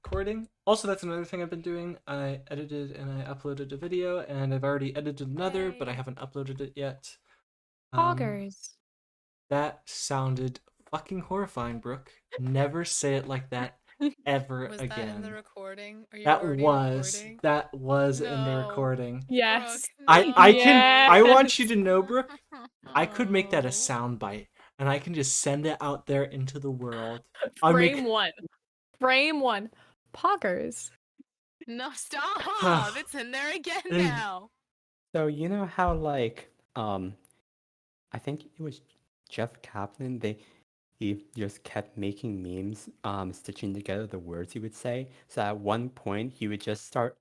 recording. Also, that's another thing I've been doing. I edited and I uploaded a video, and I've already edited another, but I Yay. haven't uploaded it yet. Poggers. That sounded fucking horrifying, Brooke. Never say it like that ever Was that in the again. recording? Are you That already was recording? that was in the No. recording. Yes. Brooke, I no. want you Yes. to know, Brooke, I could make that a Oh. sound bite, and I can just send it out there into the world. I'll Frame make one. Frame one. Poggers. No, stop! It's in there again now. So you know how I think it was Jeff Kaplan, he just kept making memes, stitching together the words he would say. So at one point he just started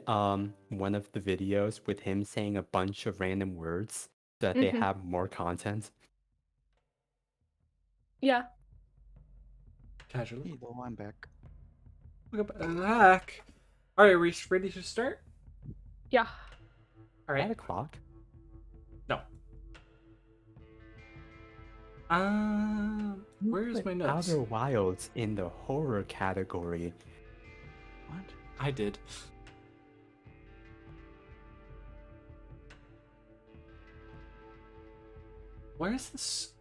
one of the videos with him saying a bunch of random words so that they Mhm. have more content. Yeah. casually. Hello, I'm back. Welcome back. All right, are we ready to start? Yeah. All Is that right. a clock? No. Where's my notes? Outer Wilds in the horror category. What? I did. Where is this?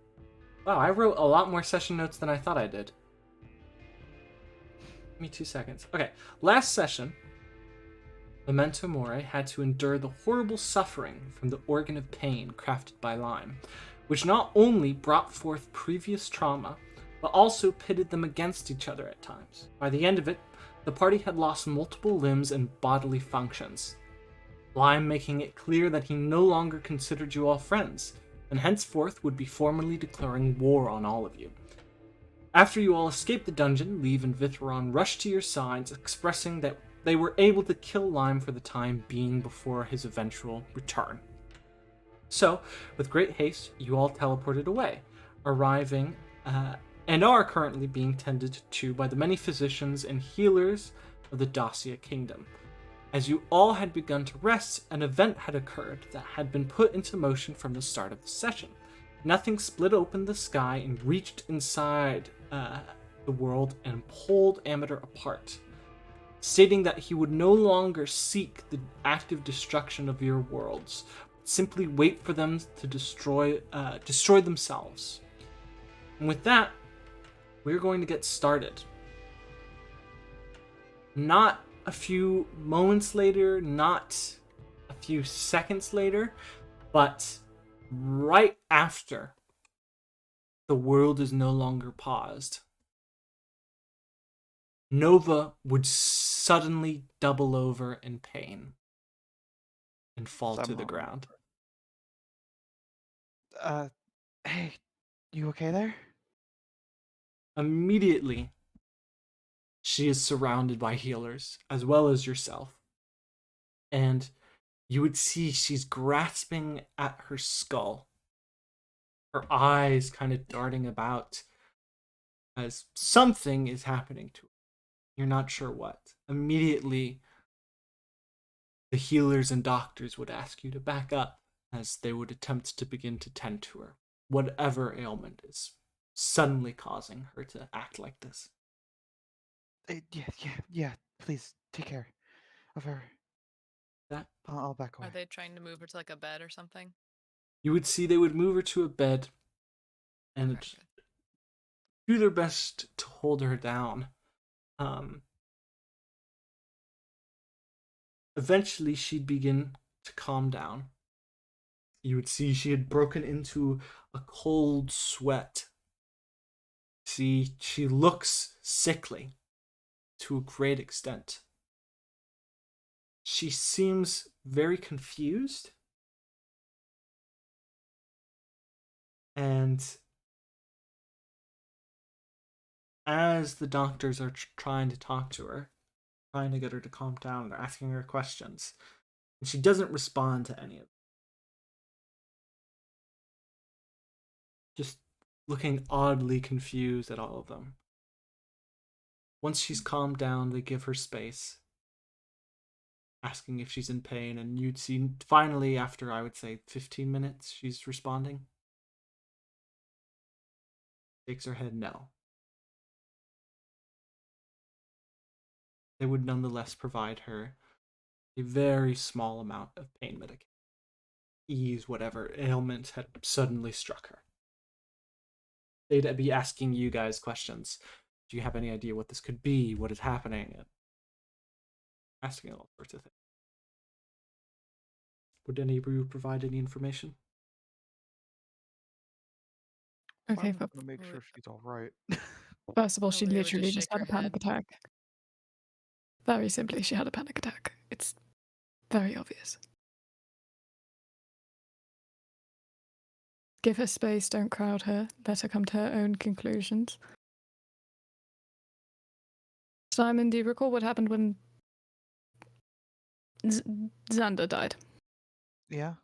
Wow, I wrote a lot more session notes than I thought I did. Give me 2 seconds. Okay, last session, Memento Mori had to endure the horrible suffering from the organ of pain crafted by Lime, which not only brought forth previous trauma, but also pitted them against each other at times. By the end of it, the party had lost multiple limbs and bodily functions. Lime making it clear that he no longer considered you all friends, and henceforth would be formally declaring war on all of you. After you all escape the dungeon, Leave and Vithron rush to your sides, expressing that they were able to kill Lime for the time being before his eventual return. So, with great haste, you all teleported away, arriving and are currently being tended to by the many physicians and healers of the Dacia Kingdom. As you all had begun to rest, an event had occurred that had been put into motion from the start of the session. Nothing split open the sky and reached inside the world and pulled Amateur apart, stating that he would no longer seek the active destruction of your worlds, but simply wait for them to destroy themselves. And with that, we're going to get started. Not a few moments later, not a few seconds later, but right after the world is no longer paused, Nova would suddenly double over in pain and fall to the ground. Hey, you okay there? Immediately, she is surrounded by healers, as well as yourself. And you would see she's grasping at her skull, her eyes kind of darting about as something is happening to her. You're not sure what. Immediately, the healers and doctors would ask you to back up as they would attempt to begin to tend to her, whatever ailment is suddenly causing her to act like this. Yeah. Please take care of her. That I'll back away. Are they trying to move her to like a bed or something? you would see they would move her to a bed and Okay, good. do their best to hold her down. Eventually, she'd begin to calm down. You would see she had broken into a cold sweat. See, she looks sickly to a great extent. She seems very confused. And as the doctors are trying to talk to her, trying to get her to calm down, they're asking her questions, and she doesn't respond to any of them. Just looking oddly confused at all of them. Once she's calmed down, they give her space, asking if she's in pain, and you'd see finally, after I would say 15 minutes, she's responding. Shakes her head no. they would nonetheless provide her a very small amount of pain medication, ease whatever ailment had suddenly struck her. They'd be asking you guys questions. Do you have any idea what this could be? What is happening? And asking all sorts of things. Would any of you provide any information? Okay, I'm but gonna make sure she's all right. first of all, she Aaliyah would just literally just shake had her a panic head. attack. Very simply, she had a panic attack. It's very obvious. Give her space, don't crowd her, let her come to her own conclusions. Simon, do you recall what happened when Xander died? Yeah,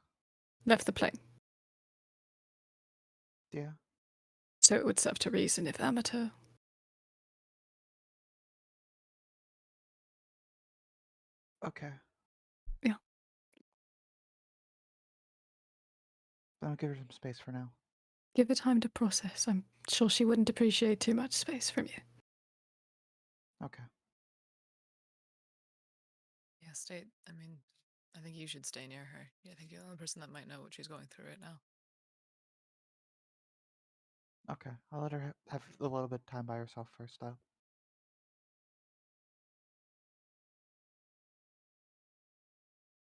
Left the plane. yeah. So it would serve to reason if amateur. Okay. Yeah. I'll give her some space for now. Give her time to process. I'm sure she wouldn't appreciate too much space from you. Okay. Yeah, stay. I mean, I think you should stay near her. Yeah, I think you're the only person that might know what she's going through right now. Okay. I'll let her have a little bit of time by herself first, though.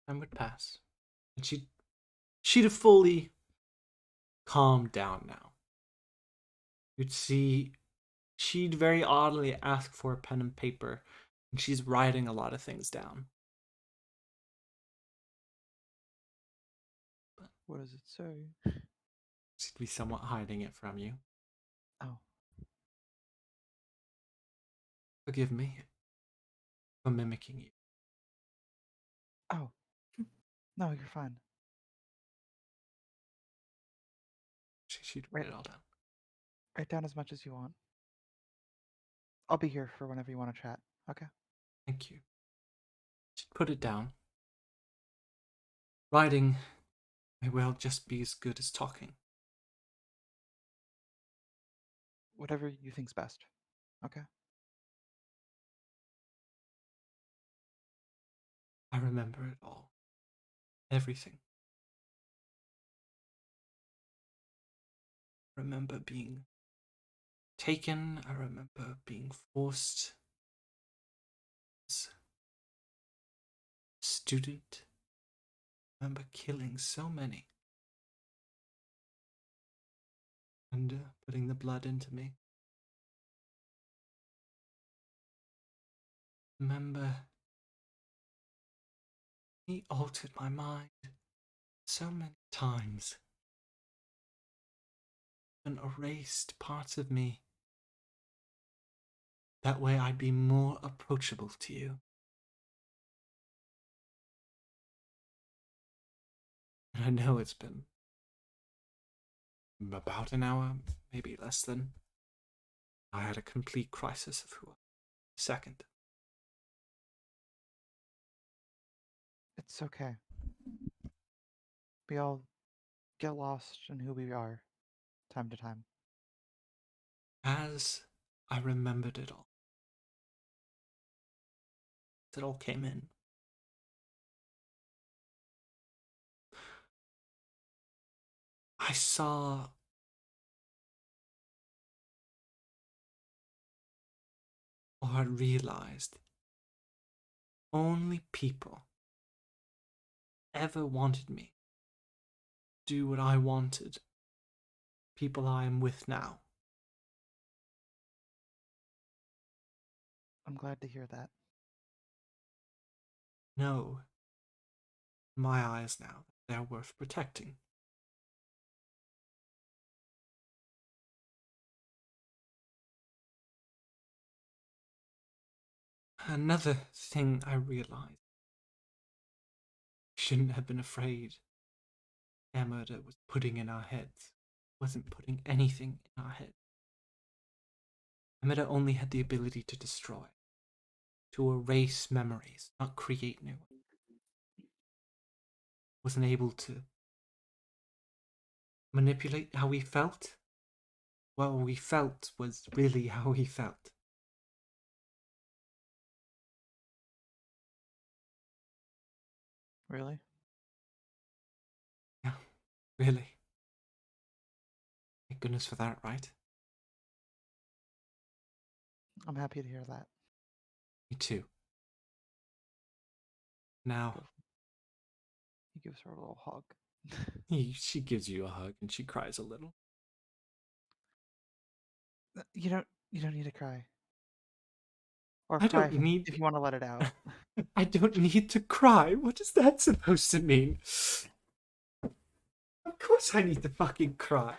Time would pass. And she'd have fully calmed down now. You'd see she'd very oddly ask for a pen and paper, and she's writing a lot of things down. What does it say? She'd be somewhat hiding it from you. Oh, Forgive me for mimicking you. oh. No, you're fine. She'd Right. write it all down. Write down as much as you want. I'll be here for whenever you want to chat. Okay. Thank you. She'd put it down. Writing may well just be as good as talking. Whatever you think's best. Okay. I remember it all. Everything. I remember being taken. I remember being forced as a student. I remember killing so many. And putting the blood into me. Remember, he altered my mind so many times and erased parts of me. That way I'd be more approachable to you. And I know it's been about an hour, maybe less than. I had a complete crisis of who I was. Second. It's okay. We all get lost in who we are, time to time. As I remembered it all came in. I saw or I realized only people ever wanted me to do what I wanted. People I am with now. I'm glad to hear that. Know, in my eyes now, that they're worth protecting. Another thing I realized. Shouldn't have been afraid. Amada was putting in our heads. Wasn't putting anything in our heads. Amada only had the ability to destroy. To erase memories, not create new ones. Wasn't able to manipulate how we felt. What we felt was really how we felt. Really? Yeah, really. Thank goodness for that, right? I'm happy to hear that. Me too. Now, Go- He gives her a little hug. she gives you a hug and she cries a little. You don't need to cry. Or I cry don't need. if you want to let it out. I don't need to cry. What is that supposed to mean? Of course I need to fucking cry.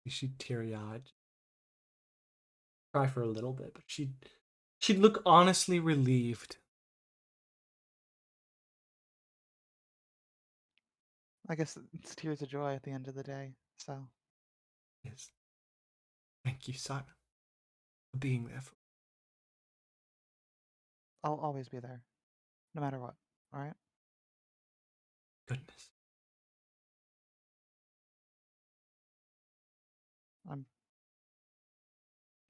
She teary-eyed. Cry for a little bit, but she'd look honestly relieved. I guess it's tears of joy at the end of the day. So Yes. Thank you, Simon, for being there for I'll always be there, no matter what. All right. goodness.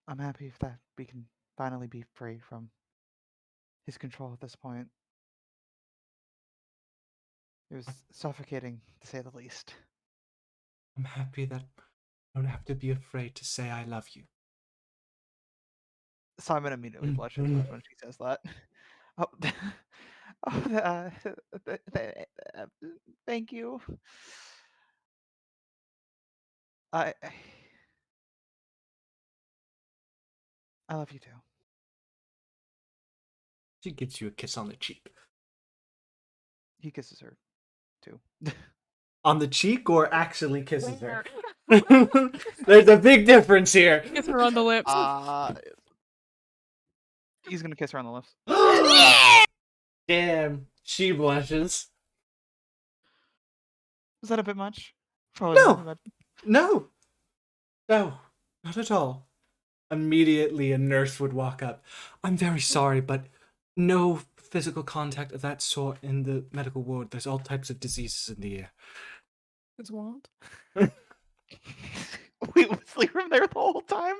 I'm happy that we can finally be free from his control at this point. It was suffocating, to say the least. I'm happy that I don't have to be afraid to say I love you. Simon immediately blushes when she says that. Oh, oh thank you. I love you too. She gives you a kiss on the cheek. He kisses her too. On the cheek or actually kisses her? There's a big difference here. Kiss her on the lips. He's gonna kiss her on the lips. Damn, she blushes. Was that a bit much? No. No, not at all. Immediately, a nurse would walk up. I'm very sorry, but no physical contact of that sort in the medical ward. There's all types of diseases in the air. It's what? Wait, was Liam there the whole time?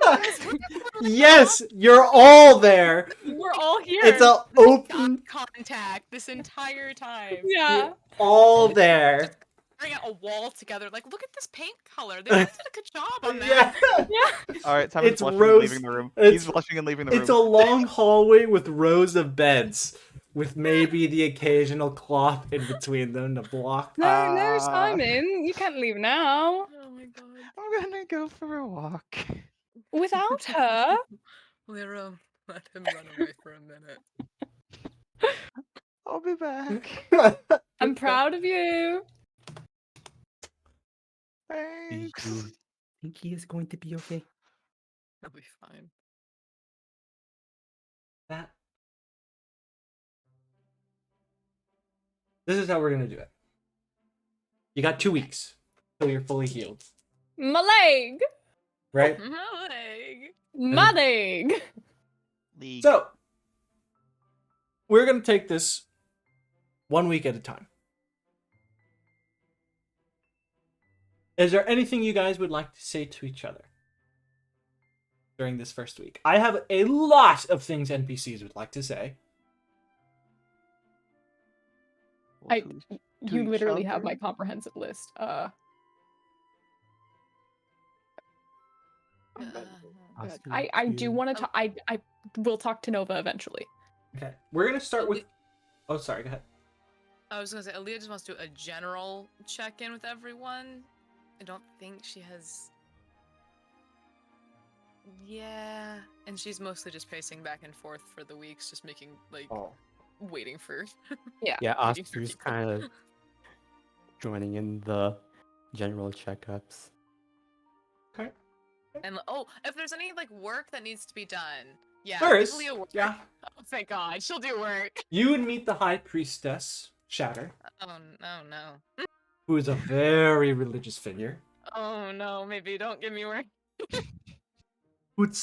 Yes, you're all there. We're all here. It's an open. Contact this entire time. Yeah. You're all there. Bring out a wall together. Like, look at this paint color. They really did a good job on that. Yeah. All right, Simon's It's blushing rose- and leaving the room. it's- He's blushing and leaving the room. It's a long hallway with rows of beds, with maybe the occasional cloth in between them to block. No, Simon, you can't leave now. Oh my god. I'm gonna go for a walk. Without her? Lyra, let him run away for a minute. I'll be back. I'm proud of you. Do Thanks. you think he is going to be okay? He'll be fine. That. This is how we're gonna do it. You got 2 weeks till you're fully healed, My leg. right? My leg. My leg. League. So we're gonna take this 1 week at a time. Is there anything you guys would like to say to each other during this first week? I have a lot of things NPCs would like to say. Well, I- to You each literally have my other? comprehensive list. Uh, Oscar, I do you- want to. I will talk to Nova eventually. Okay, we're gonna start with. Oh, sorry. Go ahead. I was gonna say, Aaliyah just wants to do a general check-in with everyone. I don't think she has. Yeah, and she's mostly just pacing back and forth for the weeks, just making like waiting for. Yeah, waiting for Oscar's people. kind of joining in the general checkups. Okay. And if there's any like work that needs to be done, yeah, There give is. Aaliyah work. Yeah. Oh, thank God, she'll do work. You would meet the High Priestess, Shatter, Oh no. who is a very religious figure, Oh no, maybe don't give me work. who'd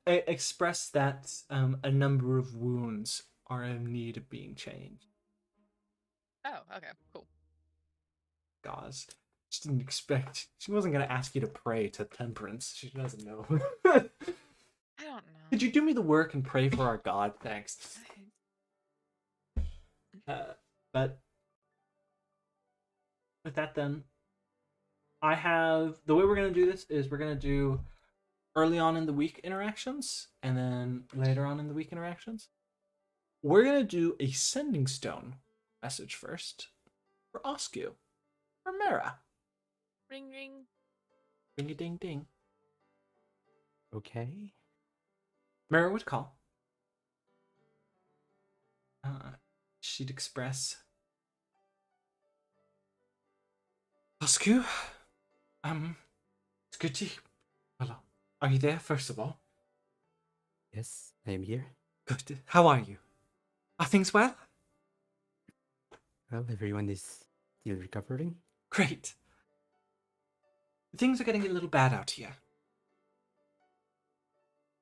express that a number of wounds are in need of being changed. Oh, okay, cool. Gauze. She didn't expect. She wasn't gonna ask you to pray to Temperance. She doesn't know. I don't know. Could you do me the work and pray for our god? Thanks. But with that, then I have the way we're gonna do this is we're gonna do early on in the week interactions and then later on in the week interactions. We're gonna do a sending stone message first for Oscu or Mara. Ring ring. Ring a ding ding. Okay. Mara would call. She'd express, Oscu, it's good to. Hello. Are you there, first of all? Yes, I am here. Good. How are you? Are things well? Well, everyone is still recovering. Great. Things are getting a little bad out here.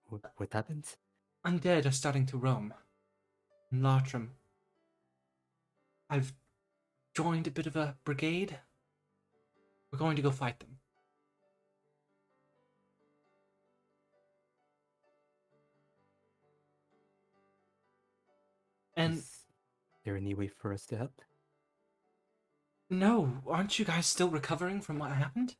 What happened? Undead are starting to roam. In Lartram. I've joined a bit of a brigade. We're going to go fight them. And Is there any way for us to help? no, aren't you guys still recovering from what happened?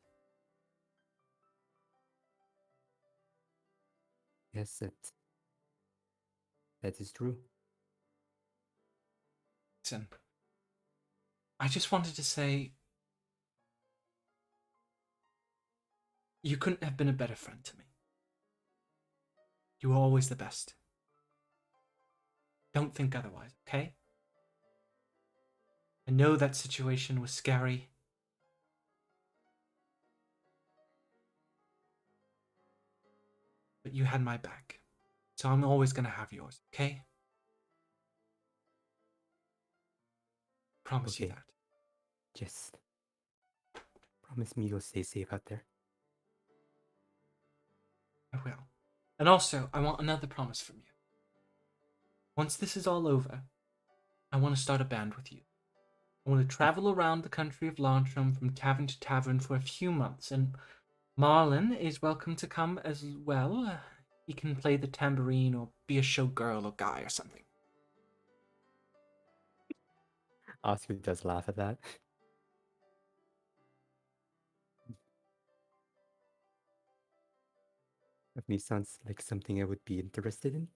Yes, that is true. Listen, I just wanted to say you couldn't have been a better friend to me. You were always the best. Don't think otherwise, okay? I know that situation was scary. But you had my back. So I'm always gonna have yours, okay? Promise you Okay. that. Just promise me you'll stay safe out there. I will. And also, I want another promise from you. Once this is all over, I want to start a band with you. I want to travel around the country of Lantrum from tavern to tavern for a few months, and Marlon is welcome to come as well. He can play the tambourine or be a showgirl or guy or something. Oscar does laugh at that. That me sounds like something I would be interested in.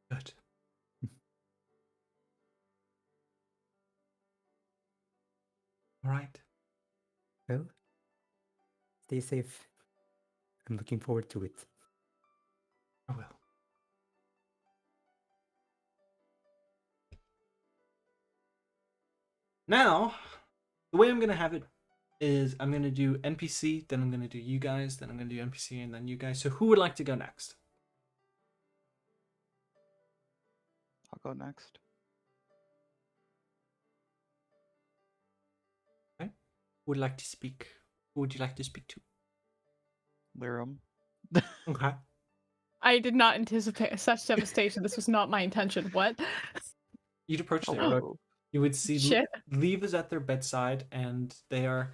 Good. All right. Well, stay safe. I'm looking forward to it. I will. Now, the way I'm going to have it is I'm going to do NPC, then I'm going to do you guys, then I'm going to do NPC, and then you guys. So who would like to go next? I'll go next. Okay. Who would like to speak? Who would you like to speak to? Lyrum. Okay. I did not anticipate such devastation. This was not my intention. What? You'd approach there. Hello. You would see Shit. Leave is at their bedside, and they are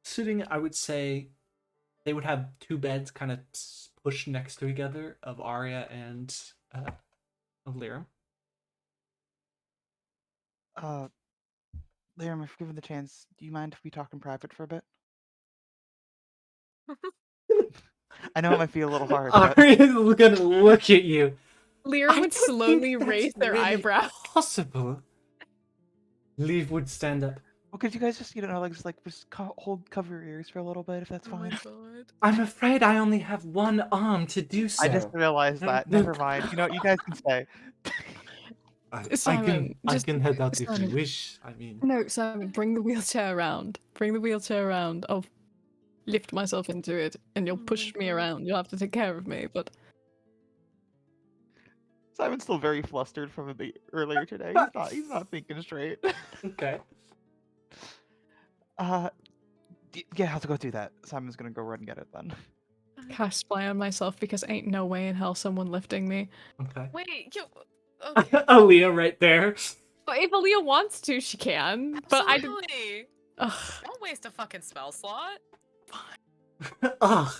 sitting. I would say they would have two beds kind of pushed next to each other of Arya and of Lyra. Lyrum, if given the chance, do you mind if we talk in private for a bit? I know it might be a little hard, but Arya's gonna look at you. Lear I would don't slowly think that's raise their really eyebrow. Possible. Leave would stand up. well, could you guys just, hold cover your ears for a little bit, if that's Oh my fine? god. I'm afraid I only have one arm to do so. I just realized that. Never mind. You know, you guys can stay. Simon, I just can head out if you Simon. wish. I mean, No, Simon, bring the wheelchair around. Bring the wheelchair around. I'll lift myself into it, and you'll Oh push my me God. around. You'll have to take care of me, but Simon's still very flustered from the earlier today. He's not thinking straight. okay. Yeah, I'll have to go do that. Simon's gonna go run and get it then. cast spy on myself because ain't no way in hell someone lifting me. Okay. Wait, you. Okay. Aaliyah right there. But if Aaliyah wants to, she can. But I didn't. Absolutely. Ugh. Don't waste a fucking spell slot. Ugh.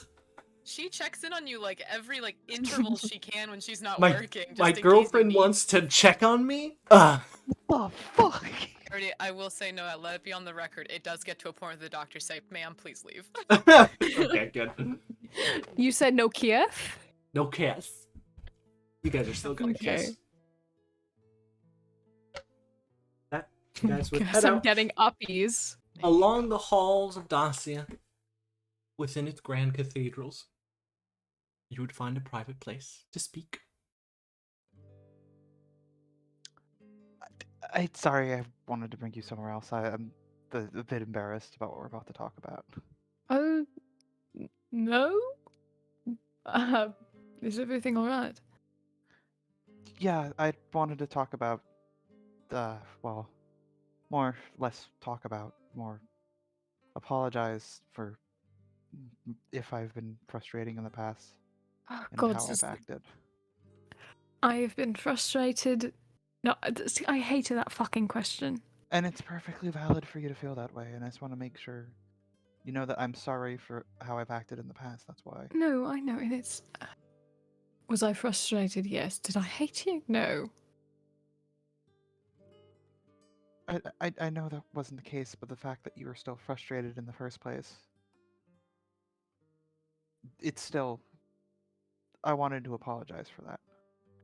She checks in on you like every interval she can when she's not My working. Just my in case you girlfriend need. wants to check on me. Ugh. The fuck? Already, I will say no. Let it be on the record. It does get to a point where the doctors say, "Ma'am, please leave." Okay, good. You said no Kiev? No kiss. You guys are still gonna Okay. kiss. That you guys would Guess head I'm out getting uppies. along the halls of Dacia, within its grand cathedrals. You would find a private place to speak. Sorry, I wanted to bring you somewhere else. I'm a bit embarrassed about what we're about to talk about. Oh, no? Uh, is everything alright? Yeah, I wanted to talk about, well, more, less talk about, more apologize for if I've been frustrating in the past Oh, and God, how I've acted. I have been frustrated. No, see, I hated that fucking question. And it's perfectly valid for you to feel that way, and I just want to make sure you know that I'm sorry for how I've acted in the past, that's why. No, I know, and it's... Was I frustrated? Yes. Did I hate you? No. I know that wasn't the case, but the fact that you were still frustrated in the first place, it's still... I wanted to apologize for that.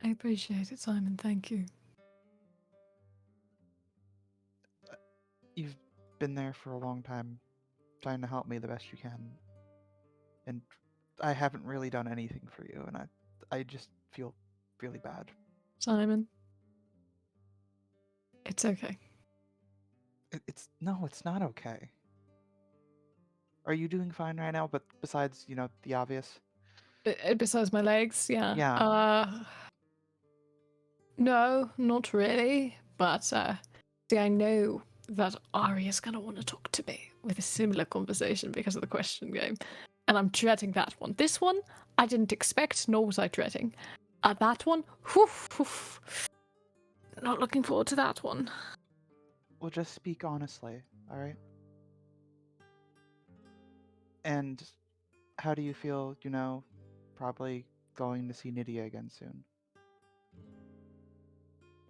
I appreciate it, Simon. Thank you. You've been there for a long time, trying to help me the best you can, and I haven't really done anything for you, and I just feel really bad. Simon. It's okay. No, it's not okay. Are you doing fine right now? But besides, the obvious. Besides my legs, yeah. Yeah. No, not really. But, see, I know that Ari is going to want to talk to me with a similar conversation because of the question game. And I'm dreading that one. This one, I didn't expect, nor was I dreading. That one, whew, not looking forward to that one. Well, just speak honestly, all right? And how do you feel, probably going to see Nydia again soon?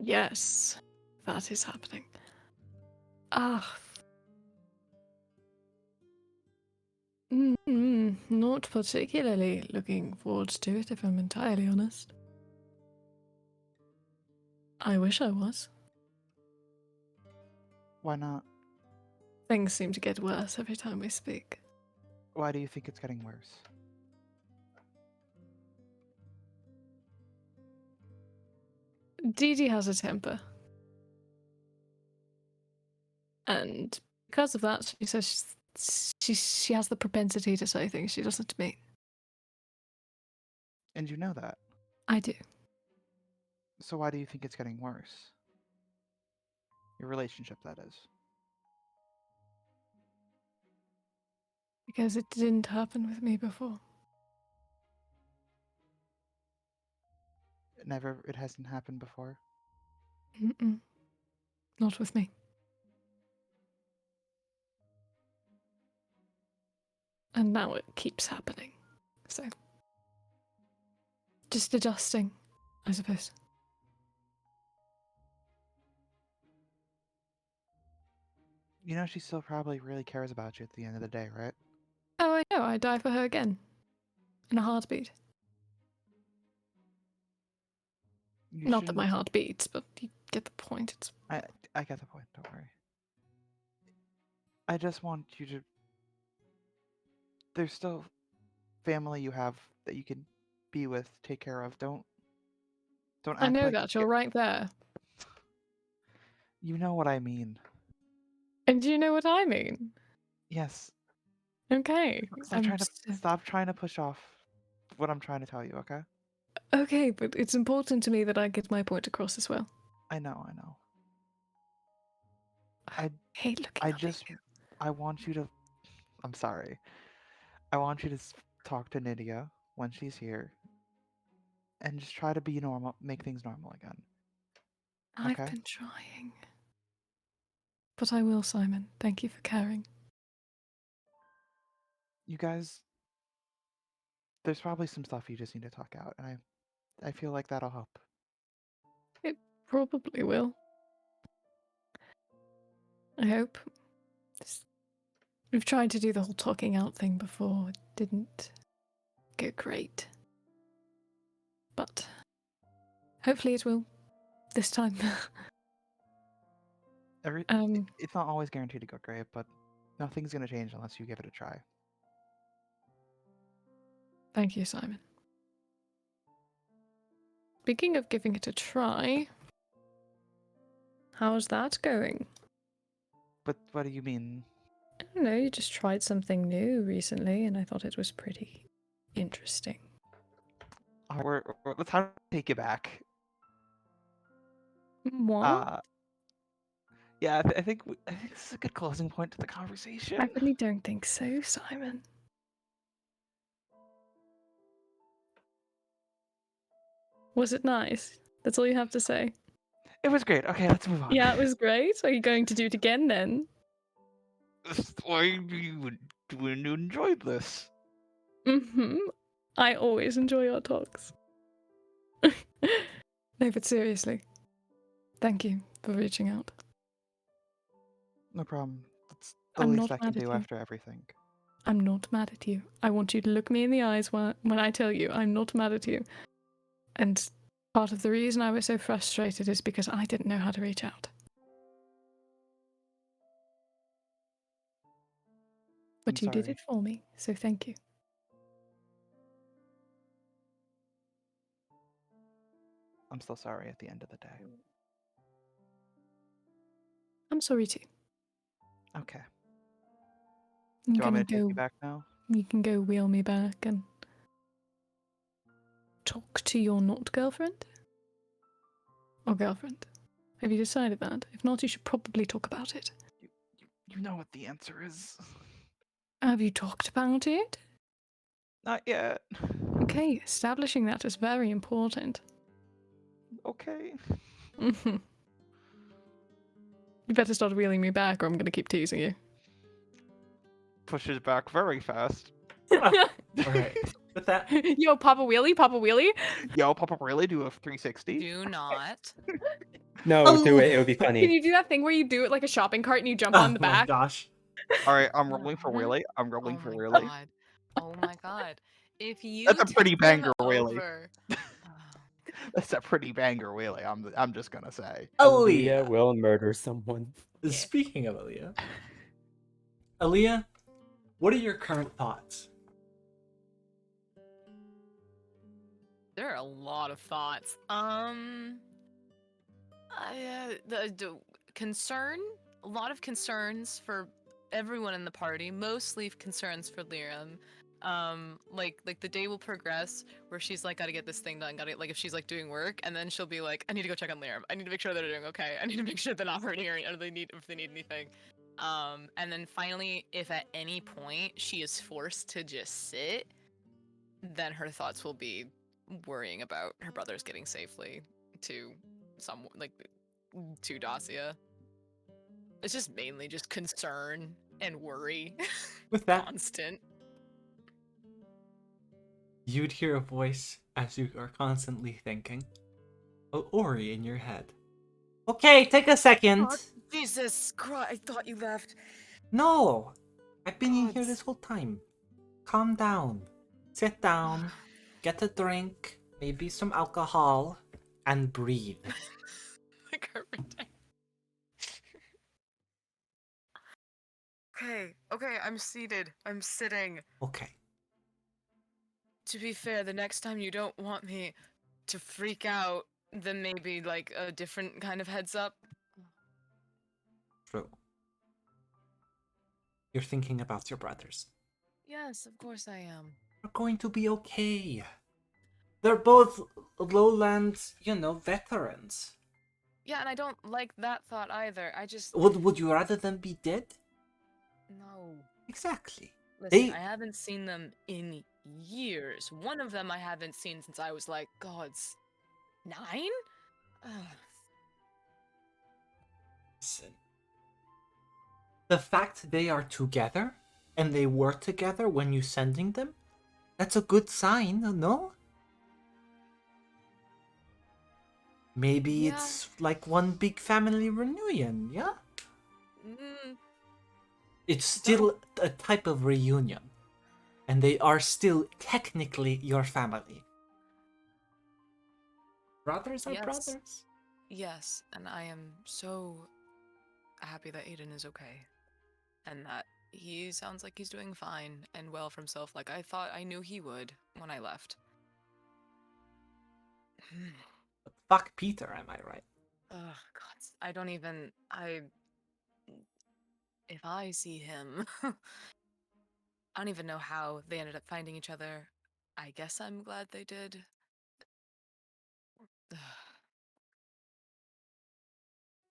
Yes, that is happening. Ah. Not particularly looking forward to it, if I'm entirely honest. I wish I was. Why not? Things seem to get worse every time we speak. Why do you think it's getting worse? Dee has a temper. And because of that, she says she has the propensity to say things she doesn't mean. And you know that. I do. So why do you think it's getting worse? Your relationship, that is. Because it didn't happen with me before. It hasn't happened before. Mm-mm. Not with me. And now it keeps happening. So, just adjusting, I suppose. You know she still probably really cares about you at the end of the day, right? Oh, I know. I'd die for her again. In a heartbeat. You Not that shouldn't... my heart beats, but you get the point. It's... I get the point, don't worry. I just want you to... There's still family you have that you can be with, take care of. Don't I act know like that. You're right there. you know what I mean. And do you know what I mean? Yes. Okay. Stop trying to push off what I'm trying to tell you, okay? Okay, but it's important to me that I get my point across as well. I know. I hate looking I up just at you. I want you to... I'm sorry. I want you to talk to Nydia when she's here and just try to be normal, make things normal again. I've Okay? been trying. But I will, Simon. Thank you for caring. You guys, there's probably some stuff you just need to talk out, and I feel like that'll help. It probably will. I hope. We've tried to do the whole talking out thing before. It didn't go great. But hopefully it will this time. It's not always guaranteed to go great, but nothing's gonna change unless you give it a try. Thank you, Simon. Speaking of giving it a try, how's that going? But what do you mean? I don't know, you just tried something new recently and I thought it was pretty interesting. Let's have to take it back. What? Yeah, I think this is a good closing point to the conversation. I really don't think so, Simon. Was it nice? That's all you have to say. It was great. Okay, let's move on. Yeah, it was great. Are you going to do it again then? Why do you enjoy this? I always enjoy our talks. No, but seriously. Thank you for reaching out. No problem. That's the I'm least not I can mad at do you. after everything. I'm not mad at you. I want you to look me in the eyes when I tell you I'm not mad at you. And part of the reason I was so frustrated is because I didn't know how to reach out. But I'm you did sorry. it for me, so thank you. I'm still sorry at the end of the day. I'm sorry too. Okay. You Do you want me can to take go. you back now? You can go wheel me back and talk to your not girlfriend or girlfriend. Have you decided that? If not, you should probably talk about it. You know what the answer is. Have you talked about it? Not yet. Okay, establishing that is very important. Okay. You better start wheeling me back or I'm going to keep teasing you. Pushes back very fast. Alright. With that, Yo, Papa Wheelie, Papa Wheelie. Yo, Papa really do a 360? Do not. No, do it. It would be Can funny. you do that thing where you do it like a shopping cart and you jump oh on the my back? gosh. Alright, I'm rolling for wheelie. I'm rolling Oh for my wheelie. god. Oh my god. If you That's a pretty tip them banger wheelie. over- That's a pretty banger wheelie, I'm just gonna say. Aaliyah Aaliyah. will murder someone. Speaking of Aaliyah. Aaliyah, what are your current thoughts? There are a lot of thoughts. The concern, a lot of concerns for everyone in the party, mostly concerns for Liram. Like the day will progress where she's like, gotta get this thing done, gotta, like, if she's like doing work, and then she'll be like, I need to go check on Liram. I need to make sure they're doing okay. I need to make sure they're not hurting or if they need anything. And then finally, if at any point she is forced to just sit, then her thoughts will be worrying about her brothers getting safely to to Dacia. It's just mainly just concern and worry. With that, Constant. you'd hear a voice as you are constantly thinking. Ori in your head. Okay, take a second. God, Jesus Christ, I thought you left. No! I've been in here God. this whole time. Calm down. Sit down. Get a drink. Maybe some alcohol. And breathe. Like every day. Okay, I'm seated. I'm sitting. Okay. To be fair, the next time you don't want me to freak out, then maybe like a different kind of heads up. True. You're thinking about your brothers. Yes, of course I am. They're going to be okay. They're both lowland, veterans. Yeah, and I don't like that thought either. I just Would you rather them be dead? no. Exactly. Listen, I haven't seen them in years. One of them I haven't seen since I was like, God's 9? Listen. The fact they are together, and they were together when you sending them, That's a good sign, no? Maybe Yeah. it's like one big family reunion, yeah? Mm, It's still a type of reunion. And they are still technically your family. Brothers are yes. brothers. Yes, and I am so happy that Aiden is okay. And that he sounds like he's doing fine and well for himself, like I knew he would when I left. But fuck Peter, am I right? Ugh, God, I don't even. If I see him, I don't even know how they ended up finding each other. I guess I'm glad they did. Ugh.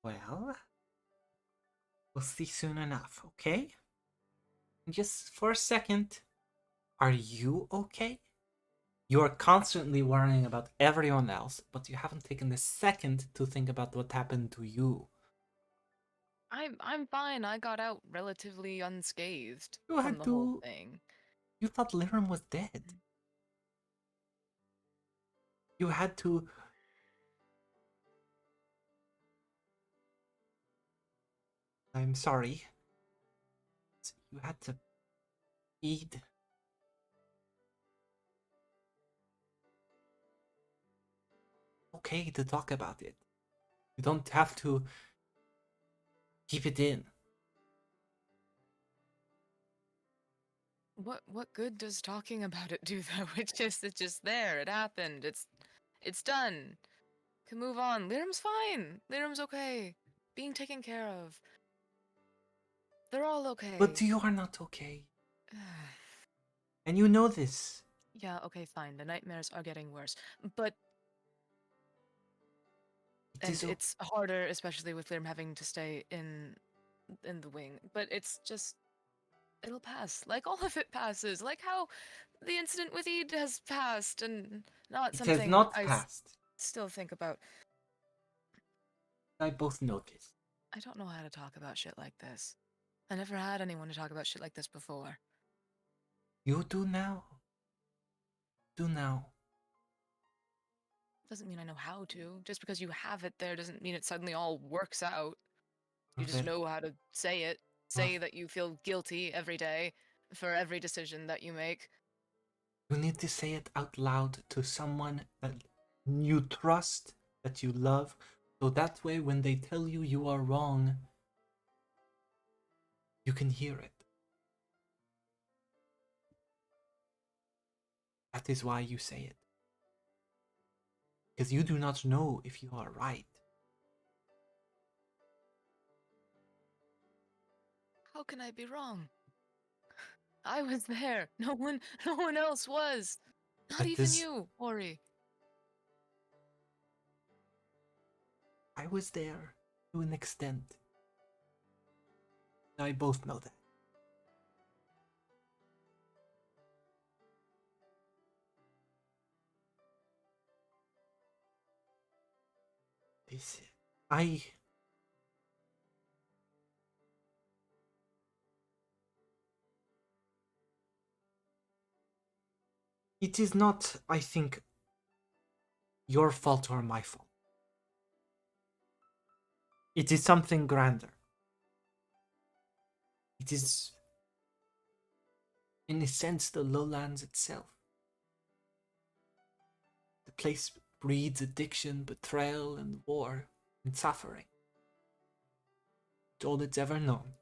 Well, we'll see soon enough, okay? Just for a second, are you okay? You are constantly worrying about everyone else, but you haven't taken a second to think about what happened to you. I'm fine. I got out relatively unscathed You from had the whole to. thing. You thought Liram was dead. You had to. I'm sorry. You had to feed. Okay to talk about it. You don't have to keep it in. What good does talking about it do though? It's just there. It happened. It's done. Can move on. Liram's fine. Liram's okay. Being taken care of. They're all okay. But you are not okay. And you know this. Yeah, okay, fine. The nightmares are getting worse. But it's harder, especially with Liram having to stay in the wing. But it's just it'll pass. Like all of it passes. Like how the incident with Eid has passed and not It has something not I passed. still think about. I both know this. I don't know how to talk about shit like this. I never had anyone to talk about shit like this before. You do now. Do now. Doesn't mean I know how to. Just because you have it there doesn't mean it suddenly all works out. You just Well, know how to say it. well, Say that you feel guilty every day for every decision that you make. you need to say it out loud to someone that you trust, that you love, so that way when they tell you you are wrong, you can hear it. That is why you say it. Because you do not know if you are right. How can I be wrong? I was there. No one else was. Not That even is, you, Ori. I was there to an extent. I both know that. This, I. It is not, I think, your fault or my fault. It is something grander. It is, in a sense, the lowlands itself. The place breeds addiction, betrayal, and war, and suffering. It's all it's ever known.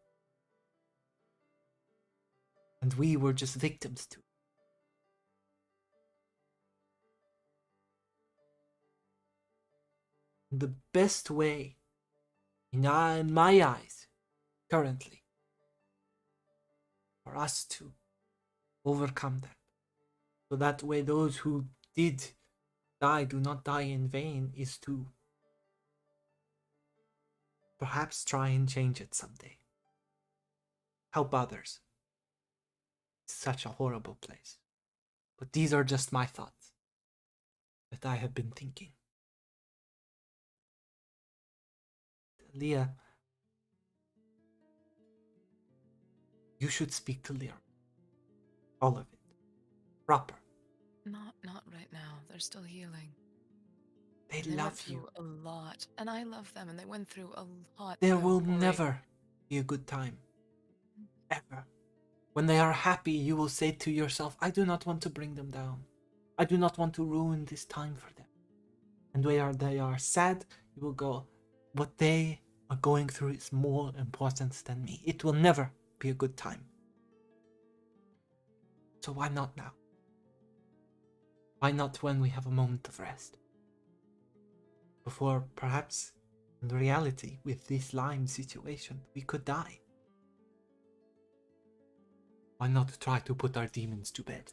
And we were just victims to it. The best way, in my eyes, currently, for us to overcome that, so that way those who did die do not die in vain, is to perhaps try and change it someday. Help others. It's such a horrible place. But these are just my thoughts that I have been thinking. Leah, you should speak to Liam. All of it. Proper. They're still healing. They And they went love through you. a lot. And I love them, and they went through a lot. There Don't will worry. never be a good time. Ever. When they are happy, you will say to yourself, I do not want to bring them down. I do not want to ruin this time for them. And when they are sad, you will go, what they are going through is more important than me. It will never be a good time. So why not now? Why not when we have a moment of rest? Before, perhaps, in reality, with this Lyme situation, we could die. Why not try to put our demons to bed?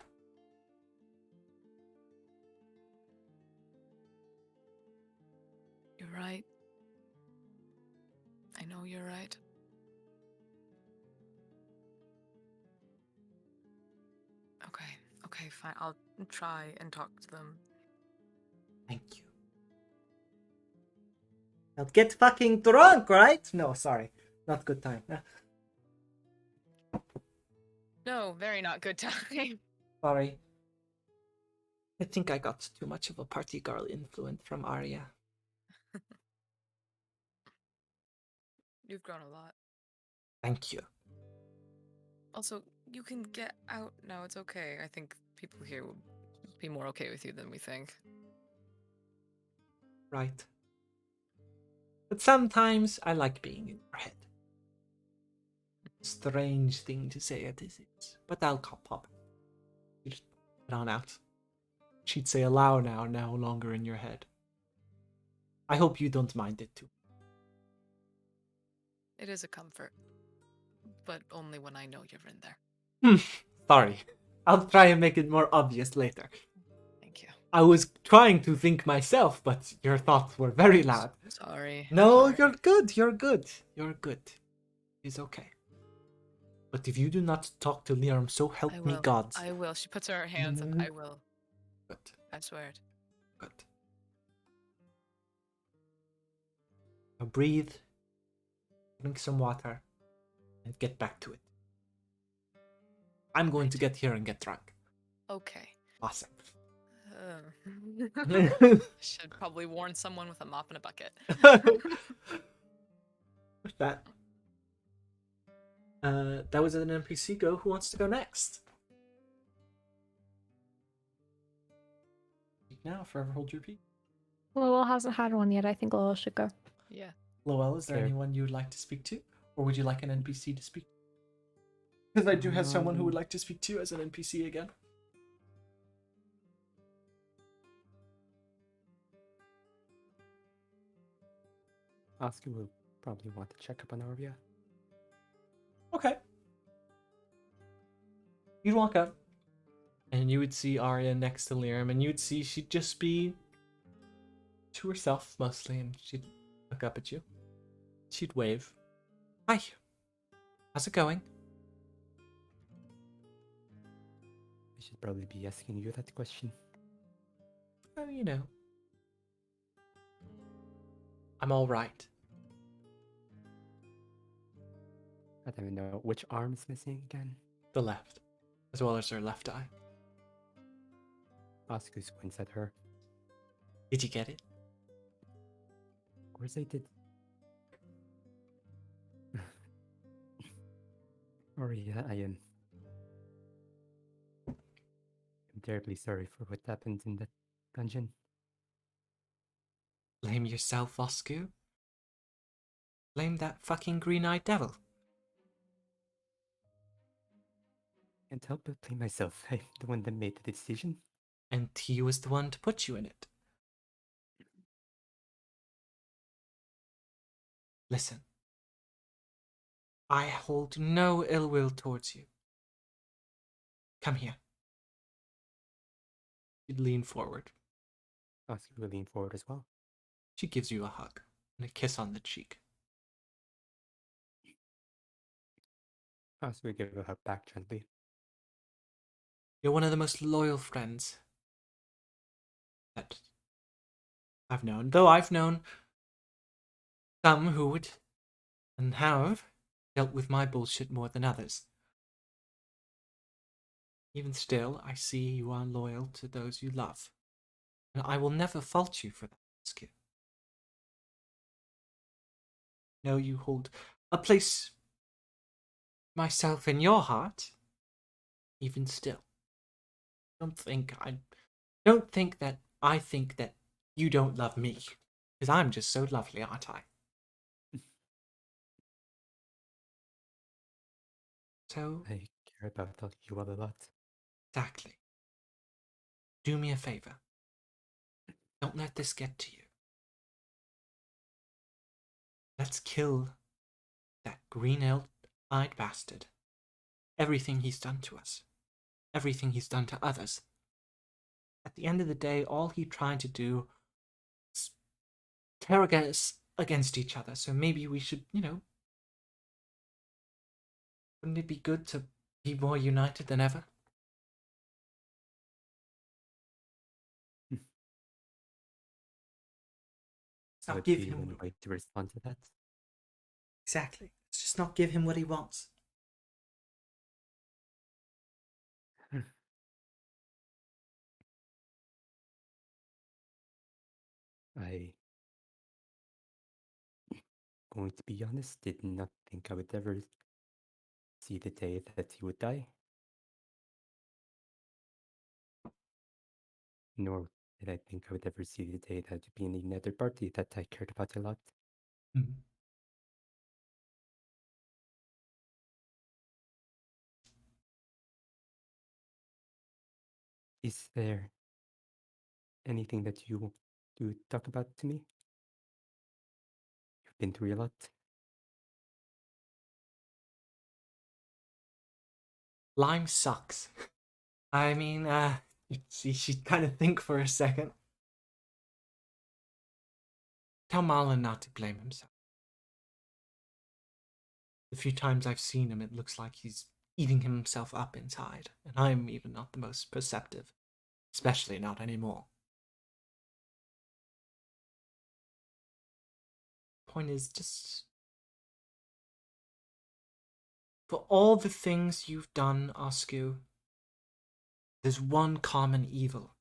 You're right. I know you're right. Okay, fine. I'll try and talk to them. Thank you. Now get fucking drunk, right? No, sorry. Not good time. No, very not good time. Sorry. I think I got too much of a party girl influence from Arya. You've grown a lot. Thank you. Also, you can get out now. It's okay. I think people here will be more okay with you than we think. Right. But sometimes I like being in your head. Strange thing to say it is, but I'll pop it. You just put it on out. She'd say allow now, no longer in your head. I hope you don't mind it too. It is a comfort, but only when I know you're in there. Sorry. I'll try and make it more obvious later. Thank you. I was trying to think myself, but your thoughts were very loud. Sorry. No, sorry. you're good. You're good. You're good. It's okay. But if you do not talk to Liam, so help me God. I will. She puts her hands up. I will. Good. I swear it. Good. Now breathe. Drink some water. And get back to it. I'm going to get here and get drunk. Okay. Awesome. Should probably warn someone with a mop and a bucket. With that. That was an NPC go. Who wants to go next? Now, forever hold your peace. Lowell hasn't had one yet. I think Lowell should go. Yeah. Lowell, is there Sure. anyone you would like to speak to? Or would you like an NPC to speak to? Because I do have someone who would like to speak to you as an NPC again. Oscar will probably want to check up on Arya. Okay. You'd walk up, and you would see Arya next to Liam, and you'd see she'd just be to herself mostly, and she'd look up at you. She'd wave. Hi. How's it going? I should probably be asking you that question. Oh, you know. I'm all right. I don't even know which arm is missing again. The left, as well as her left eye. Oscar squints at her. Did you get it? Of course I did. Arya, I am terribly sorry for what happened in that dungeon. Blame yourself, Oscu. Blame that fucking green-eyed devil. Can't help but blame myself. I'm the one that made the decision. And he was the one to put you in it. Listen. I hold no ill will towards you. Come here. She'd lean forward. Oscar will lean forward as well. She gives you a hug and a kiss on the cheek. Oscar will give a hug back gently. You're one of the most loyal friends that I've known. Though I've known some who would and have dealt with my bullshit more than others. Even still, I see you are loyal to those you love. And I will never fault you for that, Skill. Know you hold a place myself in your heart, even still. Don't think that I think that you don't love me, because I'm just so lovely, aren't I? So, I care about you a lot. exactly. Do me a favor. Don't let this get to you. Let's kill that green-eyed bastard. Everything he's done to us. Everything he's done to others. At the end of the day, all he tried to do is interrogate us against each other. So maybe we should, wouldn't it be good to be more united than ever? Let's That not would give be him one way to respond to that. exactly. Let's just not give him what he wants. I, going to be honest, did not think I would ever see the day that he would die. Nor did I think I would ever see the day that would be in another party that I cared about a lot. Mm-hmm. Is there anything that you want to talk about to me? You've been through a lot. Lime sucks. I mean, she kind of think for a second. Tell Marlon not to blame himself. The few times I've seen him, it looks like he's eating himself up inside, and I'm even not the most perceptive, especially not anymore. Point is, just for all the things you've done, Oscu, there's one common evil,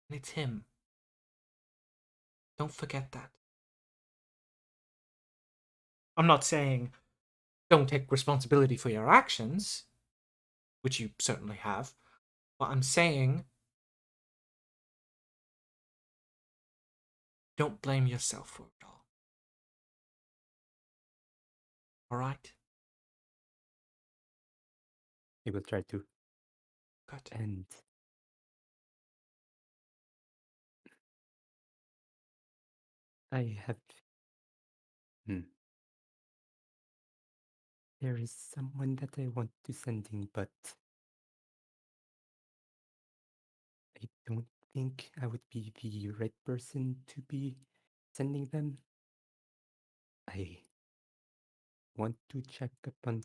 and it's him. Don't forget that. I'm not saying don't take responsibility for your actions, which you certainly have, but I'm saying don't blame yourself for it all. Alright? I will try to. Good. And I have. There is someone that I want to send in, but I don't think I would be the right person to be sending them. I want to check up on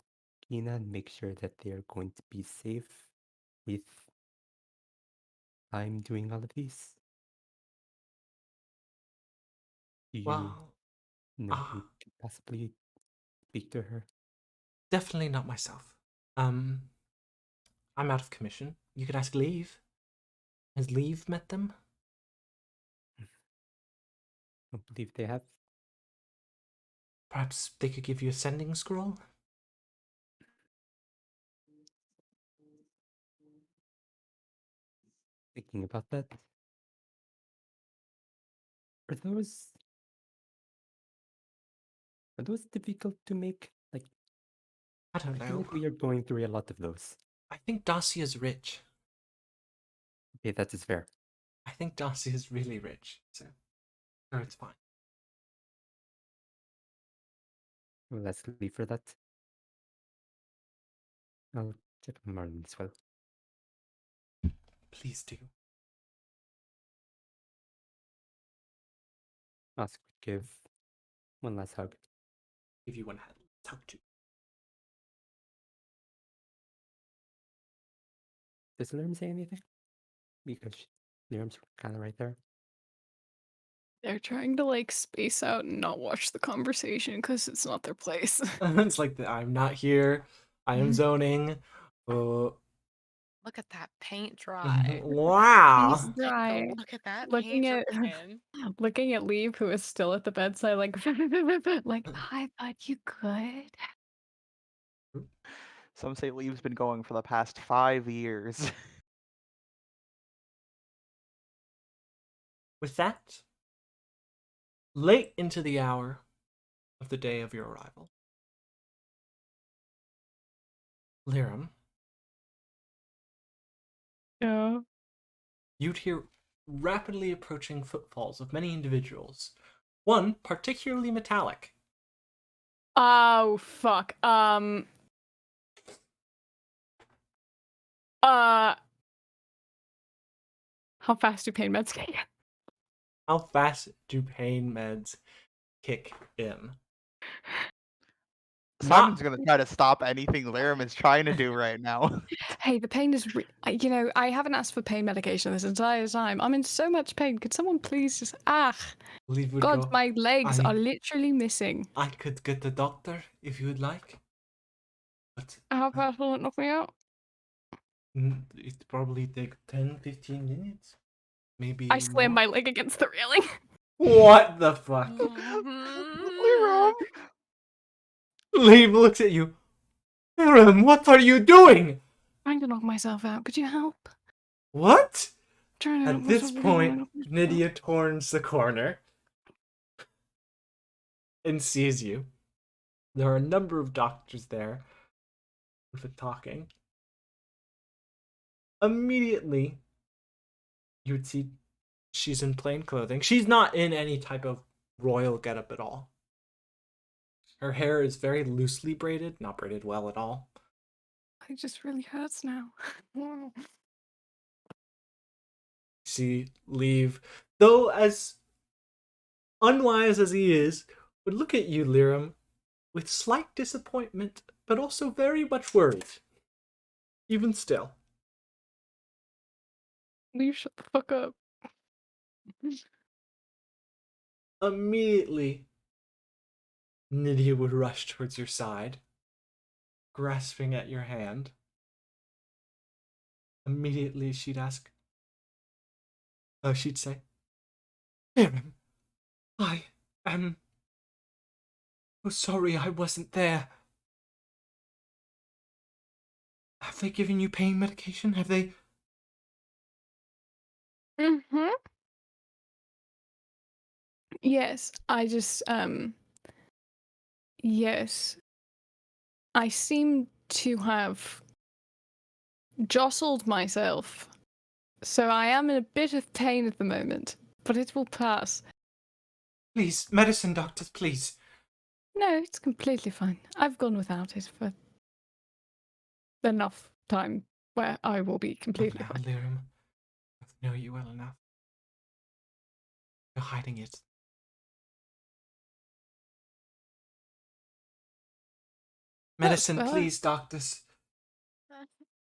Kina and make sure that they are going to be safe with I'm doing all of these. Do you Well, know who could possibly speak to her? definitely not myself. I'm out of commission. You could ask Leave. Has Leave met them? I don't believe they have. Perhaps they could give you a sending scroll? Thinking about that. Are those difficult to make? Like, I don't I feel know. like we are going through a lot of those. I think Darcy is rich. Okay, that is fair. I think Darcy is really rich, so sure, it's fine. Well, let's leave for that. I'll check on Marlon as well. Please do. Ask would give one last hug. Give you one hand. Talk to. Does Lerm say anything? Because Lerm's kind of right there. They're trying to like space out and not watch the conversation because it's not their place. It's like I'm not here. I am zoning. Look at that paint dry. Wow. He's dry. Look at that Looking paint at drying. looking at Leave, who is still at the bedside, like like I thought you could. Some say Leave's been going for the past 5 years. With that, late into the hour of the day of your arrival, Liram, Yeah. you'd hear rapidly approaching footfalls of many individuals, one particularly metallic. Oh fuck. How fast do pain meds get? How fast do pain meds kick in? Simon's gonna try to stop anything Liram is trying to do right now. Hey, the pain is you know, I haven't asked for pain medication this entire time. I'm in so much pain. Could someone please just Leave would God, go, my legs I- are literally missing. I could get the doctor if you would like. But How fast will it knock me out? it probably take 10-15 minutes. Maybe I slam more. my leg against the railing. What the fuck? Liram! Leave looks at you. Liram, what are you doing? Trying to knock myself out. Could you help? What? Trying to knock At this myself out. point, Nydia turns the corner and sees you. There are a number of doctors there with it talking. Immediately, you would see she's in plain clothing. She's not in any type of royal getup at all. Her hair is very loosely braided, not braided well at all. It just really hurts now. See, Leave, though as unwise as he is, would look at you, Liram, with slight disappointment, but also very much worried. Even still. Leave, shut the fuck up. Immediately, Nydia would rush towards your side, grasping at your hand. Immediately, she'd ask, she'd say, Liram, I am so sorry I wasn't there. Have they given you pain medication? Have they? Mm-hmm. Yes, yes. I seem to have jostled myself. So I am in a bit of pain at the moment, but it will pass. Please, medicine doctors, please. No, it's completely fine. I've gone without it for enough time where I will be completely Now, fine. Liram, I know you well enough. You're hiding it. Medicine, fair. please, doctors.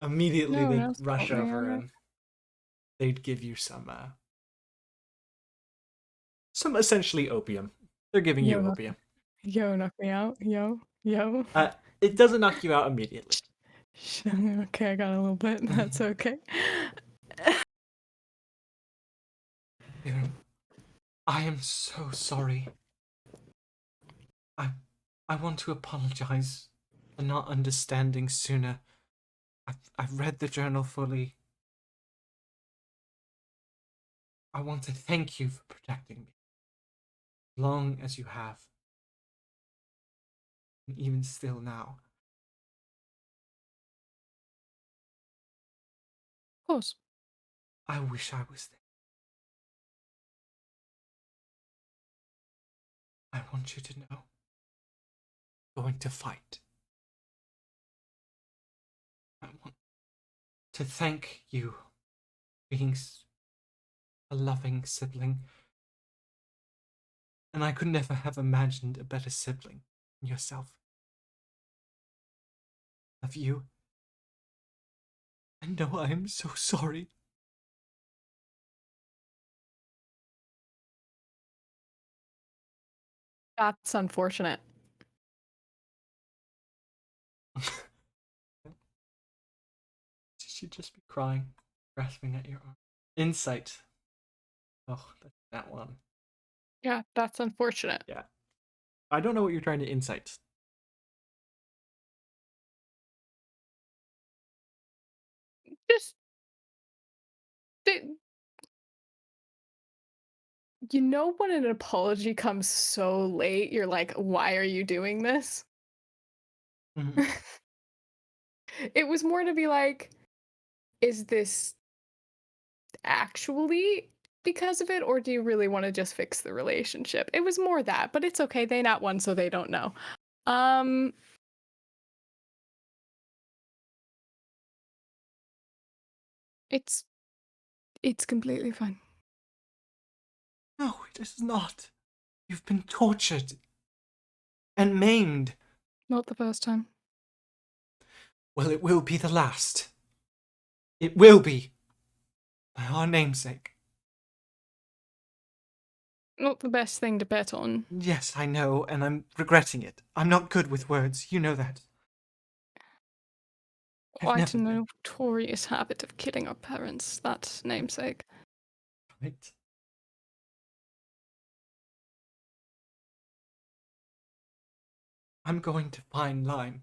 Immediately, No one they'd else rush told me, over alright. and they'd give you some essentially opium. They're giving you Yo, opium. Yo, knock me out. Yo. It doesn't knock you out immediately. Okay, I got a little bit. That's okay. Liram, I am so sorry. I want to apologize for not understanding sooner. I've read the journal fully. I want to thank you for protecting me. Long as you have. And even still now. Of course. I wish I was there. I want you to know. Going to fight. I want to thank you for being a loving sibling. And I could never have imagined a better sibling than yourself. Of you. And no, I am so sorry. That's unfortunate. She'd just be crying, grasping at your arm. Insight. Oh, that one. Yeah, that's unfortunate. Yeah. I don't know what you're trying to insight. Just you know when an apology comes so late, you're like, why are you doing this? Mhm. It was more to be like, is this actually because of it, or do you really want to just fix the relationship? It was more that, but it's okay. They not one, so they don't know. It's completely fine. No, it is not. You've been tortured and maimed. Not the first time. Well, it will be the last. It will be. By our namesake. Not the best thing to bet on. Yes, I know, and I'm regretting it. I'm not good with words. You know that. I've Quite a never been. notorious habit of killing our parents, that namesake. Right? I'm going to find Lime,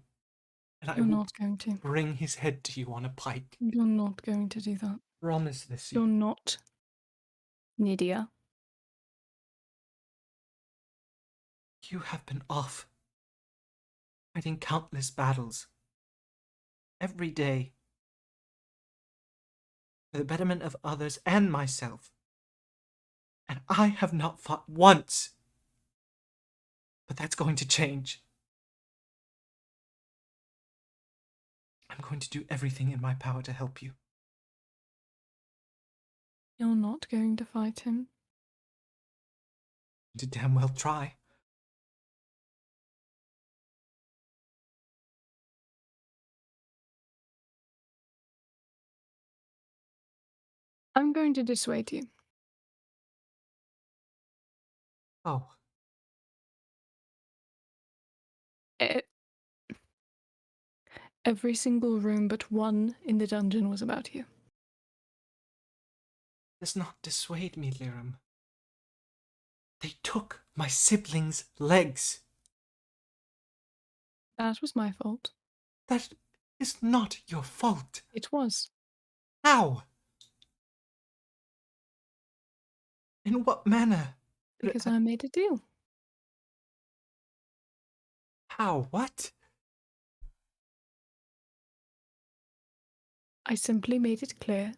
and I You're will not going to. bring his head to you on a pike. You're not going to do that. Promise this. You're not. Nydia. You have been off, fighting countless battles. Every day. For the betterment of others and myself. And I have not fought once. But that's going to change. I'm going to do everything in my power to help you. You're not going to fight him. To damn well try. I'm going to dissuade you. Oh. Every single room but one in the dungeon was about you. Does not dissuade me, Liram. They took my siblings' legs. That was my fault. That is not your fault. It was. How? In what manner? Because I made a deal. How? What? I simply made it clear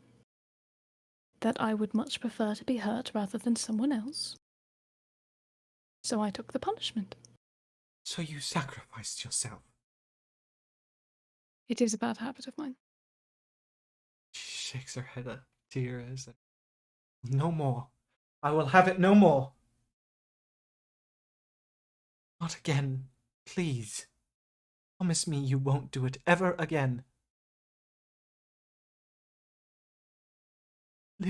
that I would much prefer to be hurt rather than someone else. So I took the punishment. So you sacrificed yourself. It is a bad habit of mine. She shakes her head at tears. No more. I will have it no more. Not again. Please. Promise me you won't do it ever again.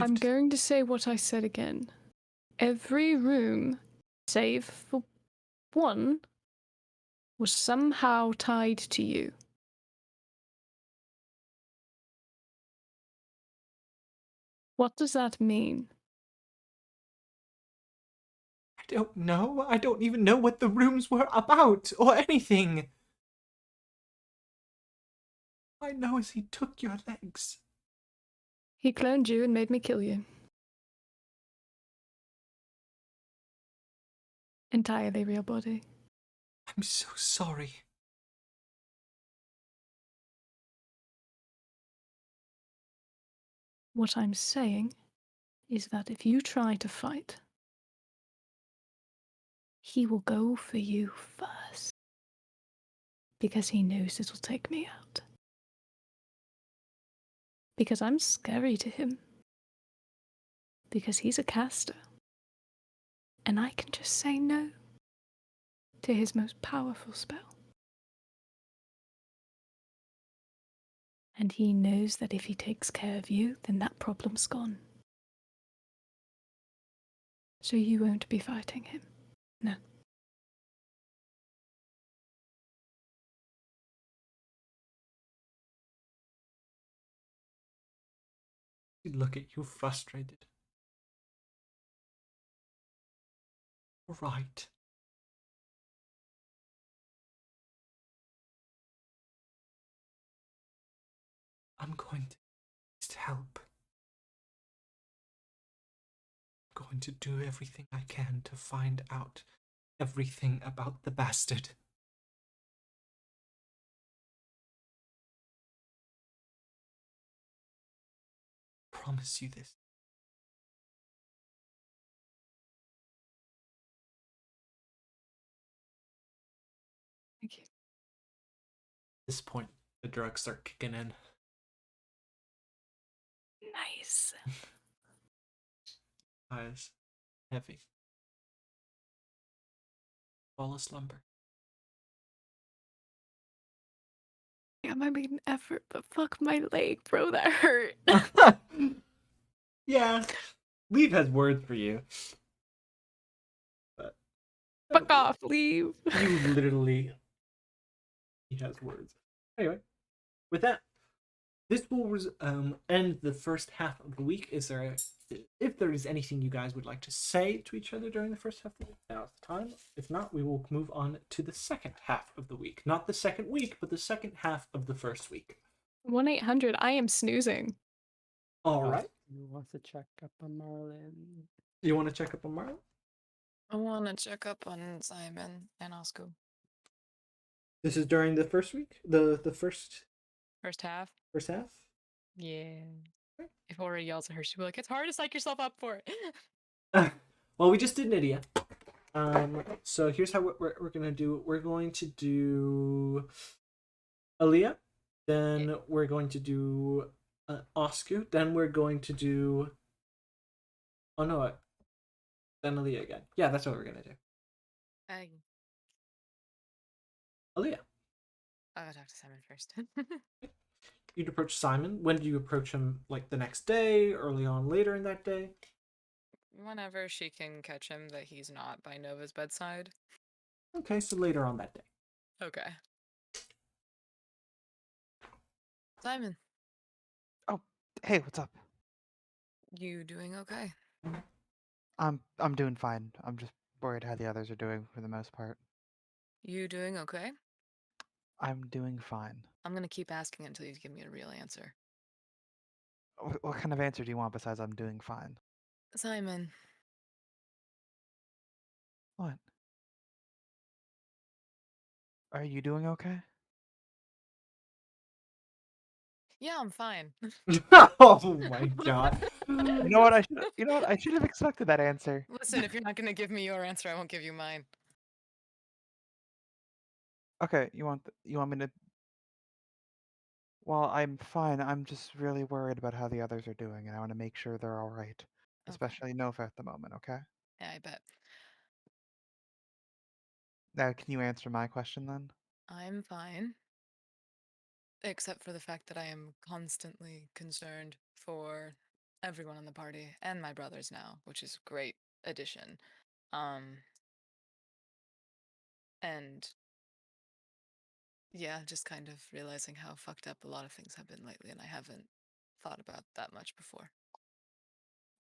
I'm going to say what I said again. Every room, save for one, was somehow tied to you. What does that mean? I don't know. I don't even know what the rooms were about or anything. All I know is he took your legs. He cloned you and made me kill you. Entirely real body. I'm so sorry. What I'm saying is that if you try to fight, he will go for you first. Because he knows it'll take me out. Because I'm scary to him. Because he's a caster. And I can just say no to his most powerful spell. And he knows that if he takes care of you, then that problem's gone. So you won't be fighting him. No. You look at you frustrated. Right. I'm going to need help. I'm going to do everything I can to find out everything about the bastard. Promise you this. Thank you. At this point, the drugs start kicking in. Nice. Eyes heavy. Fall asleep. Yeah, I made an effort, but fuck my leg, bro. That hurt. Yeah, Leave has words for you. But Fuck off, leave. you literally, he has words. Anyway, with that, this will end the first half of the week. If there is anything you guys would like to say to each other during the first half of the week, now's the time. If not, we will move on to the second half of the week. Not the second week, but the second half of the first week. 1-800. I am snoozing. All right. You want to check up on Marlin? You want to check up on Marlon? I want to check up on Simon and Oscar. This is during the first week? The first Half? first half? Yeah. If Aura yells at her, she'll be like, it's hard to psych yourself up for it. Well, we just did Nydia. So here's how we're gonna do. We're going to do Aaliyah, then we're going to do Oscar, then we're going to do. Oh no, then Aaliyah again. Yeah, that's what we're gonna do. Aaliyah. I'll go talk to Simon first. You'd approach Simon. When do you approach him? Like the next day, early on, later in that day? Whenever she can catch him that he's not by Nova's bedside. Okay, so later on that day. Okay. Simon, Oh, hey, what's up? you doing okay? I'm doing fine. I'm just worried how the others are doing for the most part. You doing okay? I'm doing fine. I'm gonna keep asking until you give me a real answer. What kind of answer do you want besides I'm doing fine? Simon, What? Are you doing okay? yeah, I'm fine. Oh my god. You know what? I should have expected that answer. Listen, if you're not gonna give me your answer, I won't give you mine. Okay, you want me to? Well, I'm fine. I'm just really worried about how the others are doing, and I want to make sure they're all right, especially Nova at the moment. Okay. Yeah, I bet. Now, can you answer my question then? I'm fine. Except for the fact that I am constantly concerned for everyone in the party and my brothers now, which is a great addition. And yeah, just kind of realizing how fucked up a lot of things have been lately, and I haven't thought about that much before.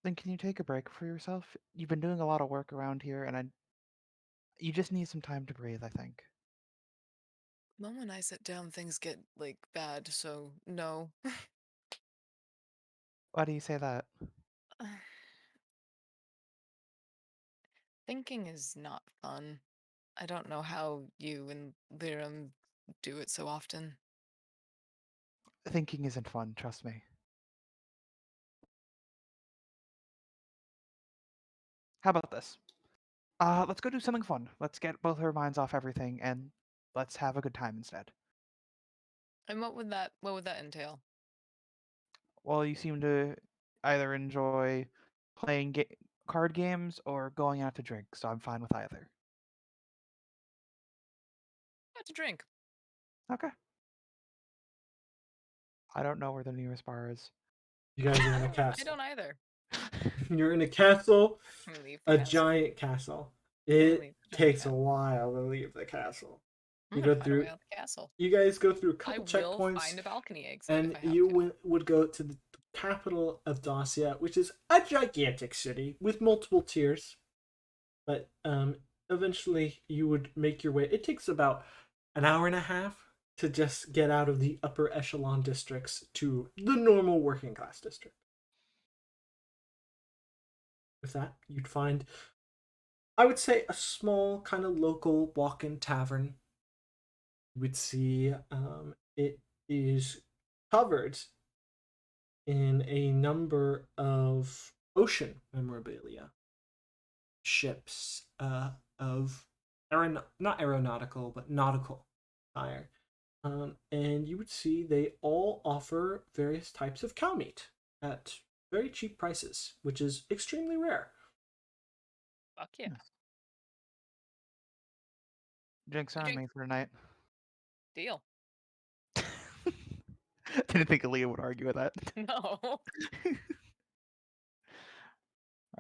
Then can you take a break for yourself? You've been doing a lot of work around here, and you just need some time to breathe, I think. Well, when I sit down, things get, like, bad, so no. Why do you say that? Thinking is not fun. I don't know how you and Liram do it so often. Thinking isn't fun, trust me. How about this? Let's go do something fun. Let's get both our minds off everything, and let's have a good time instead. And what would that entail? Well, you seem to either enjoy playing card games or going out to drink, so I'm fine with either. Got to drink. Okay. I don't know where the nearest bar is. You guys are in a I castle. don't either. You're in a castle, I'm gonna leave the a castle. giant castle. leave It the giant takes a castle. while to leave the castle. I'm You gonna go find a way through. out the castle. You guys go through a I couple will checkpoints, find a balcony exit and if I have you to. would go to the capital of Dacia, which is a gigantic city with multiple tiers. But eventually you would make your way. It takes about an hour and a half to just get out of the upper echelon districts to the normal working class district. With that, you'd find, I would say, a small kind of local walk-in tavern. You would see it is covered in a number of ocean memorabilia, ships of not aeronautical but nautical attire. And you would see they all offer various types of cow meat at very cheap prices, which is extremely rare. Fuck yeah. Drinks You on drink- me for tonight. Deal. Didn't think Aaliyah would argue with that. No. All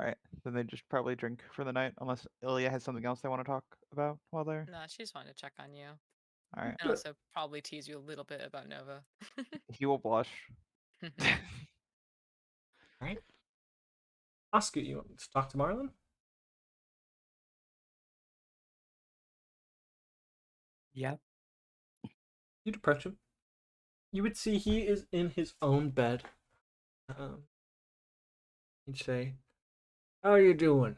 right, then they just probably drink for the night, unless Ilya has something else they want to talk about while they're. No, she just wanted to check on you. All right, And also probably tease you a little bit about Nova. he will blush. Right? Oscar, you want to talk to Marlon? Yeah. You'd approach him. You would see he is in his own bed. He'd say, "How are you doing?"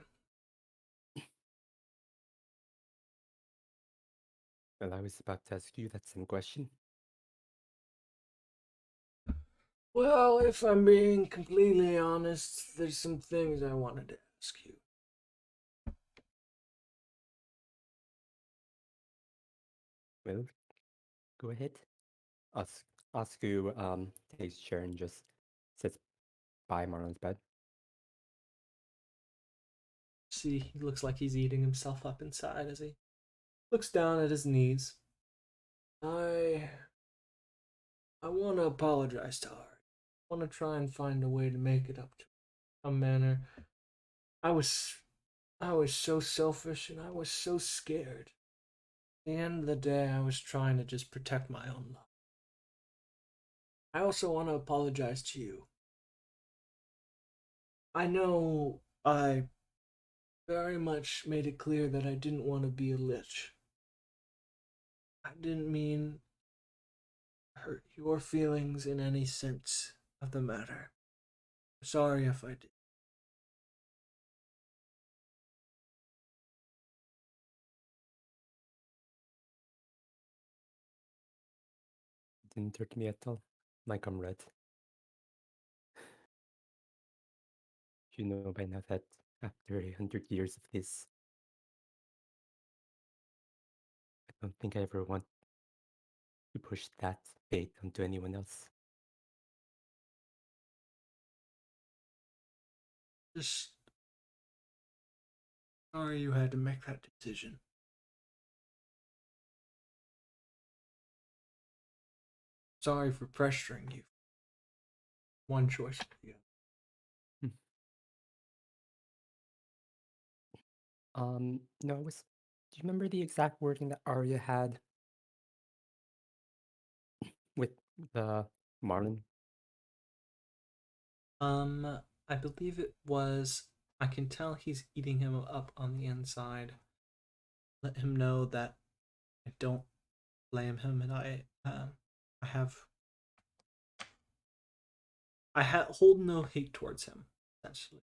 Well, I was about to ask you that same question. Well, if I'm being completely honest, there's some things I wanted to ask you. Well, go ahead. Asku takes a chair and just sits by Marlon's bed. See, he looks like he's eating himself up inside as he looks down at his knees. I want to apologize to Ari. I want to try and find a way to make it up to some manner. I was so selfish and I was so scared. At the end of the day, I was trying to just protect my own love. I also want to apologize to you. I know I very much made it clear that I didn't want to be a lich. I didn't mean to hurt your feelings in any sense of the matter. Sorry if I did. Didn't hurt me at all, my comrade. You know by now that after 100 years of this, I don't think I ever want to push that fate onto anyone else. Just sorry you had to make that decision. Sorry for pressuring you. One choice for you. No, it was. Do you remember the exact wording that Arya had with the Marlin? I believe it was. I can tell he's eating him up on the inside. Let him know that I don't blame him, and I hold no hate towards him. Essentially,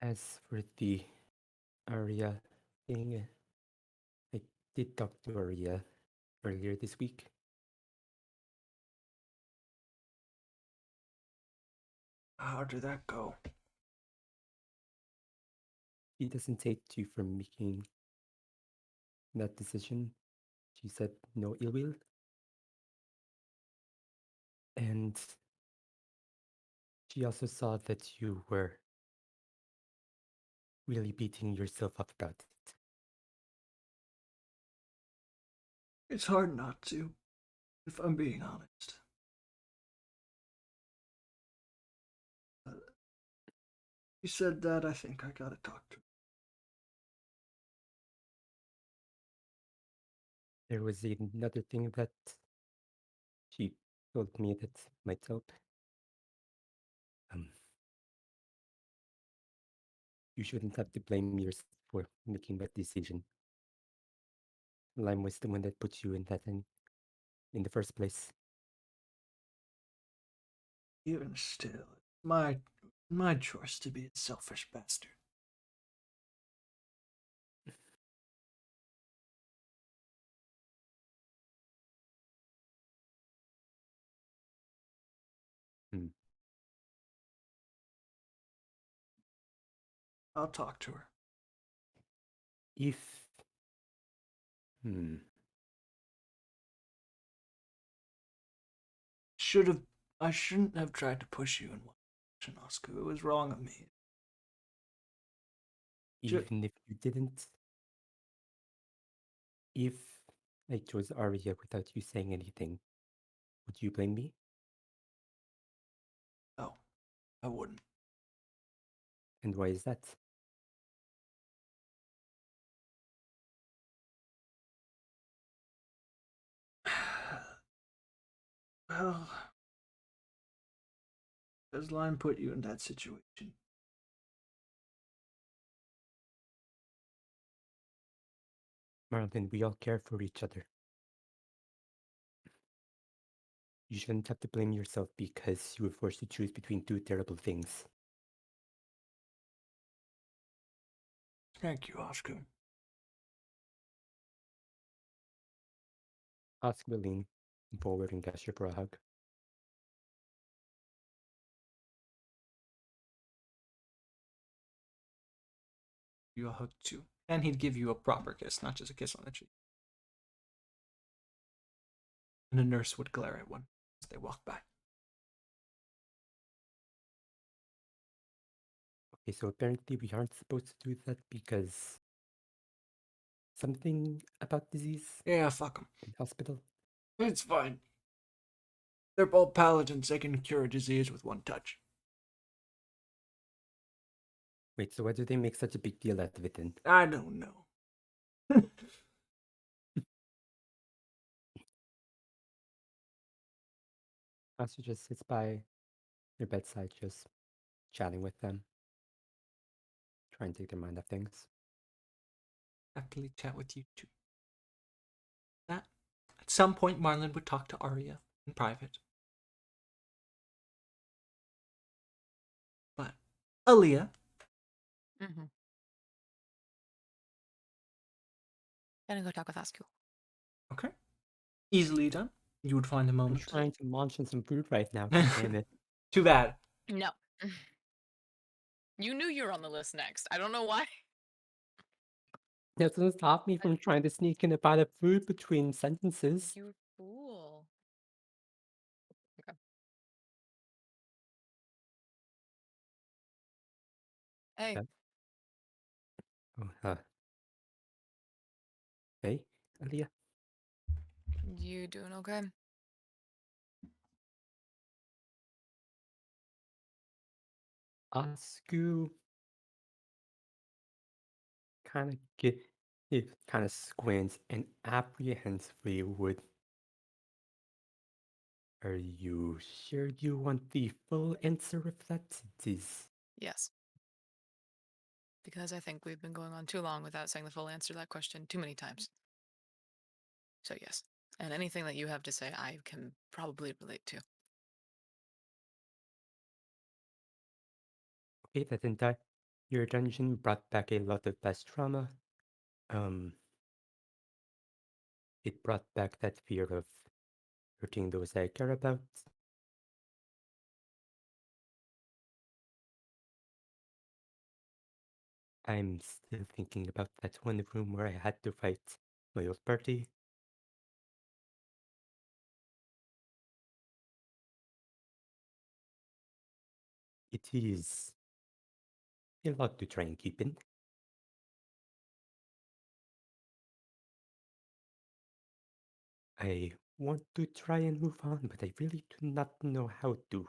As for the Arya thing, I did talk to Arya earlier this week. how did that go? She doesn't hate you for making that decision. She said no ill will. And she also saw that you were really beating yourself up about it. It's hard not to, if I'm being honest. You said that, I think I gotta talk to her. There was another thing that she told me that might help. You shouldn't have to blame yourself for making that decision. Lime was the one that put you in that in the first place. Even still, my choice to be a selfish bastard. Hmm. I'll talk to her. If hmm. I shouldn't have tried to push you in one direction, Oscar. It was wrong of me. Even if you didn't, if I chose Arya without you saying anything, would you blame me? No, I wouldn't. And why is that? Well, because Lime put you in that situation. Marlon, we all care for each other. You shouldn't have to blame yourself because you were forced to choose between two terrible things. Thank you, Oscar. Ask will lean forward and gesture for a hug. You a hug too. And he'd give you a proper kiss, not just a kiss on the cheek. And a nurse would glare at one as they walk by. Okay, so apparently we aren't supposed to do that because something about disease Yeah, fuck them. in hospital. It's fine. They're both paladins. They can cure a disease with one touch. Wait, so why do they make such a big deal out of it then? I don't know. Asa just sits by their bedside, just chatting with them, trying to take their mind off things. Happily chat with you too. That at some point Marlon would talk to Arya in private. But Aaliyah. Mm-hmm. Gonna go talk with Asku. Okay. Easily done. You would find a I'm moment. trying to munch on some food right now. Damn it. Too bad. No. You knew you were on the list next. I don't know why. That doesn't stop me from trying to sneak in a bite of food between sentences. You fool. Okay. Hey, Yeah. Oh, hey, Aaliyah. you doing okay? Asku kind of get it kind of squints and apprehensively would. Are you sure you want the full answer of that? It is. Yes. Because I think we've been going on too long without saying the full answer to that question too many times. So yes. And anything that you have to say, I can probably relate to. Okay, that entire your dungeon brought back a lot of past trauma. It brought back that fear of hurting those I care about. I'm still thinking about that one room where I had to fight my old party. It is a lot to try and keep in. I want to try and move on, but I really do not know how to.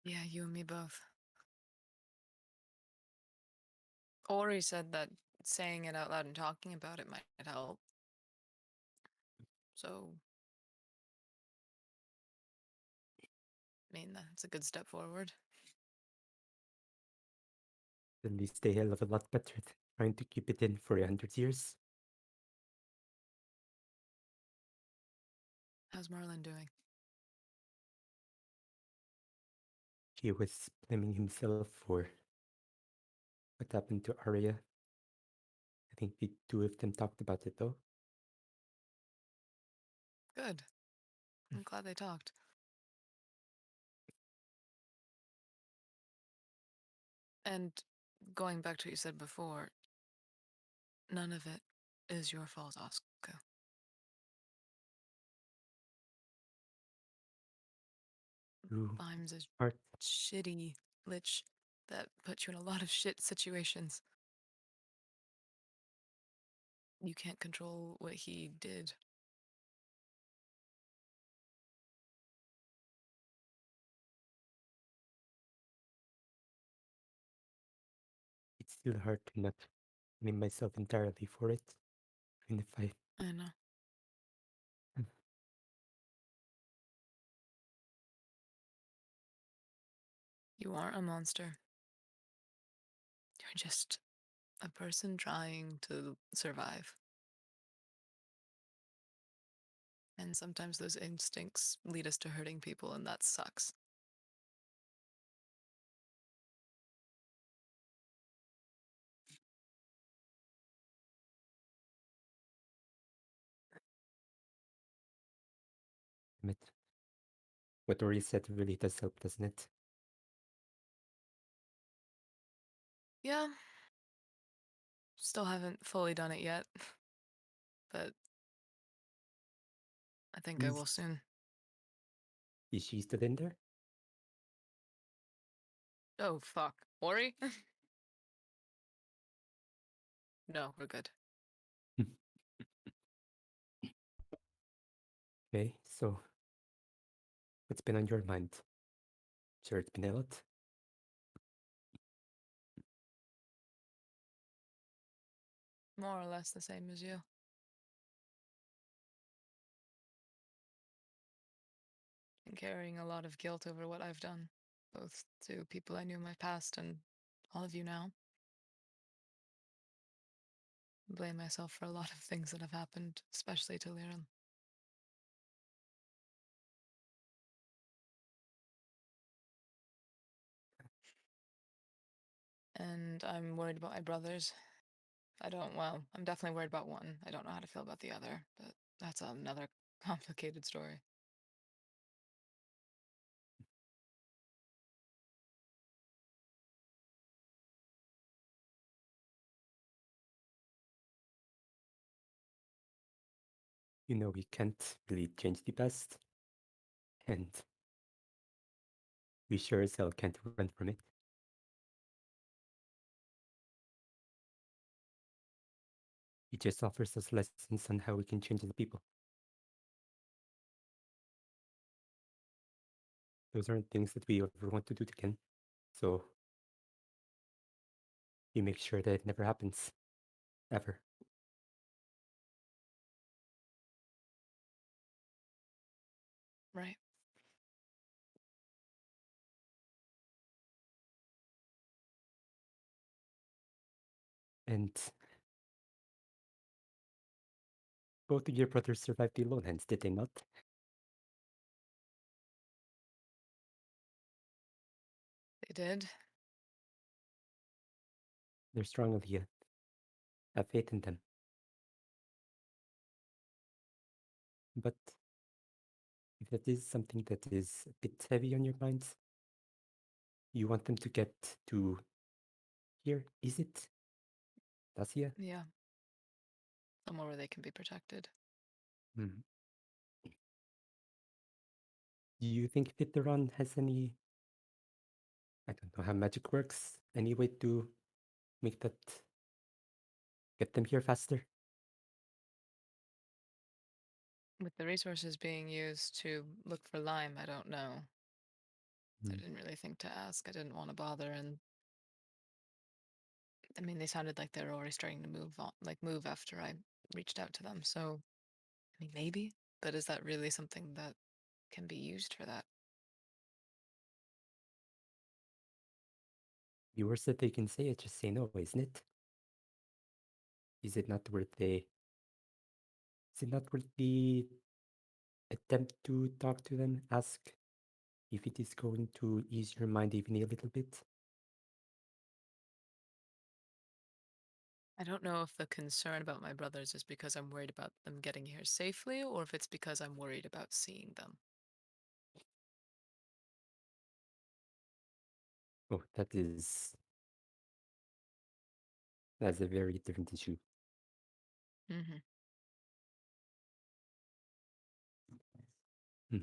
Yeah, you and me both. Ori said that saying it out loud and talking about it might help. So, I mean, that's a good step forward. At least a hell of a lot better than trying to keep it in for 100 years. How's Marlin doing? He was blaming himself for what happened to Arya. I think the two of them talked about it though. Good. I'm glad they talked. And going back to what you said before, none of it is your fault, Oscar. You Vimes is are shitty lich that puts you in a lot of shit situations. You can't control what he did. it's still hard to not blame myself entirely for it. Even if I I know. You aren't a monster. You're just a person trying to survive. And sometimes those instincts lead us to hurting people, and that sucks. admit what Ori said really does help, doesn't it? Yeah. Still haven't fully done it yet. But I think I Is, will soon. is she still in there? Oh, fuck. Ori? No, we're good. Okay, so what's been on your mind? Sure, it's been a lot. More or less the same as you. And carrying a lot of guilt over what I've done, both to people I knew in my past and all of you now. Blame myself for a lot of things that have happened, especially to Liren. And I'm worried about my brothers. Well, I'm definitely worried about one. I don't know how to feel about the other, but that's another complicated story. You know, we can't really change the past. And we sure as hell can't run from it. It just offers us lessons on how we can change as people. Those aren't things that we ever want to do again. So we make sure that it never happens. Ever. Right. And both of your brothers survived the lowlands, did they not? They did. They're strong, Leah. Have faith in them. But if that is something that is a bit heavy on your mind, you want them to get to here, is it? Dacia? Yeah. Somewhere where they can be protected. Hmm. Do you think Fiteron has any, I don't know how magic works, any way to make that, get them here faster? With the resources being used to look for lime, I don't know. I didn't really think to ask. I didn't want to bother, and I mean, they sounded like they were already starting to move on, like move after I reached out to them. So, I mean, maybe, but is that really something that can be used for that? The worst that they can say is just say no, isn't it? Is it not worth the? Is it not worth the attempt to talk to them? Ask if it is going to ease your mind even a little bit. I don't know if the concern about my brothers is because I'm worried about them getting here safely, or if it's because I'm worried about seeing them. Oh, that's a very different issue. Mm-hmm. Hmm.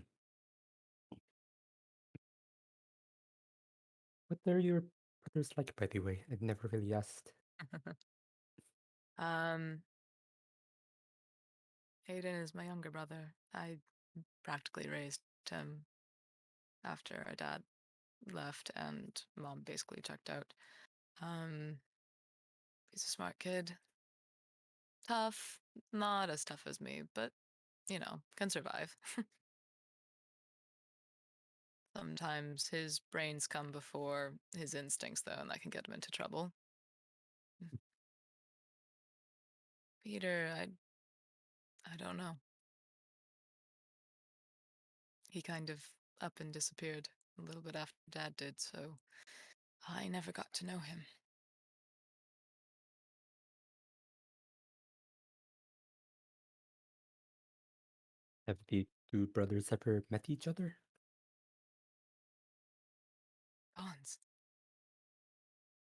What are your brothers like, by the way? I've never really asked. um, Hayden is my younger brother. I practically raised him after our dad left and mom basically checked out. Um, he's a smart kid. Tough. Not as tough as me, but, you know, can survive. Sometimes his brains come before his instincts, though, and that can get him into trouble. Peter, I don't know. He kind of up and disappeared a little bit after Dad did, so I never got to know him. Have the two brothers ever met each other? Bonds.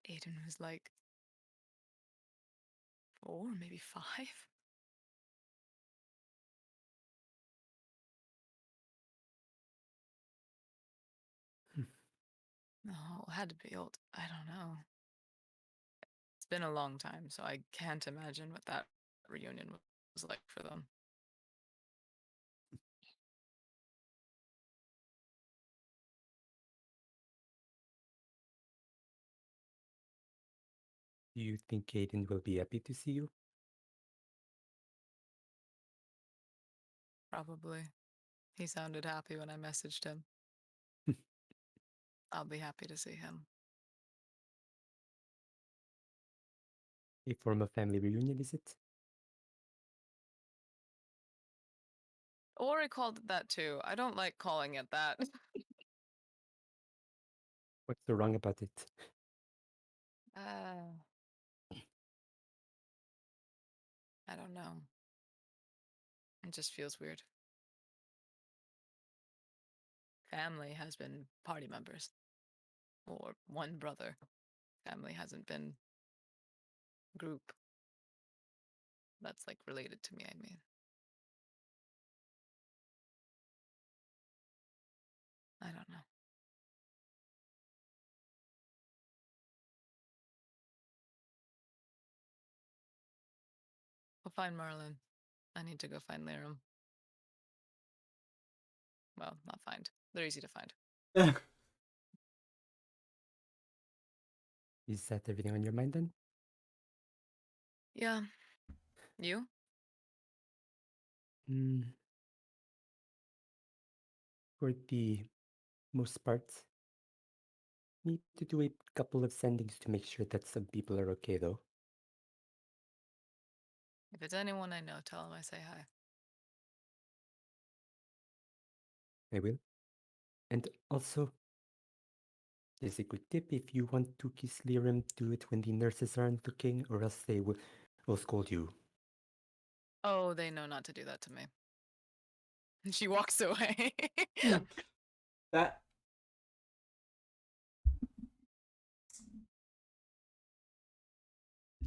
Aiden was like 4, maybe 5. No, it had to be old. I don't know. It's been a long time, so I can't imagine what that reunion was like for them. Do you think Aiden will be happy to see you? Probably. He sounded happy when I messaged him. I'll be happy to see him. A form of family reunion, is it? Ori called it that too. I don't like calling it that. What's so wrong about it? uh, I don't know. It just feels weird. Family has been party members. Or one brother. Family hasn't been group. That's like related to me, I mean. I don't know. We'll find Marlin. I need to go find Liram. Well, not find. They're easy to find. Is that everything on your mind then? Yeah. You? Mm, for the most part, need to do a couple of sendings to make sure that some people are okay, though. If it's anyone I know, tell them I say hi. I will. And also, just a quick tip, if you want to kiss Liram, do it when the nurses aren't looking, or else they will scold you. Oh, they know not to do that to me. She walks away. That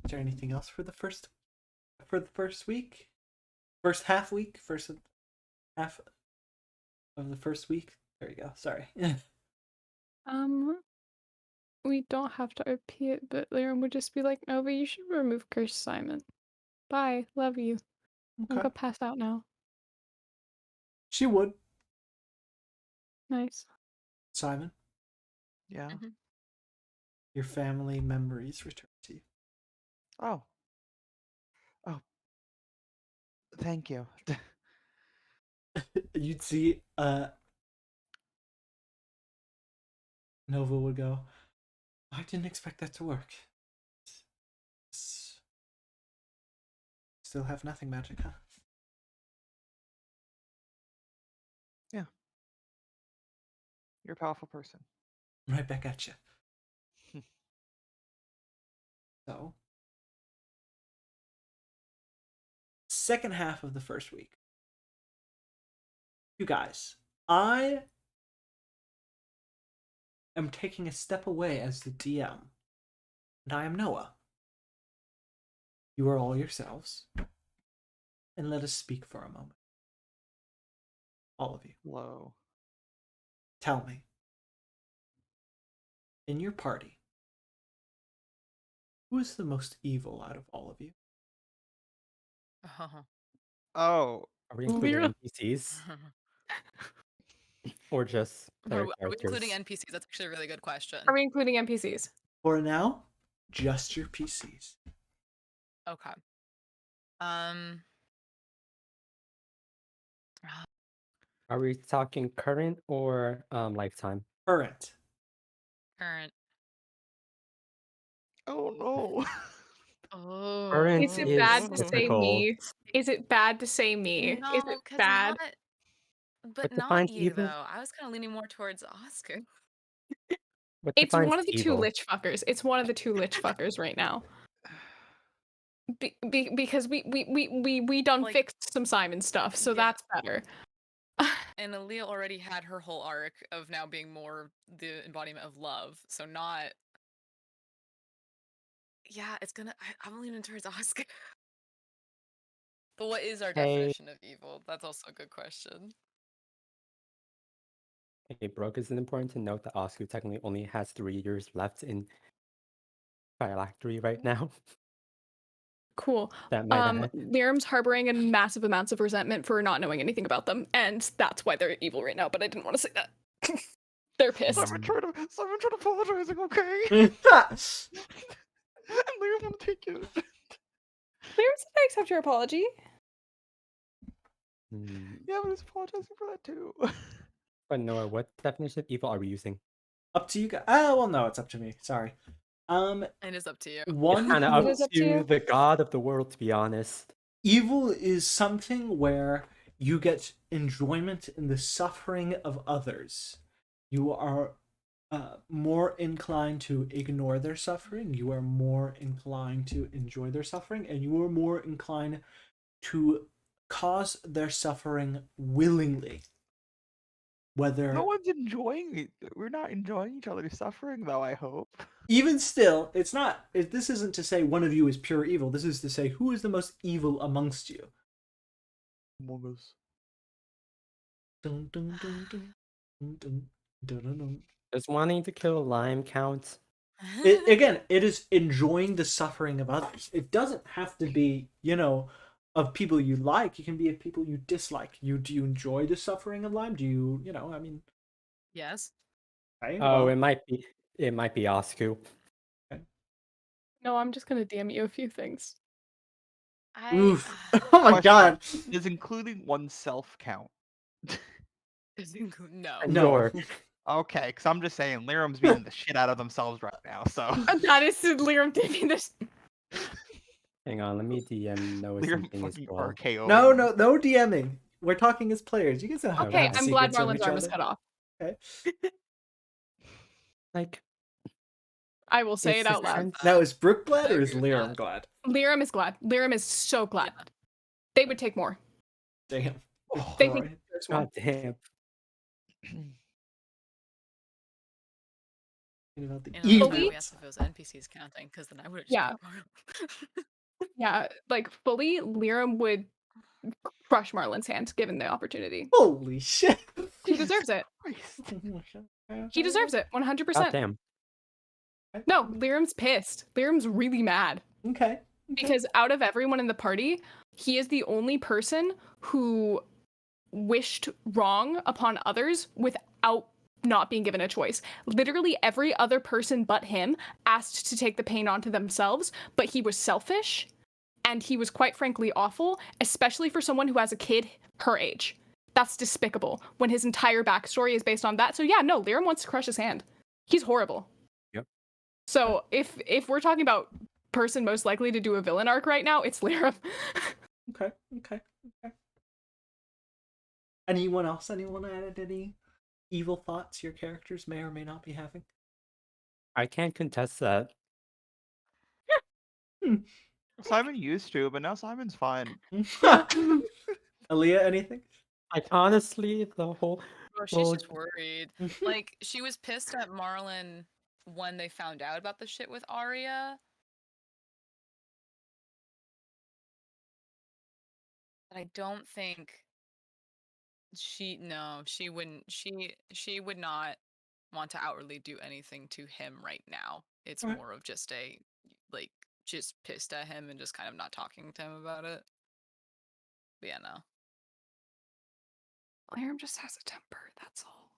is there anything else for the first week? First half week? First half of the first week? There you go. Sorry. We don't have to OP it, but Liram would just be like, Nova, you should remove Curse Simon. Bye, love you. I'm Okay. gonna pass out now. She would. Nice. Simon. Yeah. Your family memories return to you. Oh. Oh. Thank you. You'd see Nova would go, I didn't expect that to work. Still have nothing magic, huh? Yeah. You're a powerful person. Right back at you. So, second half of the first week. You guys, I am taking a step away as the DM, and I am Noah. You are all yourselves, and let us speak for a moment. All of you. Low. Tell me, in your party, who is the most evil out of all of you? Oh. Are we including Lyra. NPCs or just Are player we characters? including NPCs? That's actually a really good question. Are we including NPCs? For now, just your PCs. Okay. Um. Are we talking current or lifetime? Current. Current. Oh no. Oh. Current Is it is bad to say difficult. me? Is it bad to say me? Is No, it because bad? not. But What not defines you evil? though. I was kind of leaning more towards Oscar. What It's defines one of the two evil? lich fuckers. It's one of the two lich fuckers right now. Because we done Like- fixed some Simon stuff, so Yeah. that's better. And Aaliyah already had her whole arc of now being more the embodiment of love. So not. Yeah, it's gonna. I'm leaning towards Oscar. But what is our Hey. definition of evil? That's also a good question. Okay, Brooke, is it important to note that Oscar technically only has 3 years left in phylactery right now? Cool. That might add. Liram's harboring massive amounts of resentment for not knowing anything about them, and that's why they're evil right now, but I didn't want to say that. They're pissed. Simon tried apologizing, okay? Well, And Liam won't take it. Liram said I accept your apology. Yeah, but he's apologizing for that too. But Noah, what definition of evil are we using? up to you guys. Oh, well, no, it's up to me. Sorry. It is up to you. One Kind of It up is up to to you. the god of the world, to be honest. evil is something where you get enjoyment in the suffering of others. You are more inclined to ignore their suffering. You are more inclined to enjoy their suffering, and you are more inclined to cause their suffering willingly. Whether No one's enjoying it. We're not enjoying each other's suffering, though, I hope. even still, it's not. This isn't to say one of you is pure evil. This is to say who is the most evil amongst you. Among Us. Dun, dun, dun, dun, dun, dun, dun, dun, dun. Does wanting to kill Lime count? Again, it is enjoying the suffering of others. It doesn't have to be, of people you like. It can be of people you dislike. Do you enjoy the suffering of Lime? Do you, I mean, Yes. okay, Oh, well, it might be Osku. No, I'm just gonna DM you a few things. oof. Oh my Question. god. Does including oneself count? No. No. Nor. Okay, because I'm just saying, Liram's beating the shit out of themselves right now, so. That is Liram DMing this. Hang on, let me DM Noah Liram something as fucking well. RKO. No DMing. We're talking as players. You guys don't have to Okay, have I'm glad secrets from Marlon's each arm is other. cut off. Okay. Like, I will say it's it out loud. sense- Now, is Brooke glad I or is agree with Liram that. glad? Liram is glad. Liram is so glad. They would take more. Damn. They think Roy. there's more. God damn. Thinking about the You know, evil. that's why we asked if it was NPCs counting, because then I would have just Yeah. picked Marlon. Yeah, like fully, Liram would crush Marlon's hand given the opportunity. Holy shit. He deserves it. He deserves it, 100%. God damn. No, Liram's pissed. Liram's really mad Okay. because out of everyone in the party, he is the only person who wished wrong upon others without not being given a choice. Literally every other person but him asked to take the pain onto themselves, but he was selfish and he was quite frankly awful, especially for someone who has a kid her age. That's despicable when his entire backstory is based on that. So yeah, no, Liram wants to crush his hand. He's horrible. Yep. So if we're talking about person most likely to do a villain arc right now, it's Liram. Okay. Anyone else? Anyone added any evil thoughts your characters may or may not be having? I can't contest that. Simon used to, but now Simon's fine. Aaliyah, anything? Like honestly, the whole Bro, she's whole just worried. Like, she was pissed at Marlon when they found out about the shit with Arya. But I don't think she wouldn't she would not want to outwardly do anything to him right now. It's Alright. more of just a like just pissed at him and just kind of not talking to him about it. But yeah, no. Liram just has a temper, that's all.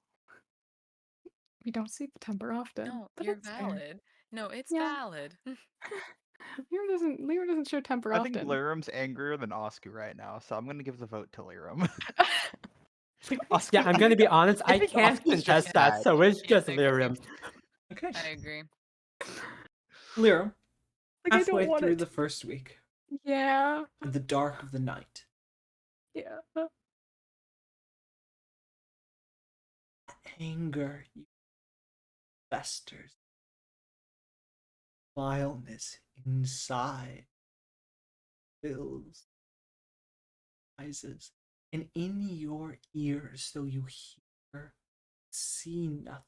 We don't see the temper often. No, but you're it's there. valid. No, it's Yeah. valid. Liram doesn't show temper I often. think Liram's angrier than Oscar right now, so I'm gonna give the vote to Liram. Yeah, I'm gonna be honest. I think can't Oscar's just contest that, mad. so it's Yeah, just I agree. Lyrium. Okay. I agree. Liram, Like, I halfway don't want through it. the first week, Yeah. in the dark of the night, Yeah. anger festers. Vileness inside fills, rises, and in your ears, though you hear, see nothing,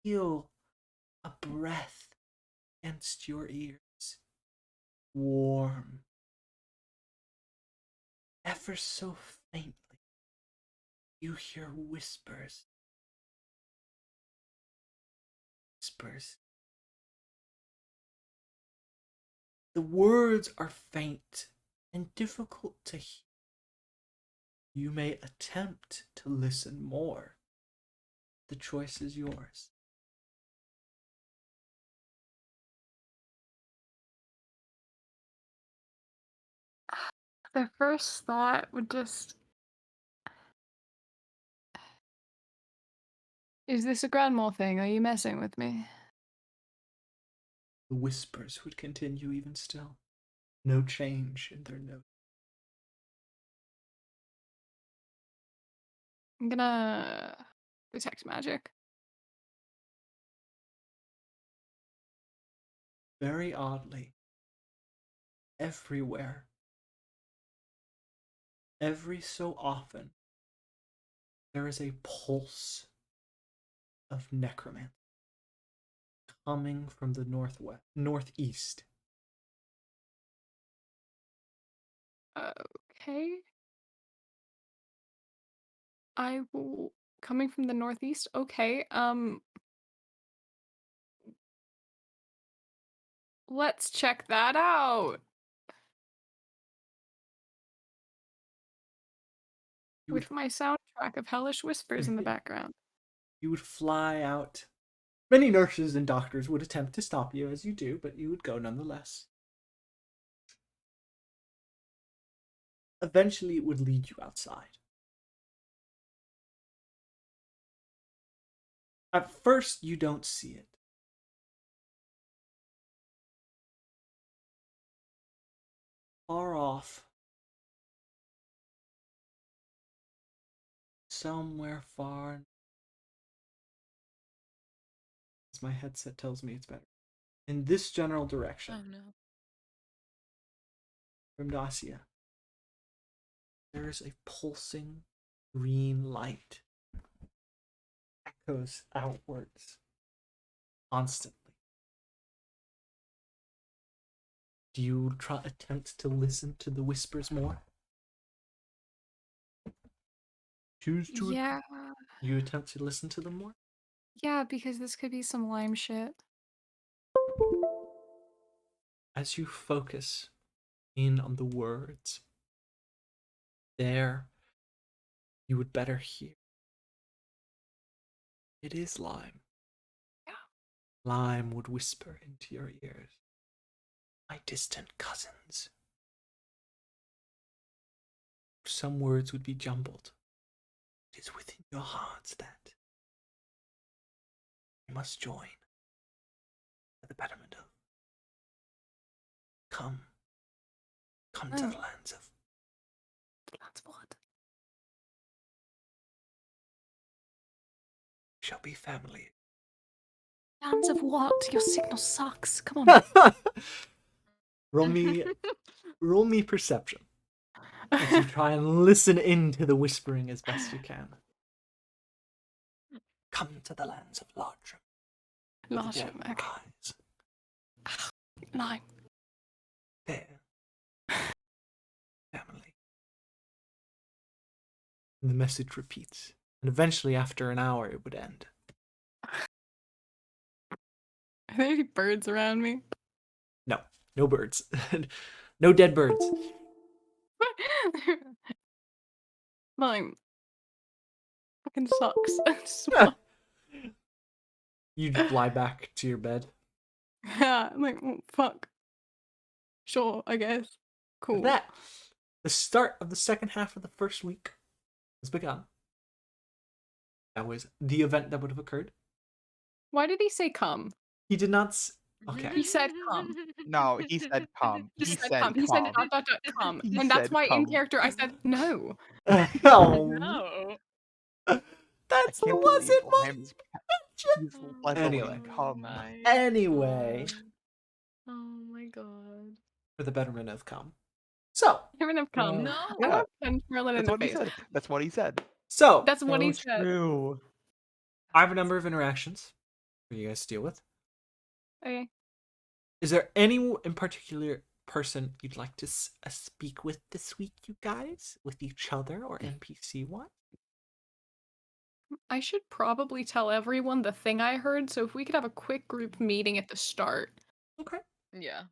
feel a breath against your ears, warm, ever so faintly. You hear whispers. The words are faint and difficult to hear. You may attempt to listen more. The choice is yours. The first thought would just... Is this a grandma thing? Are you messing with me? The whispers would continue even still. No change in their note. I'm gonna detect magic. Very oddly, everywhere, every so often, there is a pulse of necromancy coming from the northeast. Okay. I will... Coming from the northeast? Okay, let's check that out. With my soundtrack of hellish whispers in the background. You would fly out. Many nurses and doctors would attempt to stop you as you do, but you would go nonetheless. Eventually, it would lead you outside. At first, you don't see it. Far off, somewhere far, as my headset tells me it's better, in this general direction, Oh no. from Dacia, there is a pulsing green light. Echoes outwards constantly. Do you attempt to listen to the whispers more? Choose to. Yeah. You attempt to listen to them more? Yeah, because this could be some lime shit. As you focus in on the words, there you would better hear It is Lime. Yeah. Lime would whisper into your ears. My distant cousins. Some words would be jumbled. It is within your hearts that you must join for the betterment of. Come to the lands of. That's what. Shall be family. Lands of what? Your signal sucks. Come on. roll me perception as you try and listen into the whispering as best you can. Come to the lands of Lartrum. Lartrum, okay. Rise. 9. There. Family. And the message repeats. And eventually, after an hour, it would end. Are there any birds around me? No. No birds. No dead birds. Mine. Fucking sucks. You fly back to your bed. Yeah, I'm like, oh, fuck. Sure, I guess. Cool. With that, the start of the second half of the first week has begun. That was the event that would have occurred. Why did he say come? He did not. Okay. He said come. No, he said come. He He said said come. He said come. come. He And that's said why in come. character I said no. Oh, No. that's I can't wasn't believe my Lime's he's leveling Anyway. come. Anyway, Oh my god. for the betterment of come. So, Heaven have come. No. I want to punch Merlin in That's the what he face. said. That's what he said. That's what he said. True. I have a number of interactions for you guys to deal with. Okay. Is there any in particular person you'd like to speak with this week, you guys? With each other or NPC one? I should probably tell everyone the thing I heard, so if we could have a quick group meeting at the start. Okay. Yeah.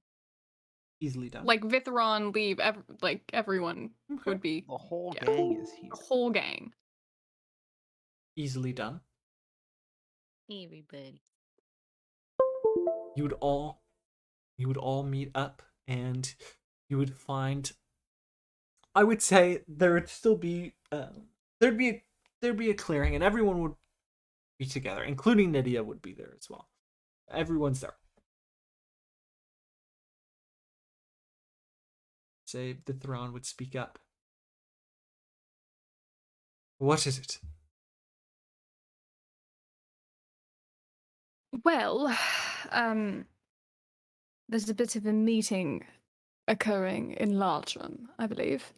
Easily done. Like Vithron, leave, everyone Okay. would be The whole Yeah. gang is here. the whole gang. Easily done. Everybody. You would all meet up and you would find, I would say there would still be there'd be a clearing and everyone would be together, including Nydia would be there as well. Everyone's there. Say the Thrawn would speak up. What is it? Well, there's a bit of a meeting occurring in Lartrum, I believe.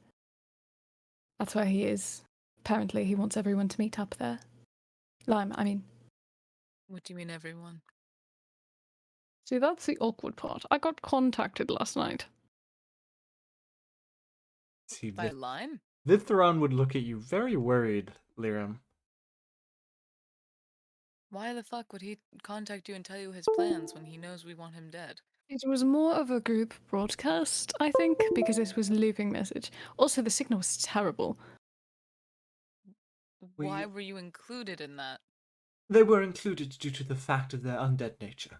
That's where he is. Apparently, he wants everyone to meet up there. Lime, I mean. What do you mean, everyone? See, that's the awkward part. I got contacted last night. See, By Lime? Vithron would look at you very worried, Liram. Why the fuck would he contact you and tell you his plans when he knows we want him dead? It was more of a group broadcast, I think, because it was a looping message. Also, the signal was terrible. Why were you included in that? They were included due to the fact of their undead nature.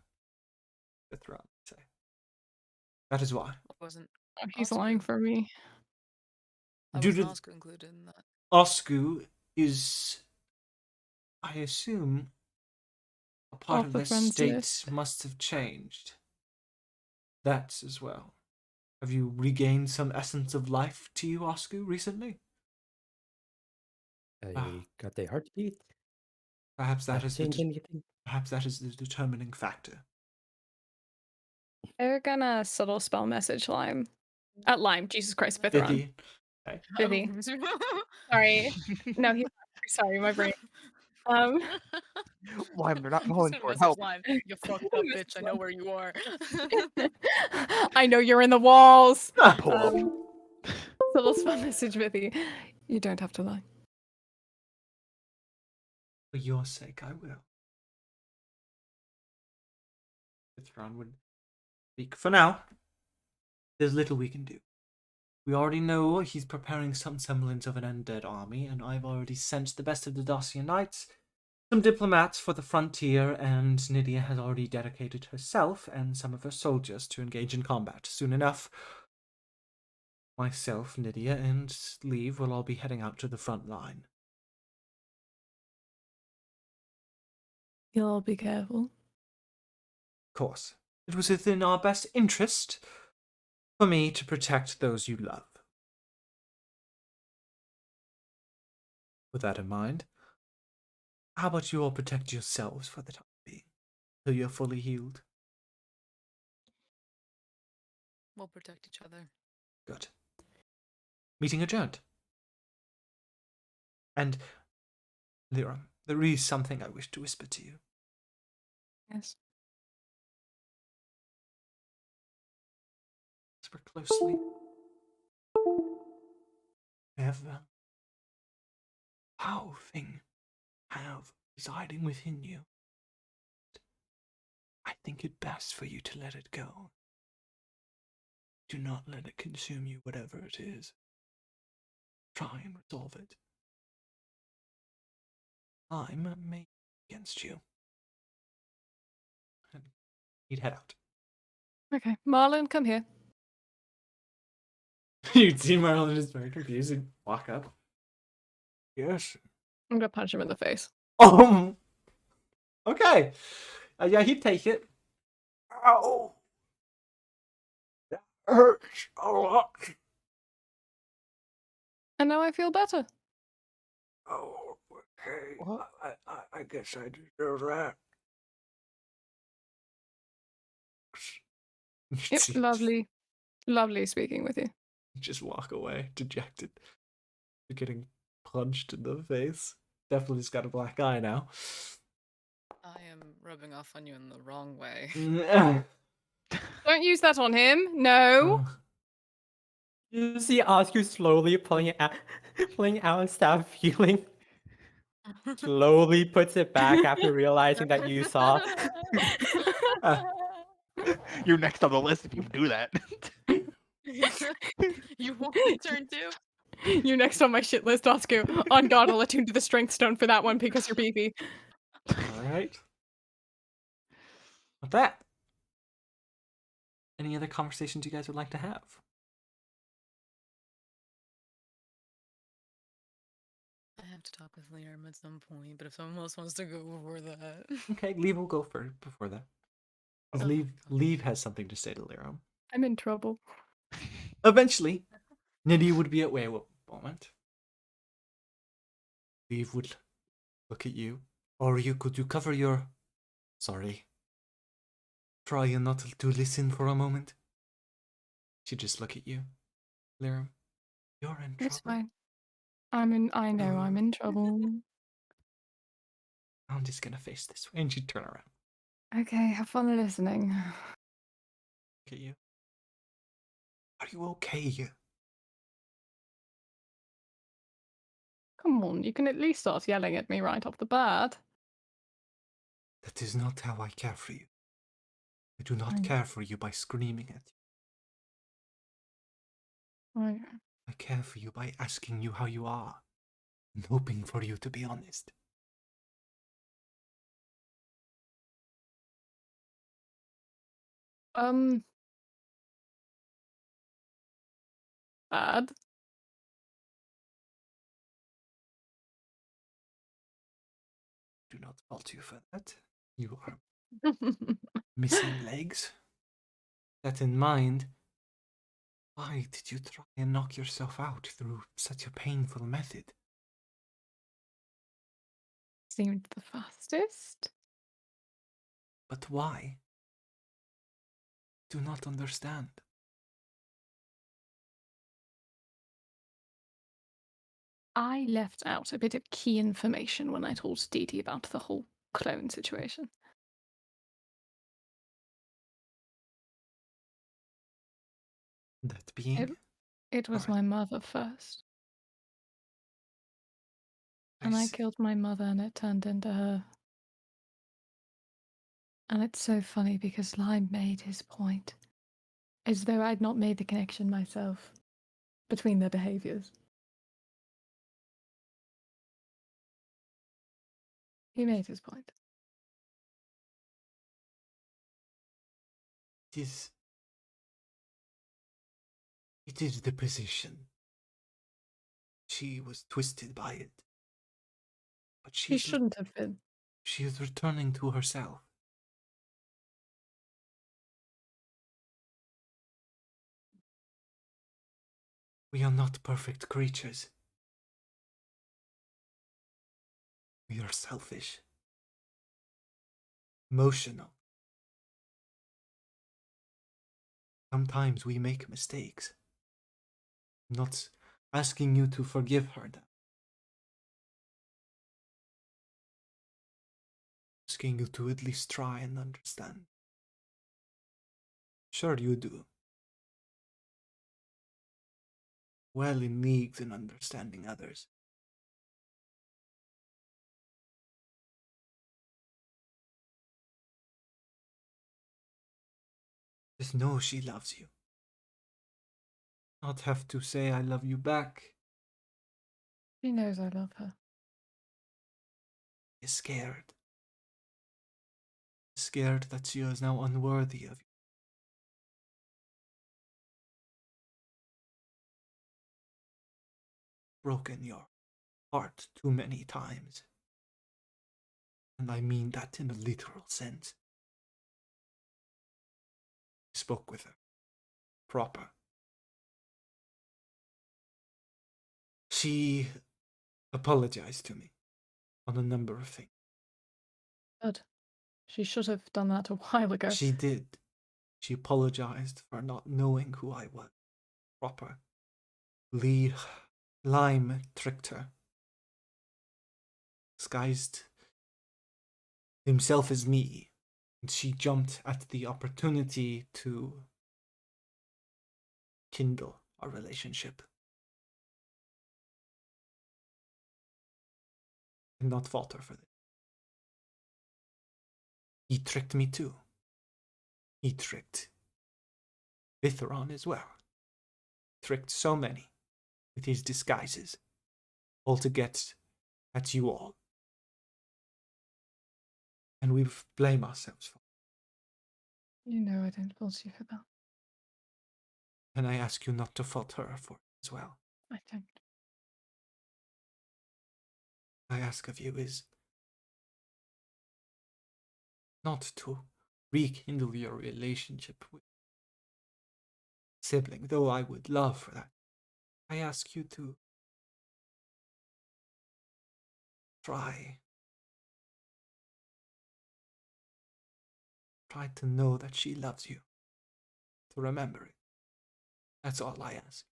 Vithron would say. That is why. Wasn't Oh, he's Oscar. lying for me. I Due was to Oscar included in that. Oscu is, I assume, a part Off of the their friends state list. must have changed. That as well. Have you regained some essence of life to you, Oscu, recently? I got a heartbeat. Perhaps that is Change anything? perhaps that is the determining factor. They're gonna subtle spell message Lime. At Lime, Jesus Christ, Vithron. Vithi. Okay. Vivi. Sorry. No, he's not. Sorry, my brain. Lime, they're not Just calling gonna for message help. Lime. You fucked up bitch. I know where you are. I know you're in the walls. Pull up. Subtle spell message Vivi. You don't have to lie. For your sake, I will. Vithron would speak. For now, there's little we can do. We already know he's preparing some semblance of an undead army, and I've already sent the best of the Dacian knights some diplomats for the frontier, and Nydia has already dedicated herself and some of her soldiers to engage in combat. Soon enough, myself, Nydia, and Leave will all be heading out to the front line. You'll be careful. Of course, it was within our best interest for me to protect those you love. With that in mind, how about you all protect yourselves for the time being, till you're fully healed? We'll protect each other. Good. Meeting adjourned. And, Lyra, there is something I wish to whisper to you. Yes. Whisper closely. I have a powerful thing residing within you. I think it best for you to let it go. Do not let it consume you, whatever it is. Try and resolve it. I'm made against you. And he'd head out. Okay, Marlon, come here. You'd see Marlon is very confused and walk up. Yes. I'm gonna punch him in the face. Okay. Yeah, he'd take it. Ow. That hurts a lot. And now I feel better. Oh, okay. What? I guess I deserve that. Yep, lovely. Lovely speaking with you. Just walk away, dejected. You're getting punched in the face. Definitely's got a black eye now. I am rubbing off on you in the wrong way. Don't use that on him. No. You see Oscar slowly pulling out a staff of healing. Slowly puts it back after realizing that you saw. You're next on the list if you do that. You want my turn too? You're next on my shit list, Oscar. On God, I'll attune to the strength stone for that one because you're beefy. Alright. With that, any other conversations you guys would like to have? I have to talk with Liam at some point, but if someone else wants to go before that. Okay, Leave will go first before that. 'Cause Okay. Leave has something to say to Lyra. I'm in trouble. Eventually, Nydia would be at way a moment. Leave would look at you. Or could you cover your... Sorry. Try and not to listen for a moment. She'd just look at you. Lyra, you're in trouble. It's fine. I know I'm in trouble. I'm just gonna face this way. And she'd turn around. Okay, have fun listening. Look at you. Are you okay? Come on, you can at least start yelling at me right off the bat. That is not how I care for you. I do not I- care for you by screaming at you. Right. I care for you by asking you how you are and hoping for you to be honest. Bad. Do not fault you for that. You are missing legs. That in mind, why did you try and knock yourself out through such a painful method? Seemed the fastest. But why? Do not understand. I left out a bit of key information when I told Dee about the whole clone situation. That being? It was Alright. my mother first. And I see. killed my mother and it turned into her. And it's so funny because Lime made his point. As though I'd not made the connection myself between their behaviors. He made his point. It is the position. She was twisted by it. But She shouldn't have been. she is returning to herself. We are not perfect creatures. We are selfish, emotional. Sometimes we make mistakes. I'm not asking you to forgive her. Asking you to at least try and understand. Sure you do. Well in leagues in understanding others. Just know she loves you. Not have to say I love you back. She knows I love her. Is scared. Scared that she is now unworthy of you. Broken your heart too many times. And I mean that in a literal sense. I spoke with her. Proper. She apologized to me on a number of things. Good. She should have done that a while ago. She did. She apologized for not knowing who I was. Proper. Lime tricked her. Disguised himself as me. And she jumped at the opportunity to kindle our relationship. And not falter for this. He tricked me too. He tricked Vithron as well. Tricked so many with his disguises, all to get at you all. And we blame ourselves for it. You know I don't fault you for that. And I ask you not to fault her for it as well. I don't. I ask of you is not to rekindle your relationship with sibling, though I would love for that. I ask you to try to know that she loves you, to remember it. That's all I ask.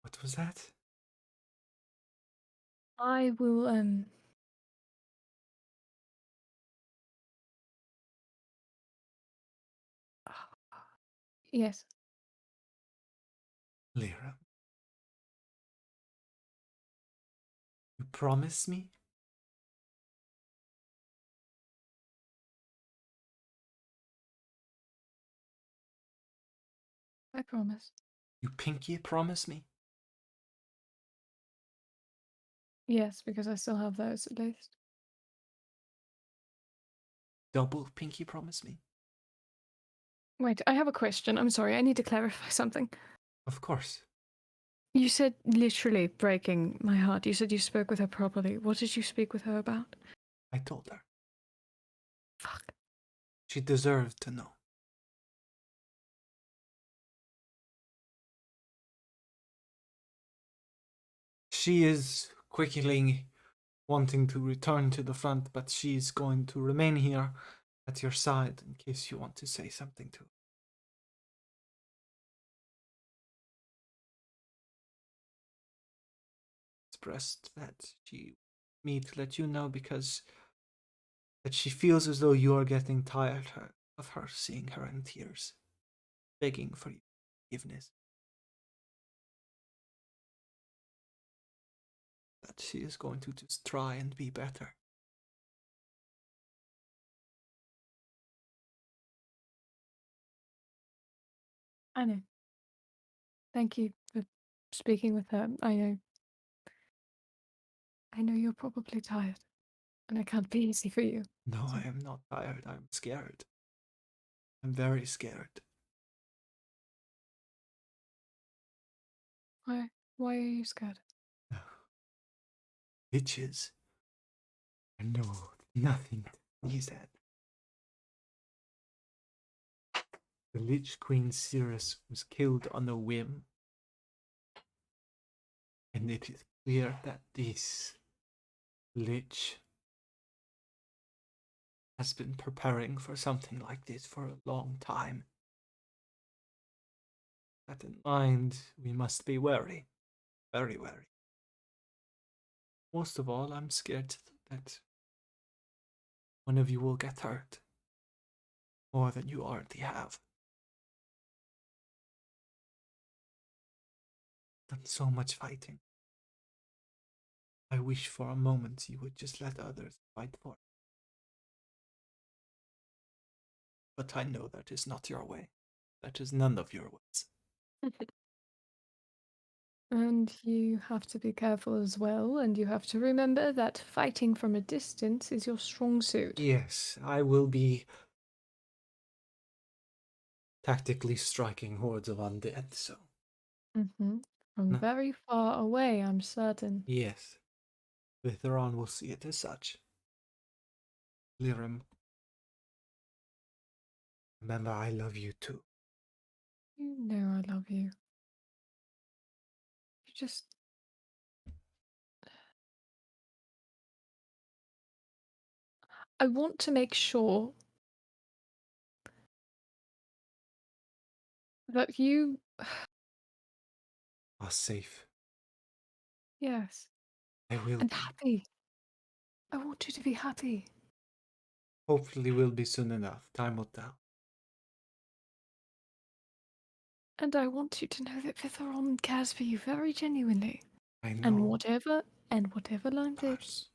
What was that? I will yes. Lyra, you promise me? I promise. You pinky promise me? Yes, because I still have those at least. Double pinky promise me? Wait, I have a question. I'm sorry, I need to clarify something. Of course. You said literally breaking my heart. You said you spoke with her properly. What did you speak with her about? I told her. Fuck. She deserved to know. She is quickly wanting to return to the front, but she's going to remain here at your side in case you want to say something to her. Expressed that she me to let you know because that she feels as though you are getting tired of her seeing her in tears, begging for your forgiveness. That she is going to just try and be better. I know. Thank you for speaking with her. I know. I know you're probably tired, and it can't be easy for you. No, So I am not tired. I'm scared. I'm very scared. why are you scared? Bitches. I know nothing, he said. The Lich Queen Cirrus was killed on a whim. And it is clear that this Lich has been preparing for something like this for a long time. That in mind, we must be wary. Very wary. Most of all, I'm scared that one of you will get hurt. More than you already have. Done so much fighting. I wish for a moment you would just let others fight for it. But I know that is not your way. That is none of your ways. And you have to be careful as well, and you have to remember that fighting from a distance is your strong suit. Yes, I will be tactically striking hordes of undead, so. Mm-hmm. From No. very far away, I'm certain. Yes. Vitheron will see it as such. Lyrim, remember I love you too. You know I love you. You just. I want to make sure that you. Are safe. Yes. I will And be. happy. I want you to be happy. Hopefully will be soon enough. Time will tell. And I want you to know that Vitheron cares for you very genuinely. I know. And whatever line takes. Yes.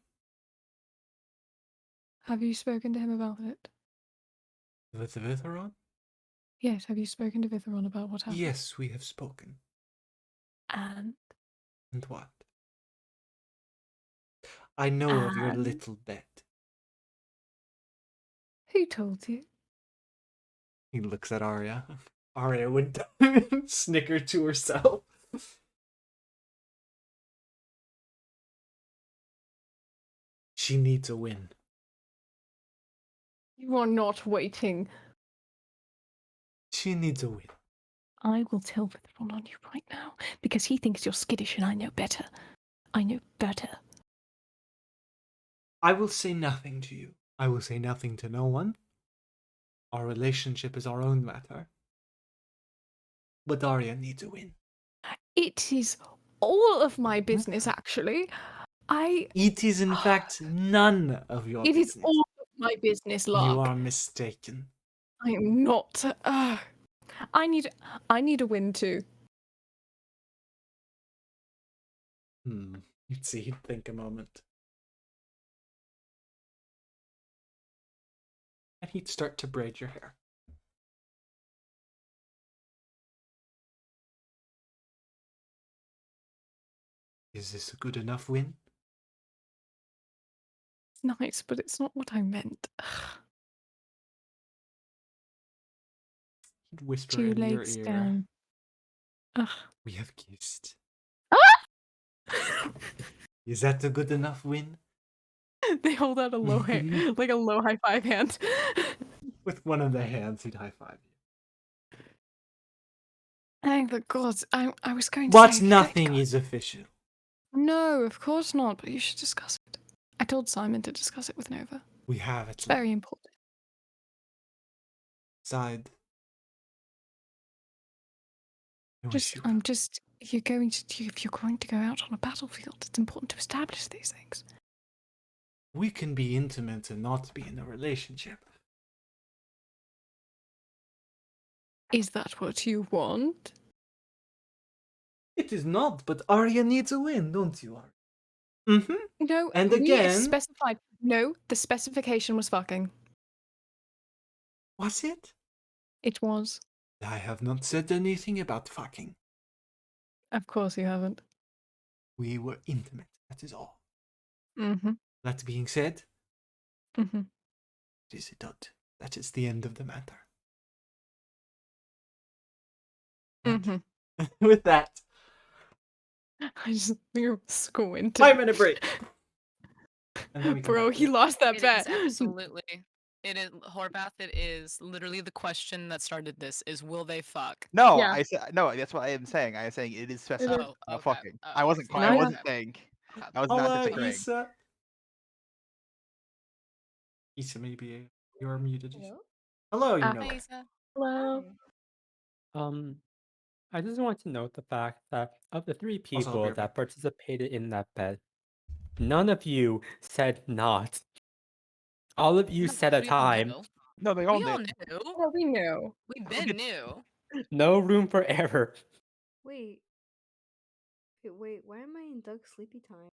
Have you spoken to him about it? With Vitheron? Yes, have you spoken to Vitheron about what happened? Yes, we have spoken. And And what? I know of your little bet. who told you? He looks at Arya. Arya would snicker to herself. She needs a win. You are not waiting. She needs a win. I will tell Vitheron on you right now, because he thinks you're skittish and I know better. I know better. I will say nothing to you. I will say nothing to no one. Our relationship is our own matter. But Arya needs a win. It is all of my business, actually. It is in fact none of your It business. is all of my business, Lark. You are mistaken. I am not. I need a win too. You'd see, he'd think a moment. And he'd start to braid your hair. Is this a good enough win? It's nice, but it's not what I meant. He'd whisper 2 in your legs ear. down. Ugh. We have kissed. Ah! Is that a good enough win? They hold out a low hand, like a low high five hand. With one of the hands, he'd high five you. Thank the gods. I was going to But say. nothing is official. No, of course not, but you should discuss it. I told Simon to discuss it with Nova. We have it. It's very important. Side. If you're going to go out on a battlefield, it's important to establish these things. We can be intimate and not be in a relationship. Is that what you want? It is not, but Arya needs a win, don't you, Arya? No, And we again... specified. No, the specification was fucking. Was it? It was. I have not said anything about fucking. Of course you haven't. We were intimate, that is all. Mm-hmm. That being said, Mm-hmm. it is a dud. That is the end of the matter. And Mm-hmm. with that, I just you're squinting. 5-minute break. And then we come Bro, back. he lost that It bet. is absolutely. It is Horvath. It is literally the question that started this: is will they fuck? No, Yeah. I said no. That's what I am saying. I am saying it is specific Oh, about okay. fucking. Oh, I wasn't. see, I No, yeah. wasn't okay. saying. Okay. I was not Hello, disagreeing. Issa. Issa, maybe you're muted. Issa. Hello? Hello, you Ah. know. Hi, Isa. Hello. Hi. I just want to note the fact that of the 3 Also, I'll be people right back. that participated in that bet, none of you said not. All of you No, said a we all time. knew. No, they all We all did. knew. Oh, we knew. We been knew. No room for error. Wait. Wait, why am I in Doug's sleepy time?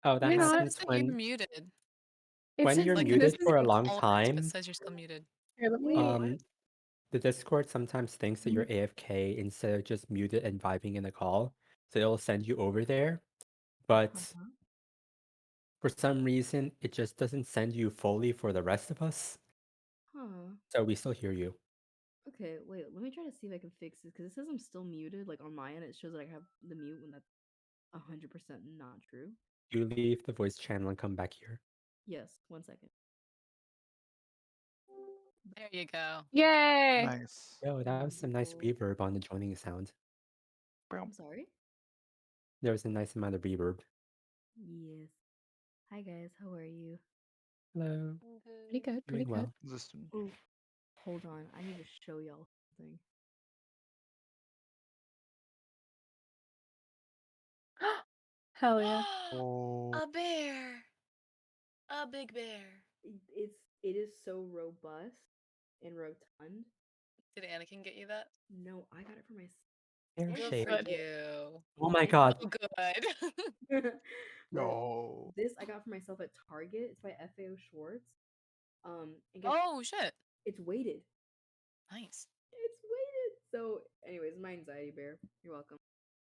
Oh, that You're It not. happens says that you're muted. It's when you're Like muted this this is for a in long all caps, but it time. says you're still muted. here, let me Wait. The Discord sometimes thinks that you're AFK instead of just muted and vibing in a call, so it'll send you over there. But Uh-huh. for some reason, it just doesn't send you fully for the rest of us, Huh. so we still hear you. Okay, wait, let me try to see if I can fix this, because it says I'm still muted, like on my end, it shows that I have the mute when that's 100% not true. You leave the voice channel and come back here. Yes, 1 second. There you go. Yay! Nice. Yo, that was some nice Wonderful. reverb on the joining sound. I'm sorry? There was a nice amount of reverb. Yes. Hi guys, how are you? Hello. Pretty good, pretty Doing well. Just Oh, hold on, I need to show y'all something. good. Hell yeah. oh, A bear. A big bear. It is so robust and rotund. Did Anakin get you that? No, I got it for myself. Air Good shape. for Good. you. Oh my It's god. Oh, good. but no. this I got for myself at Target. It's by FAO Schwartz. And guess Oh shit. it's weighted. Nice. It's weighted. So, anyways, my anxiety bear. You're welcome.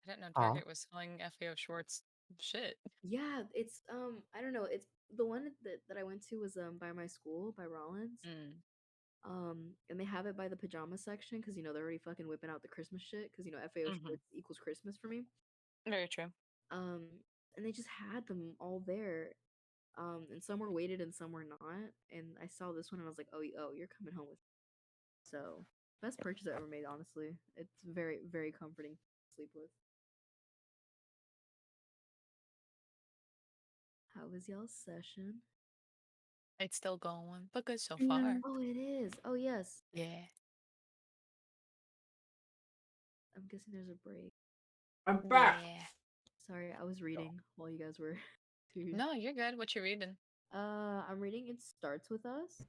I didn't know Aw. Target was selling FAO Schwartz shit. Yeah, it's I don't know. It's the one that I went to was by my school by Rollins. Mm. And they have it by the pajama section because they're already fucking whipping out the Christmas shit because FAO Mhm. Schwartz equals Christmas for me. Very true. Um, and they just had them all there. And some were weighted and some were not. And I saw this one and I was like, oh, you're coming home with me. So best purchase I ever made, honestly. It's very, very comforting to sleep with. How was y'all's session? It's still going, but good so Yeah. far. Oh, it is. Oh, yes. Yeah. I'm guessing there's a break. I'm back. Yeah. Sorry, I was reading while you guys were. No, you're good. What you reading? I'm reading It Starts With Us.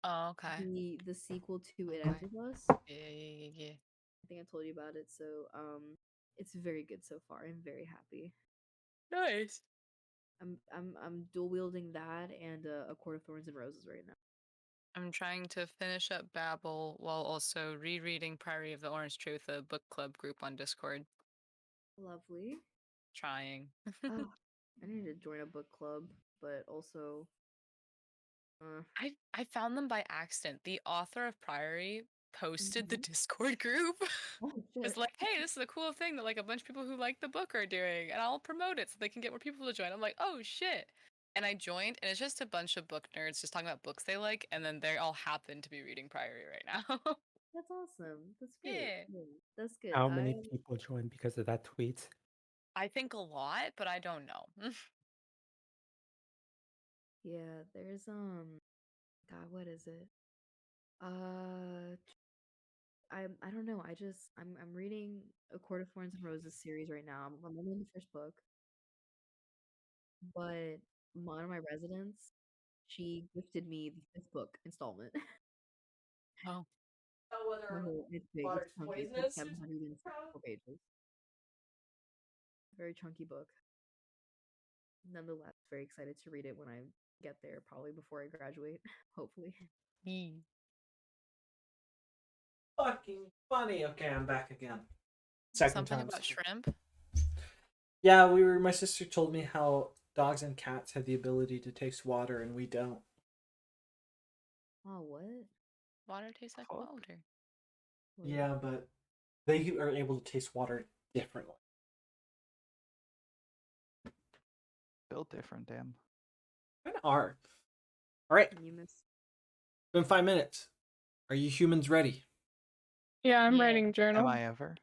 Oh, okay. The sequel to It Okay. Ends With Us. Yeah. I think I told you about it. So it's very good so far. I'm very happy. Nice. I'm dual wielding that and A Court of Thorns and Roses right now. I'm trying to finish up Babel while also rereading Priory of the Orange Tree with a book club group on Discord. Lovely. Trying. Oh, I need to join a book club, but also I found them by accident. The author of Priory posted the Mhm. Discord group. Oh It's shit. like, hey, this is a cool thing that like a bunch of people who like the book are doing, and I'll promote it so they can get more people to join. I'm like, oh shit. And I joined, and it's just a bunch of book nerds just talking about books they like, and then they all happen to be reading Priory right now. That's awesome. That's great. Yeah. Yeah, that's good. How many people joined because of that tweet? I think a lot, but I don't know. Yeah, there's God, what is it? I don't know. I'm reading A Court of Thorns and Roses series right now. I'm only in the first book, but one of my residents, she gifted me the fifth book installment. Oh. So it's big. It's chunky. It's like 764 pages. Very chunky book. Nonetheless, very excited to read it when I get there, probably before I graduate, hopefully. Yee. fucking funny. Okay, I'm back again. Second Something time. about shrimp. Yeah, my sister told me how dogs and cats have the ability to taste water and we don't. Oh, what? Water tastes like Fuck. water. Wait. Yeah, but they are able to taste water differently. Built different, damn. Kind of are. All right, You miss. it's been 5 minutes. Are you humans ready? Yeah, I'm Yeah. writing journal. Am I ever?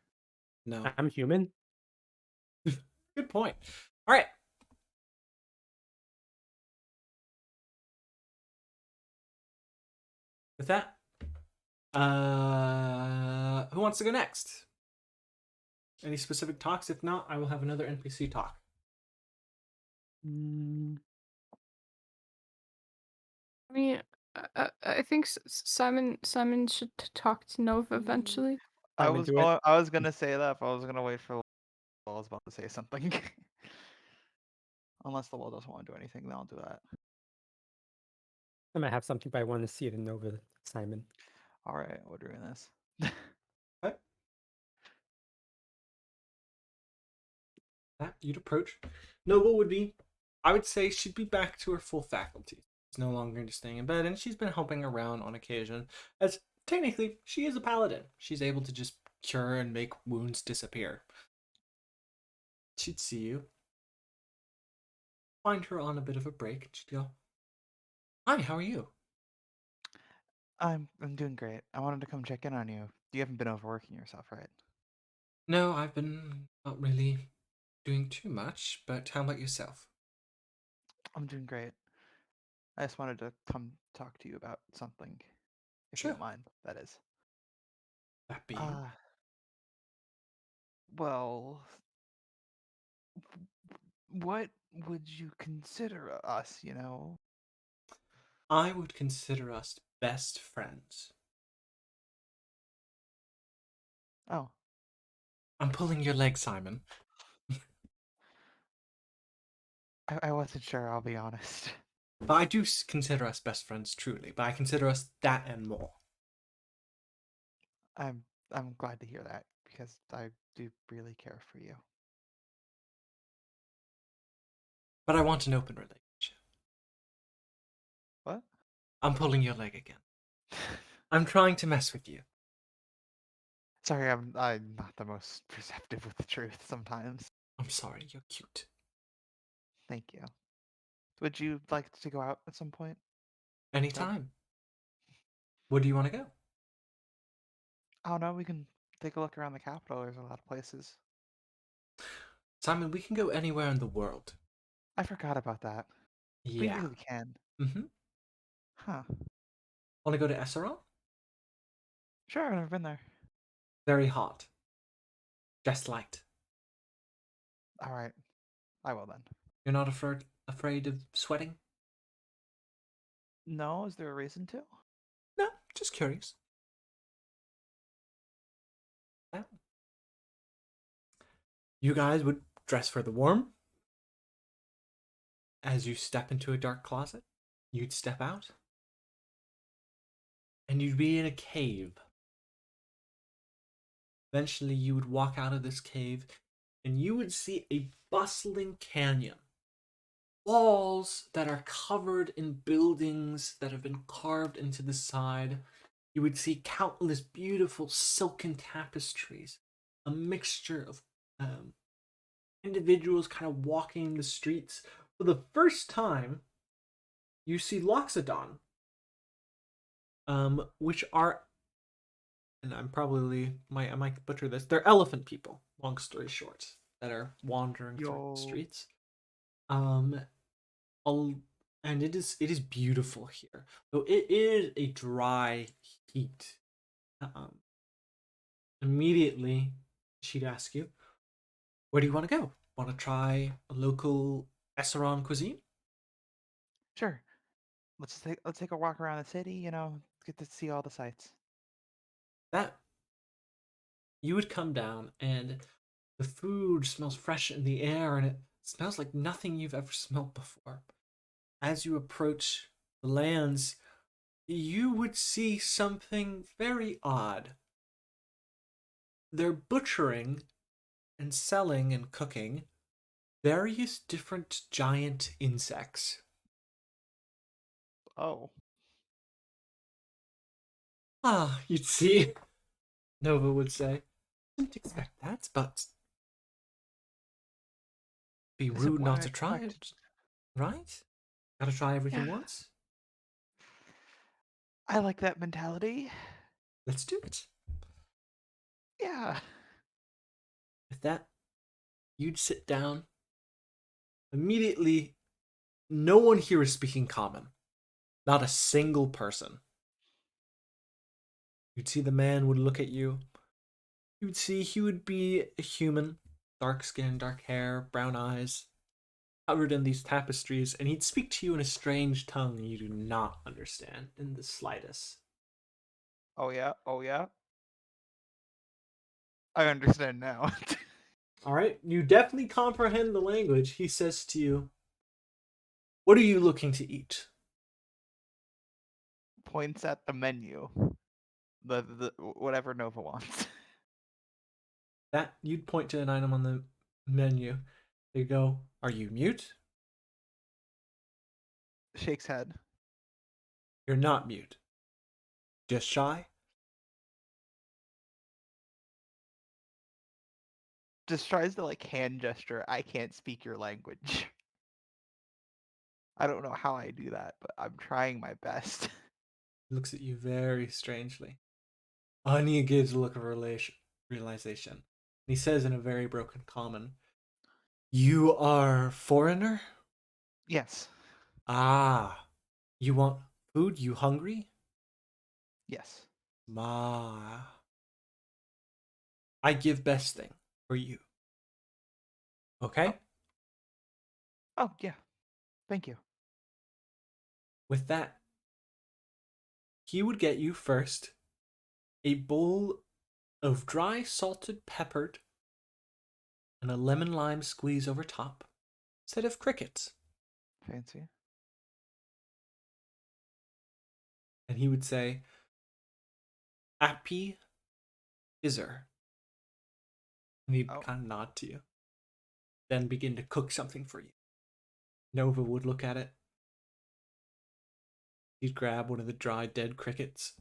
No. I'm human. Good point. All right. With that, who wants to go next? Any specific talks? If not, I will have another NPC talk. I mean, I think Simon should talk to Nova Mm. eventually. Simon, do it. I was gonna say that, but I was gonna wait for. I was about to say something. Unless the wall doesn't want to do anything, then I'll do that. I might have something, but I want to see it in Nova, Simon. All right, we're doing this. Okay. That you'd approach. Noble would be, I would say she'd be back to her full faculty. She's no longer just staying in bed, and she's been helping around on occasion, as technically she is a paladin. She's able to just cure and make wounds disappear. She'd see you, find her on a bit of a break, and she'd go, "Hi, how are you?" I'm doing great. I wanted to come check in on you. You haven't been overworking yourself, right? No, I've been not really doing too much, but how about yourself? I'm doing great. I just wanted to come talk to you about something, if you Sure. don't mind. That is. That being, Uh, well, what would you consider us? You know? I would consider us best friends. Oh, I'm pulling your leg, Simon. I wasn't sure. I'll be honest. But I do consider us best friends, truly. But I consider us that and more. I'm glad to hear that because I do really care for you. But I want an open relationship. What? I'm pulling your leg again. I'm trying to mess with you. Sorry, I'm not the most perceptive with the truth sometimes. I'm sorry, you're cute. Thank you. Would you like to go out at some point? Anytime. Where do you want to go? I don't know. We can take a look around the capital. There's a lot of places. Simon, we can go anywhere in the world. I forgot about that. We Yeah. really can. Mm-hmm. Huh. Want to go to Esseron? Sure, I've never been there. Very hot. Just light. All right. I will then. You're not afraid of sweating? No, is there a reason to? No, just curious. Yeah. You guys would dress for the warm. As you step into a dark closet, you'd step out. And you'd be in a cave. Eventually, you would walk out of this cave and you would see a bustling canyon. Walls that are covered in buildings that have been carved into the side. You would see countless beautiful silken tapestries, a mixture of individuals kind of walking the streets. For the first time, you see Loxodon, which are, and I might butcher this. They're elephant people. Long story short, that are wandering through the streets. And it is beautiful here, though it is a dry heat. Immediately, she'd ask you, "Where do you want to go? Want to try a local Esseron cuisine?" Sure. Let's take a walk around the city. You know, get to see all the sights. That you would come down and the food smells fresh in the air and it smells like nothing you've ever smelled before. As you approach the lands, you would see something very odd. they're butchering and selling and cooking various different giant insects. Oh. Ah, you'd see, Nova would say. Didn't expect that, but be Is it rude what not I to try expected? it, right? Gotta try everything Yeah. once. I like that mentality. Let's do it. Yeah. With that, you'd sit down. Immediately, no one here is speaking common. Not a single person. You'd see the man would look at you. You'd see he would be a human. Dark skin, dark hair, brown eyes. Covered in these tapestries. And he'd speak to you in a strange tongue you do not understand in the slightest. Oh yeah. Oh yeah. I understand now. Alright, you definitely comprehend the language. He says to you, "What are you looking to eat?" Points at the menu. The whatever Nova wants. That you'd point to an item on the menu. They go, "Are you mute?" Shakes head. "You're not mute. Just shy?" Just tries to like hand gesture. I can't speak your language. I don't know how I do that, but I'm trying my best. He looks at you very strangely. Anya gives a look of realization. He says in a very broken common, "You are foreigner? Yes. Ah, you want food? You hungry? Yes. Ma, I give best thing for you. Okay?" Oh yeah. Thank you. With that, he would get you first a bowl of dry salted peppered and a lemon lime squeeze over top instead of crickets. Fancy. And he would say, "Appy Izzer." And he'd Oh. kind of nod to you. Then begin to cook something for you. Nova would look at it. He'd grab one of the dry, dead crickets.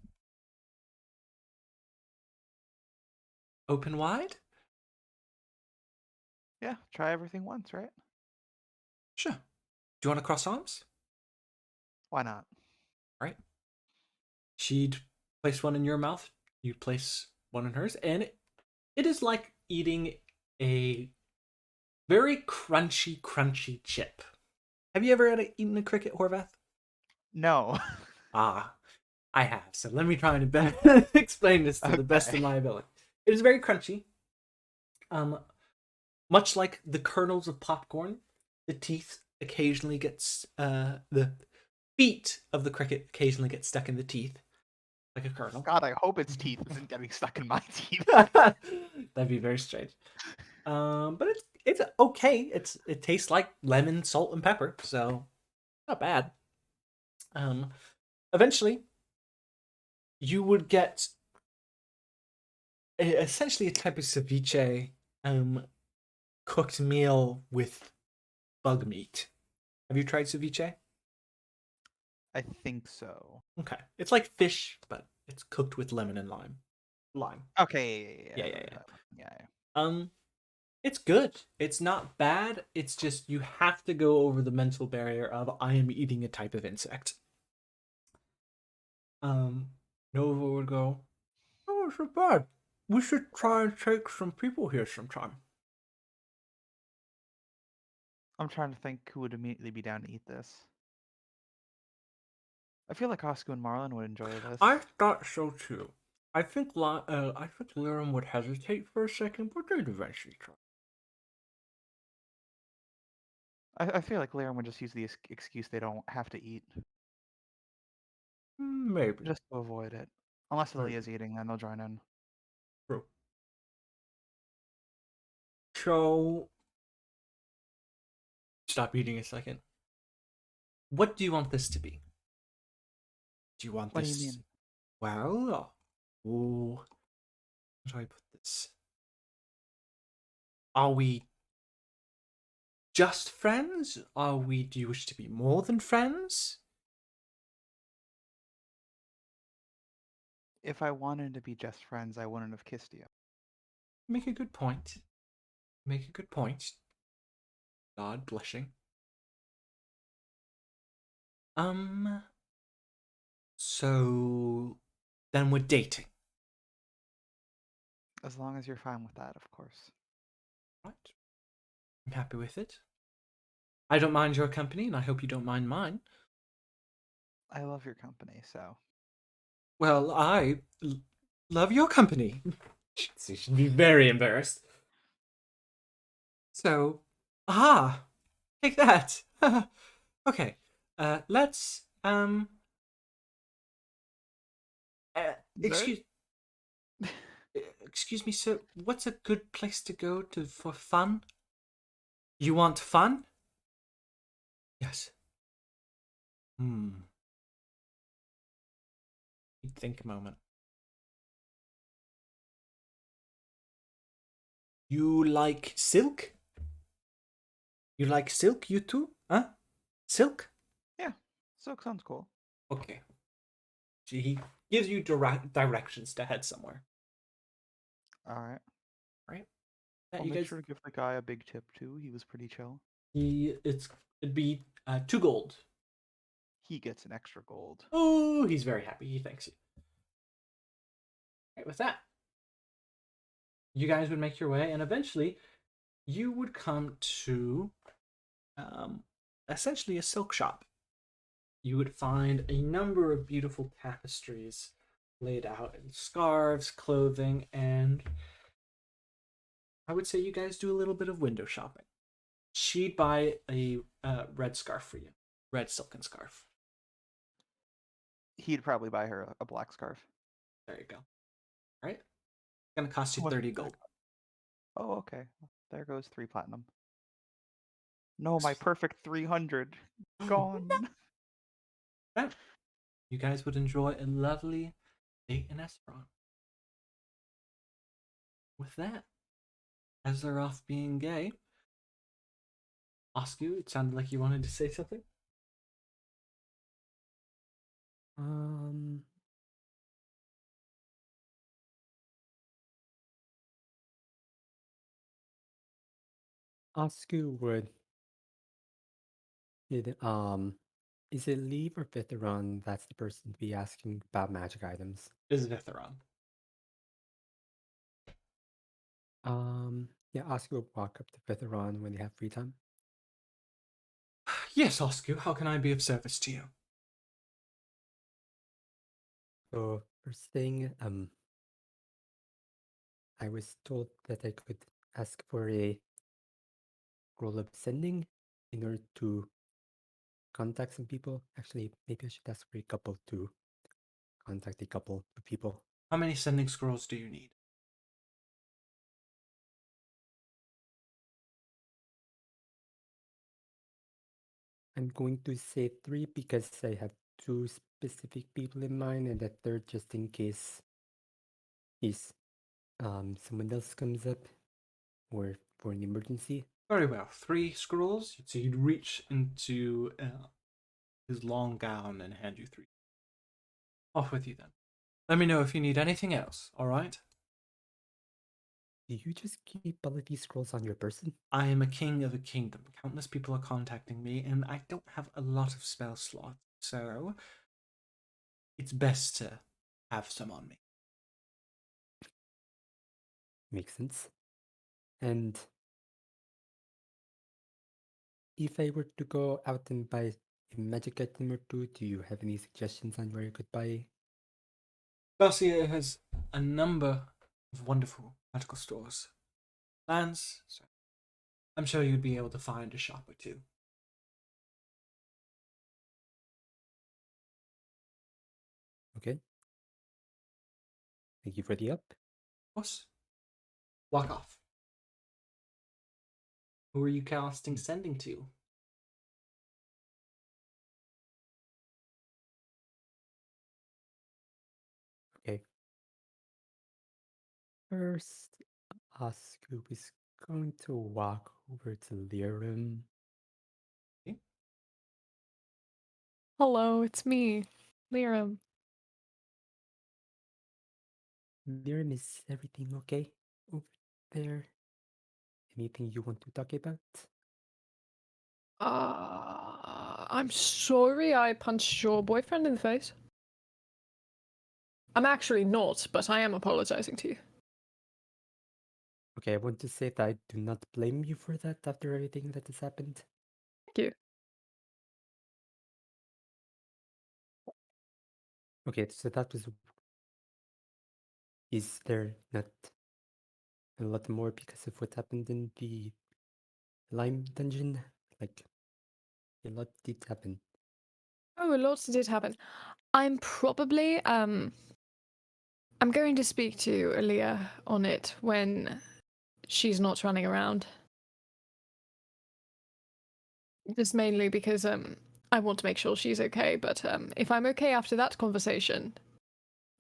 Open wide? Yeah. Try everything once, right? Sure. Do you want to cross arms? Why not? Right. She'd place one in your mouth. You'd place one in hers. And it is like eating a very crunchy, crunchy chip. Have you ever eaten a cricket, Horvath? No. Ah, I have. So let me try and explain this to the best of Okay. my ability. It is very crunchy. Much like the kernels of popcorn, the teeth occasionally gets the feet of the cricket occasionally get stuck in the teeth, like a kernel. God, I hope its teeth isn't getting stuck in my teeth. That'd be very strange. But it's okay. It tastes like lemon, salt, and pepper, so not bad. Eventually, you would get essentially a type of ceviche, cooked meal with bug meat. Have you tried ceviche? I think so. Okay, it's like fish, but it's cooked with lemon and lime. Lime. Okay. Yeah, I yeah, remember yeah. that one. Yeah. It's good. It's not bad. It's just you have to go over the mental barrier of I am eating a type of insect. Nova would go, "Oh, it's not bad. We should try and take some people here sometime." I'm trying to think who would immediately be down to eat this. I feel like Oscar and Marlon would enjoy this. I thought so too. I think Liram would hesitate for a second, but they'd eventually try. I feel like Liam would just use the excuse they don't have to eat, Maybe. just to avoid it. Unless Maybe. Lilia's eating, then they'll join in. True. So, stop eating a second. What do you want this to be? Do you want What do this? you mean? Well, how do I put this? Are we just friends? Do you wish to be more than friends? If I wanted to be just friends, I wouldn't have kissed you. Make a good point. Make a good point. God blushing. So then we're dating, As long as you're fine with that, of course. right? I'm happy with it. I don't mind your company, and I hope you don't mind mine. I love your company, so. Well, love your company. She should be very embarrassed. So, take that. Okay, let's Dessert? excuse excuse me, sir. What's a good place to go to for fun? You want fun? Yes. Hmm. Think a moment. You like silk? You like silk, you too? Huh? Silk? Yeah, silk sounds cool. Okay. He gives you directions to head somewhere. Alright. Right? That I'll you make guys. sure to give the guy a big tip too. He was pretty chill. It'd be 2 gold. He gets an extra gold. Oh, he's very happy. He thanks you. Right, with that, you guys would make your way, and eventually, you would come to, essentially a silk shop. You would find a number of beautiful tapestries laid out in scarves, clothing, and I would say you guys do a little bit of window shopping. She'd buy a red scarf for you, red silken scarf. He'd probably buy her a black scarf. There you go. All right, it's gonna cost you How much 30 is that? gold. Oh, okay. There goes 3 platinum. No, my perfect 300. Gone. Right. You guys would enjoy a lovely date in Esperon. With that, as they're off being gay, Oscu, it sounded like you wanted to say something. Um, Oscu would did is it Leave or Veteran that's the person to be asking about magic items? Is Vitheron. Yeah, Oscar will walk up to Veteran when they have free time. Yes, Oscu, how can I be of service to you? So first thing, I was told that I could ask for a roll of sending in order to contact some people. Actually, maybe I should ask for a couple to contact a couple of people. How many sending scrolls do you need? I'm going to say 3 because I have 2 specific people in mind, and the third just in case is someone else comes up or for an emergency. Very well. 3 scrolls. So you'd reach into his long gown and hand you 3. Off with you then. Let me know if you need anything else, alright? Do you just keep all of these scrolls on your person? I am a king of a kingdom. Countless people are contacting me, and I don't have a lot of spell slots, so it's best to have some on me. Makes sense. And if I were to go out and buy a magic item or two, do you have any suggestions on where I could buy? Garcia has a number of wonderful magical stores. Lands, so I'm sure you'd be able to find a shop or two. Okay. Thank you for the up. Of course. Walk off. Who are you casting sending to? Okay. First, ask who is going to walk over to Lirum. Hello, it's me, Liram. Lirum, is everything okay over there? Anything you want to talk about? I'm sorry I punched your boyfriend in the face. I'm actually not, but I am apologizing to you. Okay, I want to say that I do not blame you for that after everything that has happened. Thank you. Okay, so that was. Is there not a lot more because of what happened in the Lime dungeon? Like, a lot did happen. Oh, a lot did happen. I'm probably I'm going to speak to Aaliyah on it when she's not running around. Just mainly because I want to make sure she's okay, but if I'm okay after that conversation,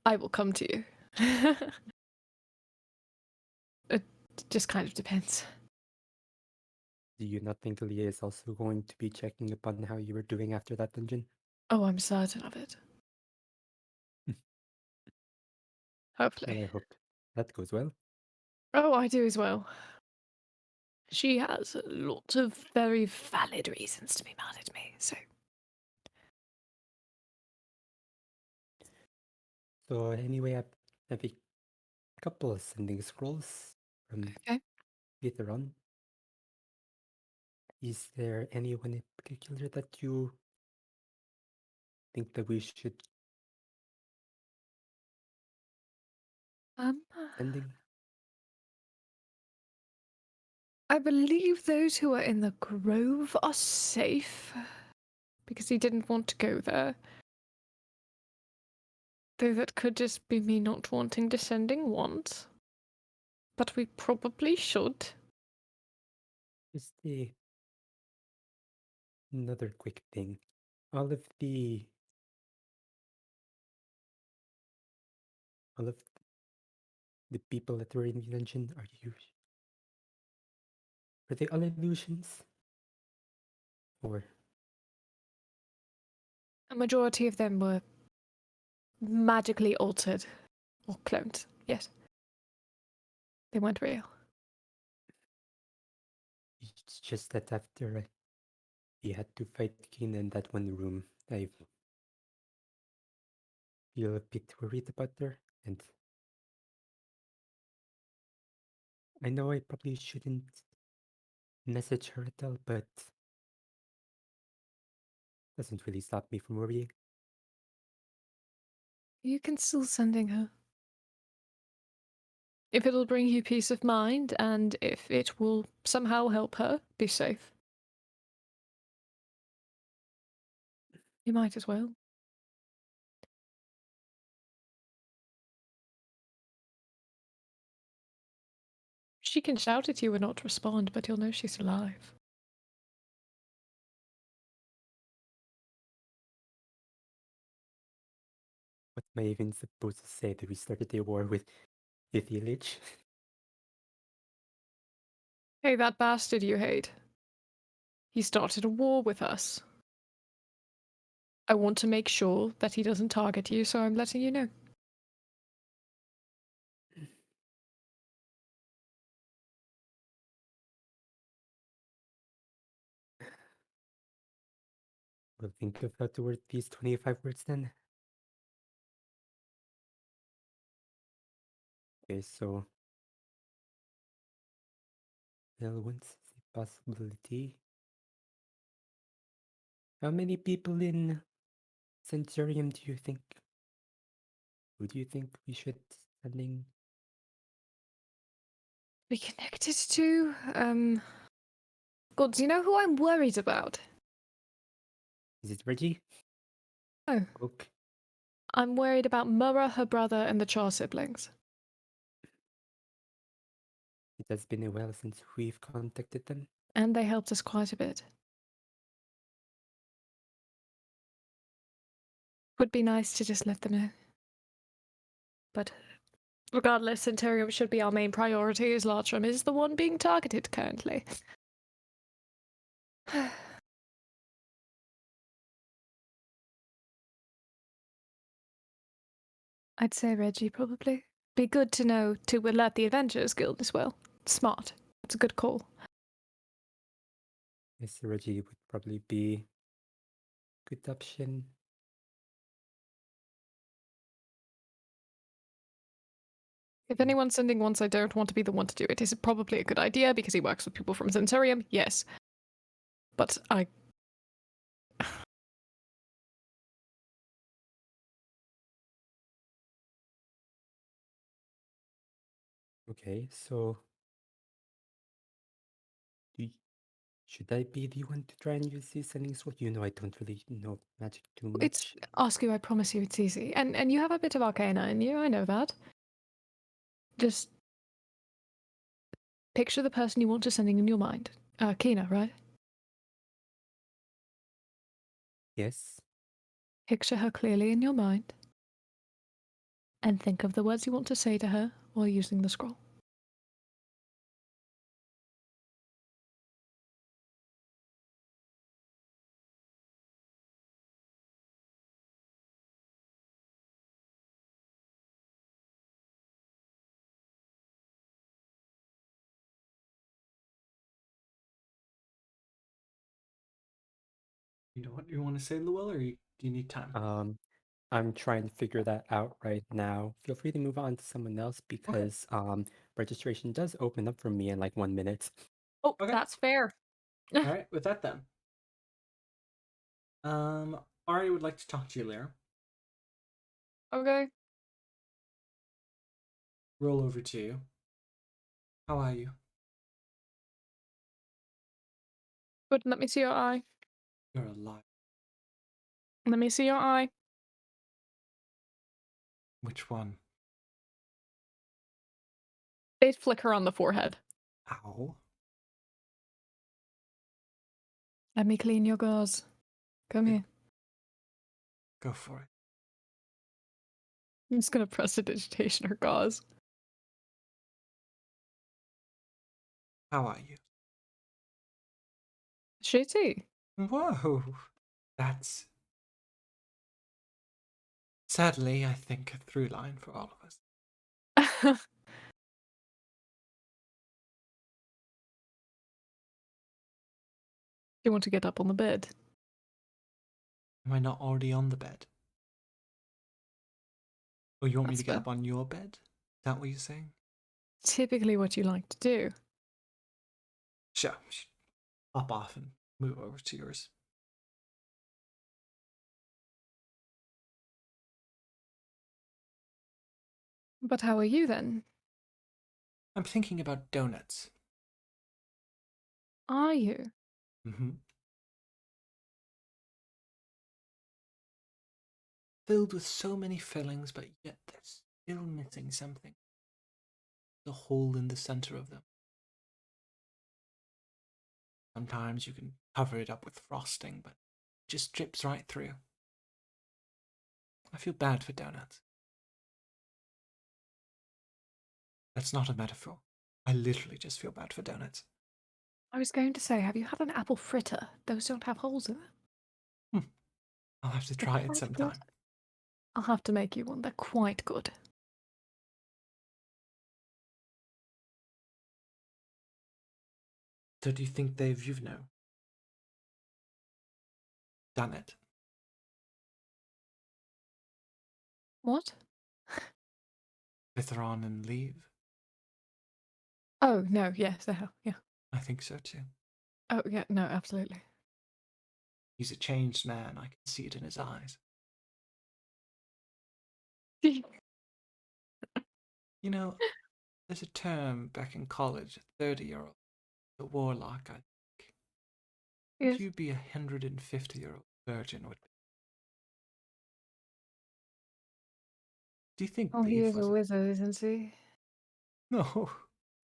I will come to you. It just kind of depends. Do you not think Leah is also going to be checking upon how you were doing after that dungeon? Oh, I'm certain of it. Hopefully. Well, I hope that goes well. Oh, I do as well. She has a lot of very valid reasons to be mad at me, so. So anyway, I have a couple of sending scrolls from Okay. later on. Is there anyone in particular that you think that we should Um, sending? I believe those who are in the grove are safe because he didn't want to go there. Though that could just be me not wanting descending once. But we probably should. Just another quick thing. All of the all of the people that were in the dungeon, are they all illusions? Or A majority of them were magically altered or cloned. Yes. They weren't real. it's just that after we had to fight Keen in that one room, I feel a bit worried about her, and I know I probably shouldn't message her at all, but doesn't really stop me from worrying. You can still sending her. If it'll bring you peace of mind and if it will somehow help her be safe. You might as well. She can shout at you and not respond, but you'll know she's alive. What am I even supposed to say? That we started a war with the village? Hey, that bastard you hate. He started a war with us. I want to make sure that he doesn't target you, so I'm letting you know. We'll think of how to word these 25 words then. Okay, so well, once a possibility. How many people in Centurium do you think? Who do you think we should sending? Be connected to, God, do you know who I'm worried about? Is it Reggie? Oh. Cook? I'm worried about Murrah, her brother, and the Char siblings. It has been a while since we've contacted them. And they helped us quite a bit. Would be nice to just let them know. But Regardless, Centurium should be our main priority, as Lartrum is the one being targeted currently. I'd say Reggie, probably. Be good to know to alert the Adventurers Guild as well. Smart. It's a good call. Yes, Reggie would probably be good option. If anyone's sending once I don't want to be the one to do it, is it probably a good idea because he works with people from Centurium? Yes. But I... Okay, so should I be the one to try and use these sending sword? You know I don't really know magic too It's... much. Ask you, I promise you it's easy. And you have a bit of Arcana in you, I know that. Just... picture the person you want to sending in your mind. Kina, right? Yes. Picture her clearly in your mind. And think of the words you want to say to her while using the scroll. You know what you want to say, Llewell, or do you need time? I'm trying to figure that out right now. Feel free to move on to someone else because registration does open up for me in like 1 minute. Oh, Okay. that's fair. All right, with that then. Ari would like to talk to you, Lyra. Okay. Roll over to you. How are you? Good, let me see your eye. You're alive. Let me see your eye. Which one? They flicker on the forehead. Ow. Let me clean your gauze. Come here. Go for it. I'm just gonna prestidigitation her gauze. How are you? Shitty. Whoa. That's sadly, I think, a through line for all of us. You want to get up on the bed? Am I not already on the bed? Or you want me That's to get fair. up on your bed? Is that what you're saying? Typically what you like to do. Sure. Hop off and move over to yours. But how are you then? I'm thinking about donuts. Are you? Mm-hmm. Filled with so many fillings, but yet they're still missing something. The hole in the center of them. Sometimes you can cover it up with frosting, but it just drips right through. I feel bad for donuts. That's not a metaphor. I literally just feel bad for donuts. I was going to say, have you had an apple fritter? Those don't have holes in them. I'll have to They're try it quite sometime. good. I'll have to make you one. They're quite good. So do you think you've done it? What? Withdraw and leave? Oh, no, yes, they have, yeah. I think so too. Oh, yeah, no, absolutely. He's a changed man. I can see it in his eyes. You know, there's a term back in college, a 30-year-old, the warlock, I think. Would Yes. you be 150-year-old virgin would be? Do you think Oh, he Leaf is a was wizard, isn't he? No.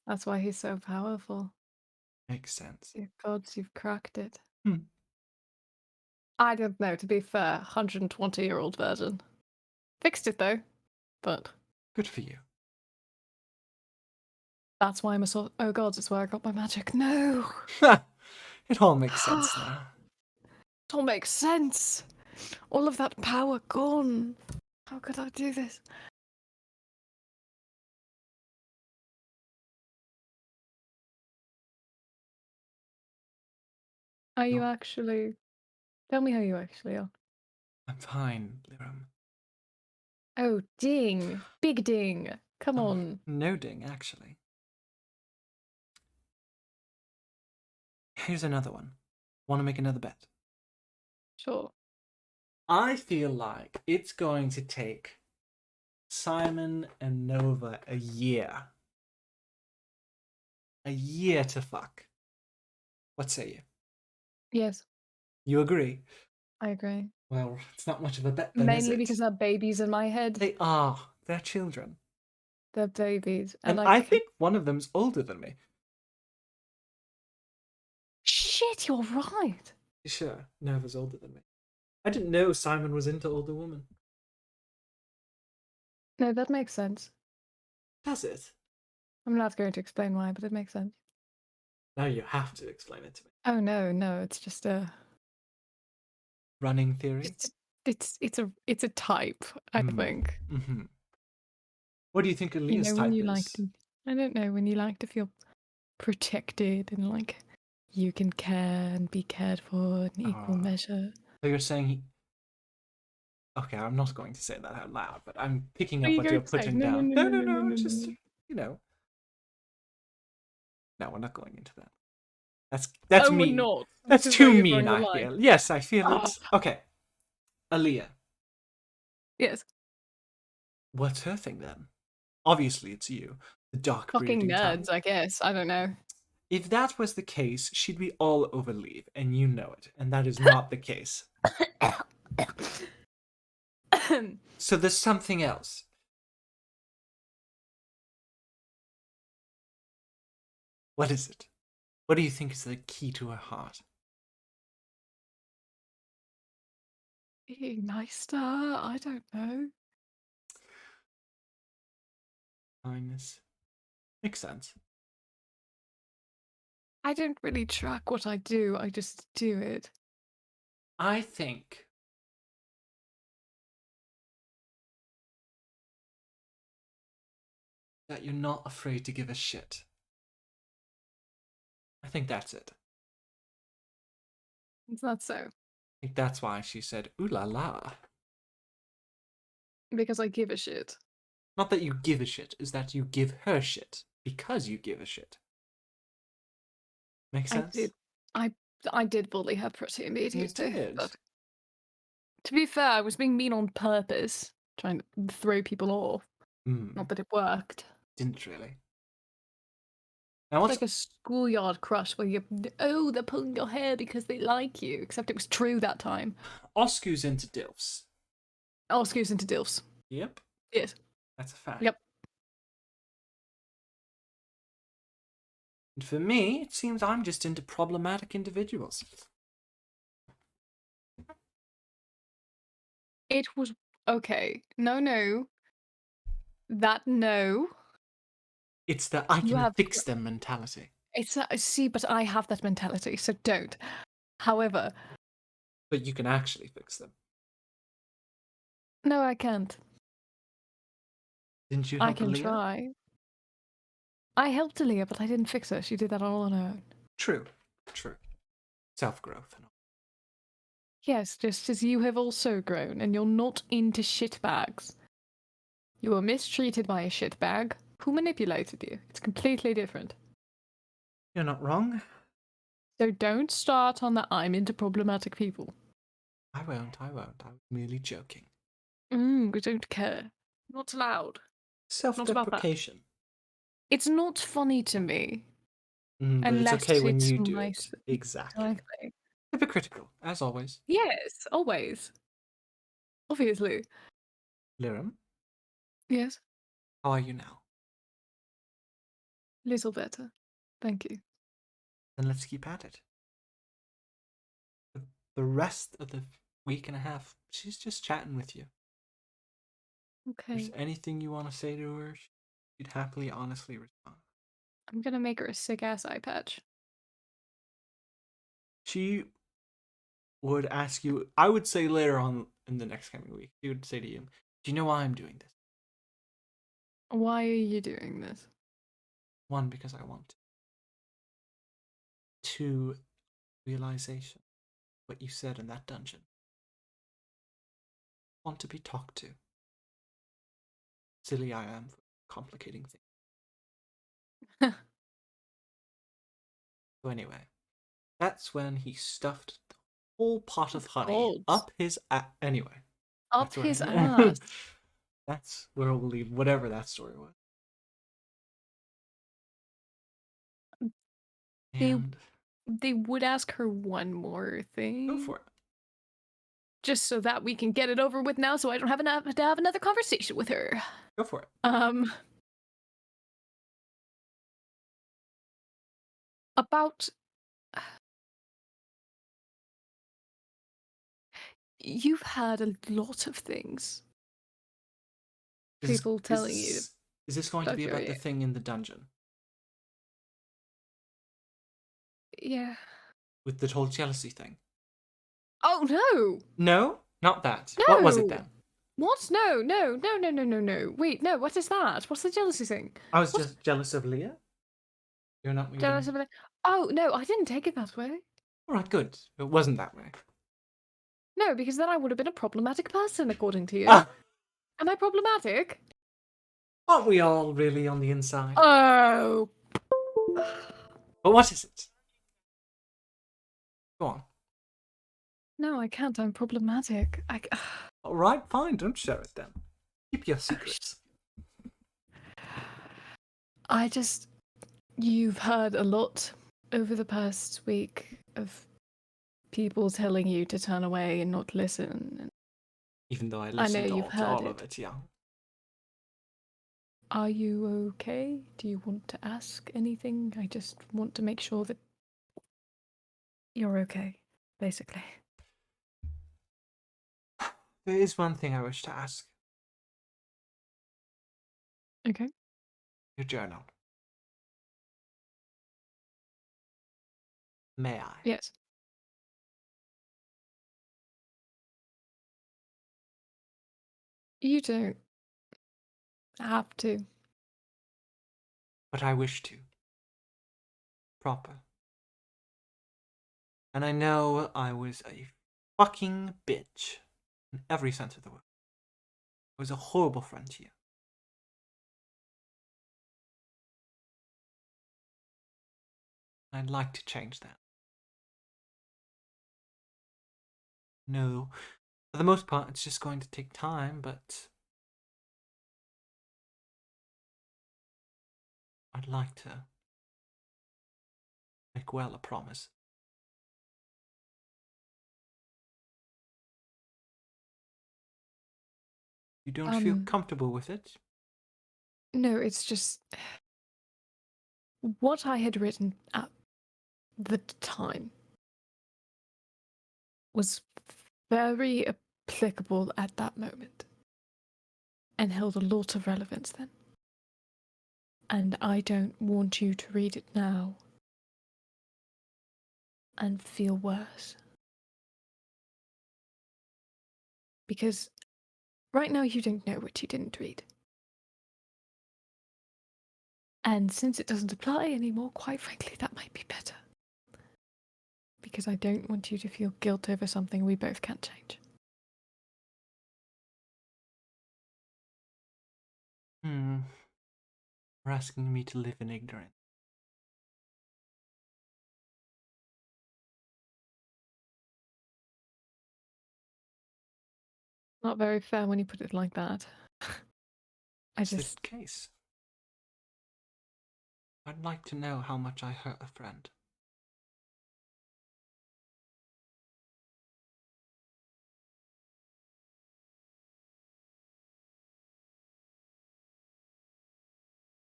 That's why he's so powerful. Makes sense. Dear gods, you've cracked it. Hmm. I don't know, to be fair, 120-year-old version. Fixed it though, but... Good for you. That's why I'm a sort. Oh god, it's where I got my magic. No, It all makes sense now. it all makes sense. All of that power gone. How could I do this? Are you No. actually? Tell me how you actually are. I'm fine, Liram. Oh, ding! Big ding! Come Oh, on. no ding, actually. Here's another one. Want to make another bet? Sure. I feel like it's going to take Simon and Nova a year. A year to fuck. What say you? Yes, You agree? I agree. Well, it's not much of a bet then, is Mainly it? because they're babies in my head. They are. They're children. They're babies, And and I think one of them's older than me. Shit, you're right. Sure, Nova's older than me. I didn't know Simon was into older women. No, that makes sense. Does it? I'm not going to explain why, but it makes sense. Now you have to explain it to me. Oh no, it's just a Running theory? it's a type, I think. Mm-hmm. What do you think You Aaliyah's know when type you like is? to I don't know, when you like to feel protected and like you can care and be cared for in equal Ah. measure. So you're saying he... Okay, I'm not going to say that out loud, but I'm picking What are up you what you're going to say? putting No, no, down. no, No, no, no, no, no, no, no, just, no. you know. No, we're not going into that. That's Oh, we're mean. not. This That's is where too you're mean, drawing the I line. feel. Yes, I feel Ah, it's... Okay. Aaliyah. yes. What's her thing then? Obviously it's you. The dark Fucking brooding nerds, type. I guess. I don't know. If that was the case, she'd be all over leave, and you know it. And that is not the case. So there's something else. What is it? What do you think is the key to her heart? Being nice to her? I don't know. Kindness. Makes sense. I don't really track what I do, I just do it. I think that you're not afraid to give a shit. I think that's it. Is that so? I think that's why she said, ooh la la. Because I give a shit. Not that you give a shit, is that you give her shit. Because you give a shit. Make sense? I did bully her pretty You immediately. did. But to be fair, I was being mean on purpose, trying to throw people off. Not that it worked. Didn't really. Now It's what's like a schoolyard crush where they're pulling your hair because they like you. Except it was true that time. Oscu's into DILFs? Oh, excuse into DILFs. Yep. Yes. That's a fact. Yep. And for me, it seems I'm just into problematic individuals. It was okay. No. That no. It's the I You can have fix them mentality. It's see, but I have that mentality, so don't. However, But you can actually fix them. no, I can't. Didn't you I help can Aaliyah? try. I helped Aaliyah, but I didn't fix her. She did that all on her own. True. Self-growth and all. Yes, just as you have also grown, and you're not into shitbags. You were mistreated by a shitbag who manipulated you. It's completely different. You're not wrong. So don't start on that I'm into problematic people. I won't. I was merely joking. We don't care. Not allowed. Self-deprecation. It's not funny to me. But it's Unless okay when it's you do nice. it. Exactly. Exactly. Hypocritical, as always. Yes, always. Obviously. Liram, Yes. how are you now? Little better. Thank you. Then let's keep at it. The rest of the week and a half, she's just chatting with you. If Okay. there's anything you want to say to her, she'd happily, honestly respond. I'm gonna make her a sick ass eye patch. She would ask you, I would say later on in the next coming week, she would say to you, do you know why I'm doing this? Why are you doing this? One, because I want to. Two, realization. What you said in that dungeon. Want to be talked to. Silly I am for complicating things. So anyway, that's when he stuffed the whole pot of honey Gold. up his anyway. Up That's where his ass. That's where we'll leave whatever that story was. They And they would ask her one more thing. go for it. Just so that we can get it over with now, so I don't have to have another conversation with her. Go for it. About you've had a lot of things. People telling you. Is this going to be about the thing in the dungeon? Yeah. With the whole jealousy thing? Oh no! No? Not that. No! What was it then? What? No. Wait, no, what is that? What's the jealousy thing? I was just jealous of Leah. You're not moving. Jealous of it? Oh, no, I didn't take it that way. Alright, good. It wasn't that way. No, because then I would have been a problematic person, according to you. Ah, Am I problematic? aren't we all really on the inside? Oh. But what is it? Go on. No, I can't. I'm problematic. Alright, fine. Don't share it then. Keep your secrets. You've heard a lot over the past week of people telling you to turn away and not listen. Even though I know listened you've to heard all it. of it, yeah. Are you okay? Do you want to ask anything? I just want to make sure that you're okay, basically. There is one thing I wish to ask. Okay. Your journal. May I? Yes. You don't have to. But I wish to. Proper. And I know I was a fucking bitch. In every sense of the word. I was a horrible friend to you. I'd like to change that. No. For the most part, it's just going to take time, but I'd like to make well a promise. You don't feel comfortable with it? No, it's just what I had written at the time was very applicable at that moment and held a lot of relevance then. And I don't want you to read it now and feel worse. Because right now you don't know what you didn't read. And since it doesn't apply anymore, quite frankly, that might be better. Because I don't want you to feel guilt over something we both can't change. You're asking me to live in ignorance. Not very fair when you put it like that. It's the case. I'd like to know how much I hurt a friend.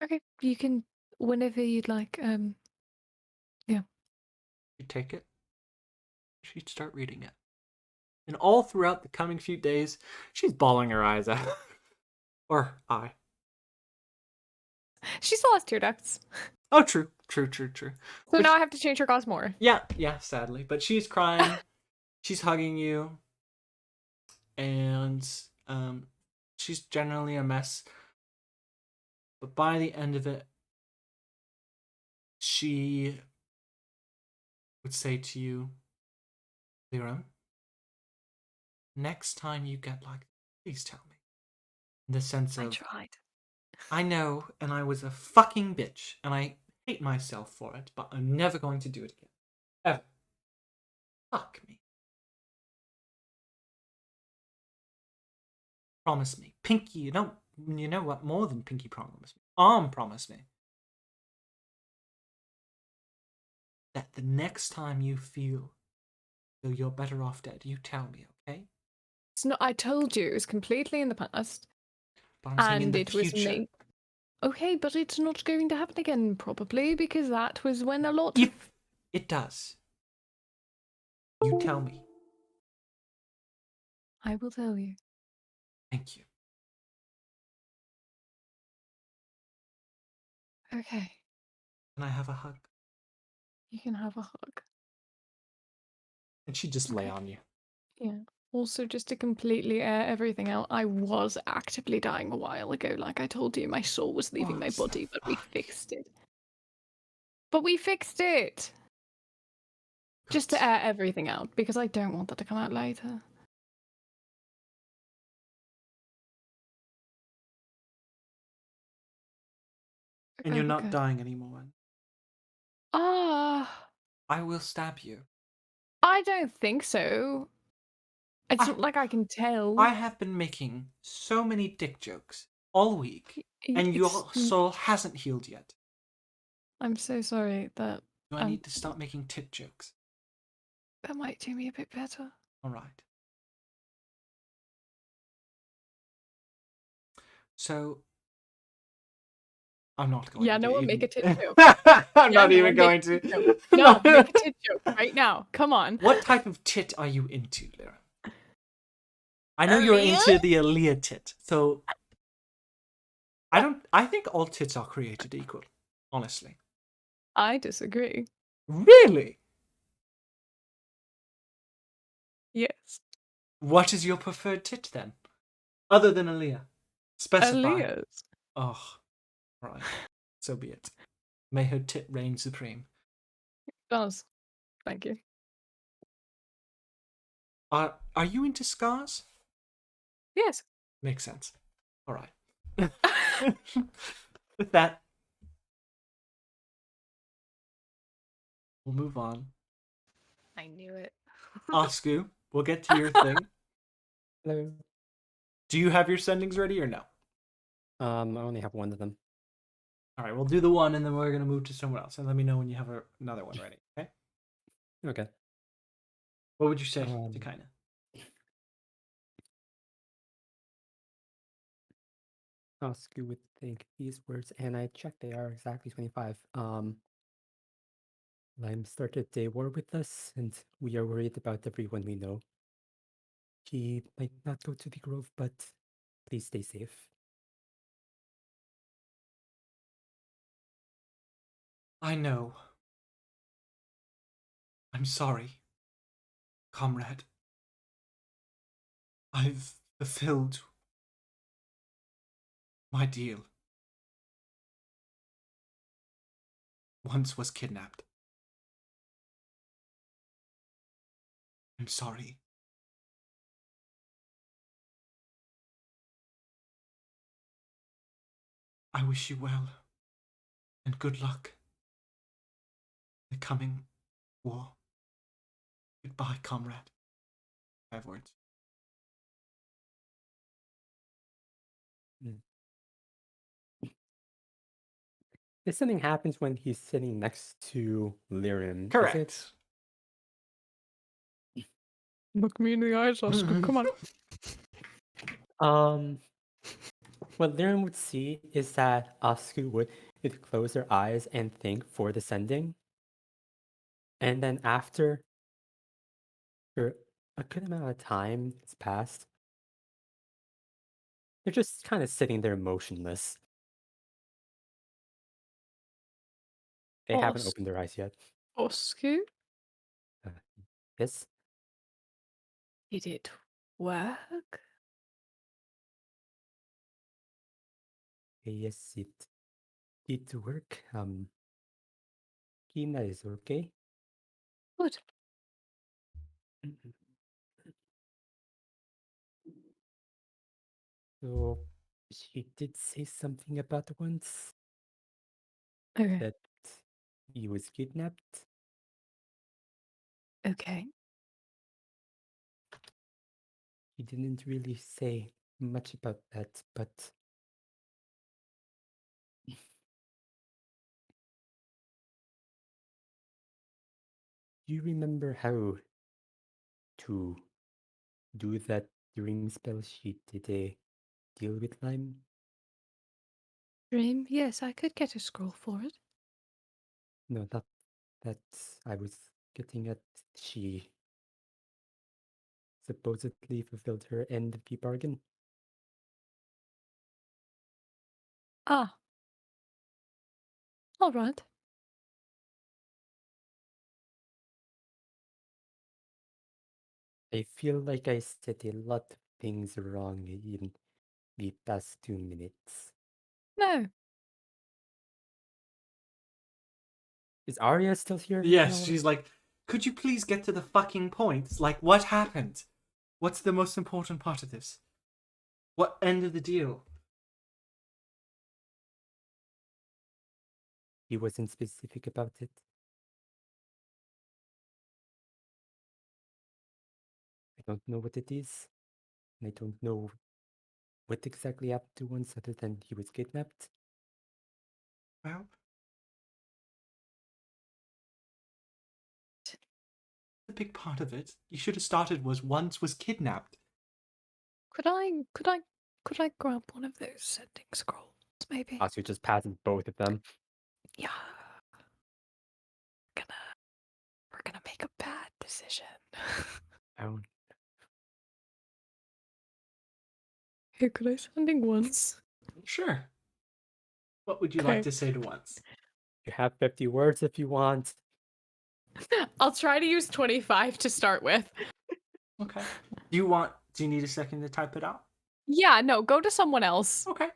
Okay, you can whenever you'd like. Yeah. She'd take it. She'd start reading it. And all throughout the coming few days, she's bawling her eyes out. Or I. She still has tear ducts. Oh, true. True. So But now I have to change her class more. yeah, sadly. But she's crying. She's hugging you. And she's generally a mess. But by the end of it, she would say to you, Lyra, next time you get like, please tell me. In the sense I of, tried. I know, and I was a fucking bitch, and I hate myself for it, but I'm never going to do it again. Ever. Fuck me. Promise me. Pinky, you know what? More than Pinky promise me. Arm promise me. That the next time you feel though you're better off dead, you tell me, okay? It's not. I told you it was completely in the past, But I'm saying in and the it was future. me. Okay, but it's not going to happen again, probably, because that was when a lot. If it does, you tell me. I will tell you. Thank you. Okay, Can I have a hug? you can have a hug. And she just lay Okay. on you. Yeah. Also, just to completely air everything out, I was actively dying a while ago. Like I told you, my soul was leaving my What the body, but we fuck? fixed it. But we fixed it! Just to Good. air everything out, because I don't want that to come out later. And Okay, you're we're not good. dying anymore. Ah, I will stab you. I don't think so. It's not like I can tell. I have been making so many dick jokes all week, and your soul hasn't healed yet. I'm so sorry that Do I need to start making tit jokes? that might do me a bit better. All right. So, I'm not going Yeah, to no do one even... make a tit joke. I'm Yeah, not no even one going make a to. tit joke. No, make a tit joke right now. Come on. What type of tit are you into, Lyra? I know you're into the Aaliyah tit, so I think all tits are created equal, honestly. I disagree. Really? Yes. What is your preferred tit then? Other than Aaliyah? Specify. Aaliyah's. Oh, right. So be it. May her tit reign supreme. Does. Thank you. Are you into scars? Yes. Makes sense. All right. With that, we'll move on. I knew it. Oscu, we'll get to your thing. Hello. Do you have your sendings ready or no? I only have one of them. All right, we'll do the one and then we're going to move to someone else. And let me know when you have another one ready, okay? Okay. What would you say to kind of? Oscar would think these words, and I checked they are exactly 25. Lime started a war with us, and we are worried about everyone we know. He might not go to the grove, but please stay safe. I know. I'm sorry, comrade. I've fulfilled my deal. Once was kidnapped. I'm sorry. I wish you well, and good luck in the coming war. Goodbye, comrade. 5 words. This something happens when he's sitting next to Lirim. Correct. Look me in the eyes, Oscar. Come on. What Lirim would see is that Oscar would close her eyes and think for the sending. And then after a good amount of time has passed, they're just kind of sitting there motionless. They haven't opened their eyes yet. Oscu, Yes? did it work? Yes, it did work. Kina is okay. Good. So she did say something about once Okay. that he was kidnapped. Okay. He didn't really say much about that, but do you remember how to do that dream spell she did a deal with Lime? Dream? Yes, I could get a scroll for it. No, not that. I was getting at. She supposedly fulfilled her end of the bargain. Ah. All right. I feel like I said a lot of things wrong in the past 2 minutes. No. Is Arya still here? Yes, No. she's like, could you please get to the fucking point? Like, what happened? What's the most important part of this? What ended the deal? He wasn't specific about it. I don't know what it is. And I don't know what exactly happened to once other than he was kidnapped. Well, a big part of it. You should have started was once was kidnapped. Could I grab one of those sending scrolls, maybe? Asu just passes both of them. Yeah. We're gonna make a bad decision. Oh, Here, could I sending once? Sure. What would you Okay. like to say to once? you have 50 words if you want. I'll try to use 25 to start with. Okay. Do you need a second to type it out? Yeah, no, go to someone else. Okay.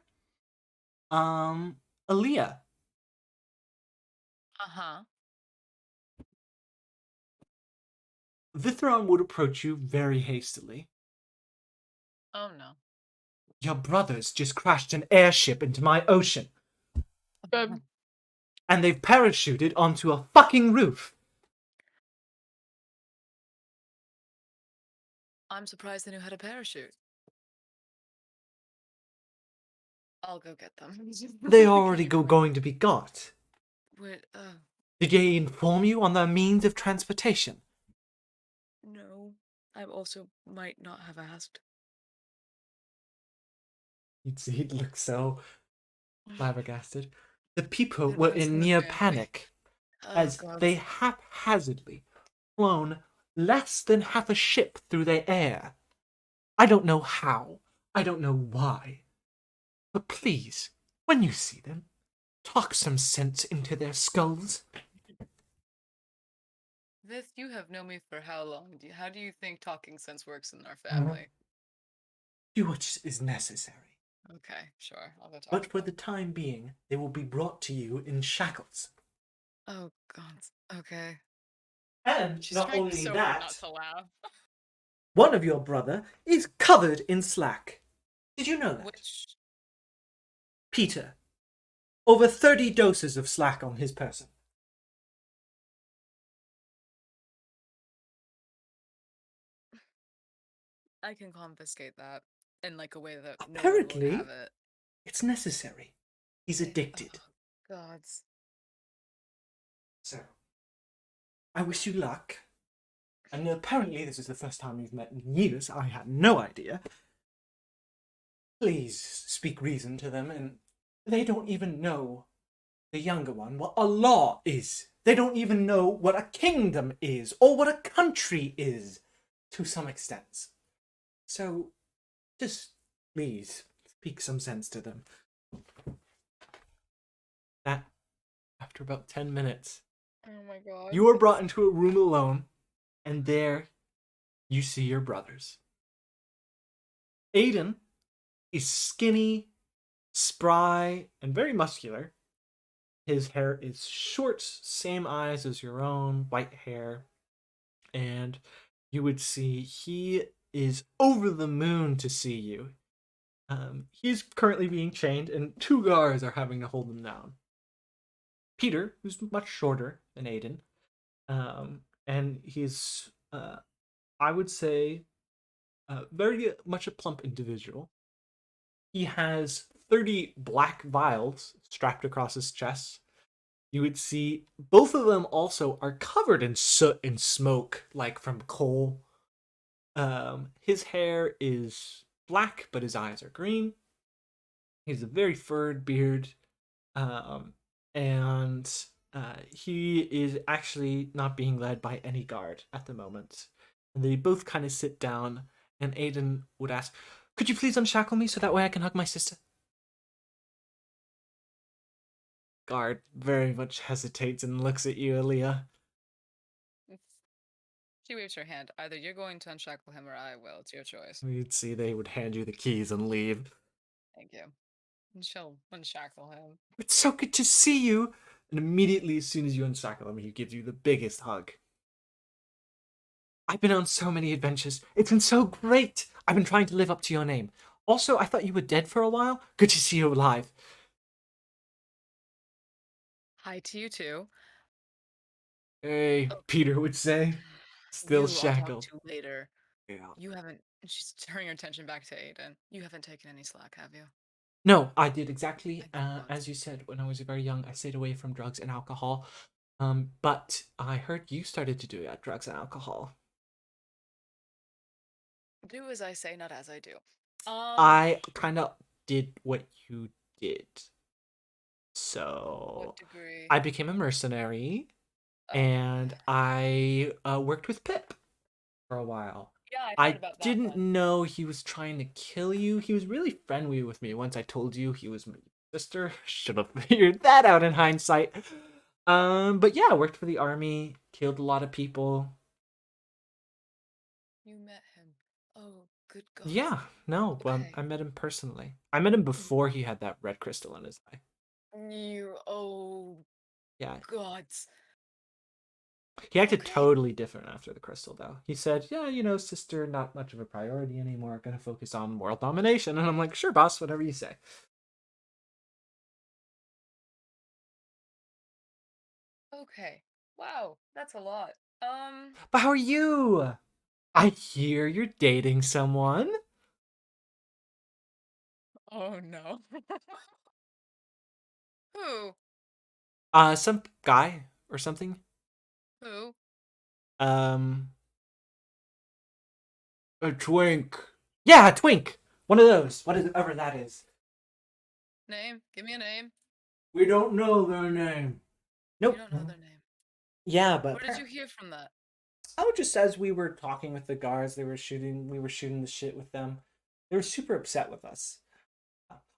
Aaliyah. Uh-huh. Vithron would approach you very hastily. Oh no. Your brothers just crashed an airship into my ocean, and they've parachuted onto a fucking roof. I'm surprised they knew how to parachute. I'll go get them. They already going to be got. Wait, Did they inform you on their means of transportation? no. I also might not have asked. He'd look so flabbergasted. The people That were runs in in the near family. panic, Oh, as God. they haphazardly flown less than half a ship through the air. I don't know how. I don't know why. But please, when you see them, talk some sense into their skulls. This, you have known me for how long? How do you think talking sense works in our family? Do what is necessary. Okay, sure. I'll go talk But to for them. the time being, they will be brought to you in shackles. Oh, God. Okay. And She's not trying only so hard that, not to laugh. one of your brother is covered in slack. Did you know that? Which... Peter. Over 30 doses of slack on his person. I can confiscate that in like a way that no one would Apparently, have it. it's necessary. He's addicted. Oh, gods. So, I wish you luck. And apparently this is the first time we've met in years. I had no idea. Please speak reason to them, and they don't even know, the younger one, what a law is. They don't even know what a kingdom is, or what a country is, to some extent. So, just please speak some sense to them. That after about 10 minutes, Oh my god. you are brought into a room alone, and there you see your brothers. Aiden is skinny, spry, and very muscular. His hair is short, same eyes as your own, white hair. And you would see he is over the moon to see you. He's currently being chained, and 2 guards are having to hold him down. Peter, who's much shorter than Aiden, and he's, I would say, very much a plump individual. He has 30 black vials strapped across his chest. You would see both of them also are covered in soot and smoke, like from coal. His hair is black, but his eyes are green. He has a very furred beard, um, and he is actually not being led by any guard at the moment. And they both kind of sit down, and Aiden would ask, "Could you please unshackle me so that way I can hug my sister?" Guard very much hesitates and looks at you, Aaliyah. She waves her hand. Either you're going to unshackle him or I will. It's your choice. You'd see they would hand you the keys and leave. Thank you. And she'll unshackle him. It's so good to see you. And immediately, as soon as you unshackle him, he gives you the biggest hug. I've been on so many adventures. It's been so great. I've been trying to live up to your name. Also, I thought you were dead for a while. Good to see you alive. Hi to you too. Hey, Peter would say. Still I'll shackled. talk to you later. Yeah. You haven't. She's turning her attention back to Aiden. You haven't taken any slack, have you? No, I did exactly I thought. as you said when I was very young. I stayed away from drugs and alcohol. But I heard you started to do drugs and alcohol. Do as I say, not as I do. I kind of did what you did. So What degree? I became a mercenary, and I worked with Pip for a while. Yeah, I heard I about that. didn't know he was trying to kill you. He was really friendly with me once I told you he was my sister. Should have figured that out in hindsight. But yeah, I worked for the army, killed a lot of people. You met him. Oh, good God. Yeah, no, Okay. I met him personally. I met him before he had that red crystal in his eye. Yeah. Gods. He acted Okay. totally different after the crystal, though. He said, yeah, sister, not much of a priority anymore. Gonna focus on world domination. And I'm like, sure, boss, whatever you say. Okay. Wow, that's a lot. But how are you? I hear you're dating someone. Oh no. Who? Some guy or something. Who? A twink. Yeah, a twink. One of those. Whatever that is. Name? Give me a name. We don't know their name. Nope. You don't know their name. Yeah, but Where did you hear from that? oh, just as we were talking with the guards, we were shooting the shit with them. They were super upset with us.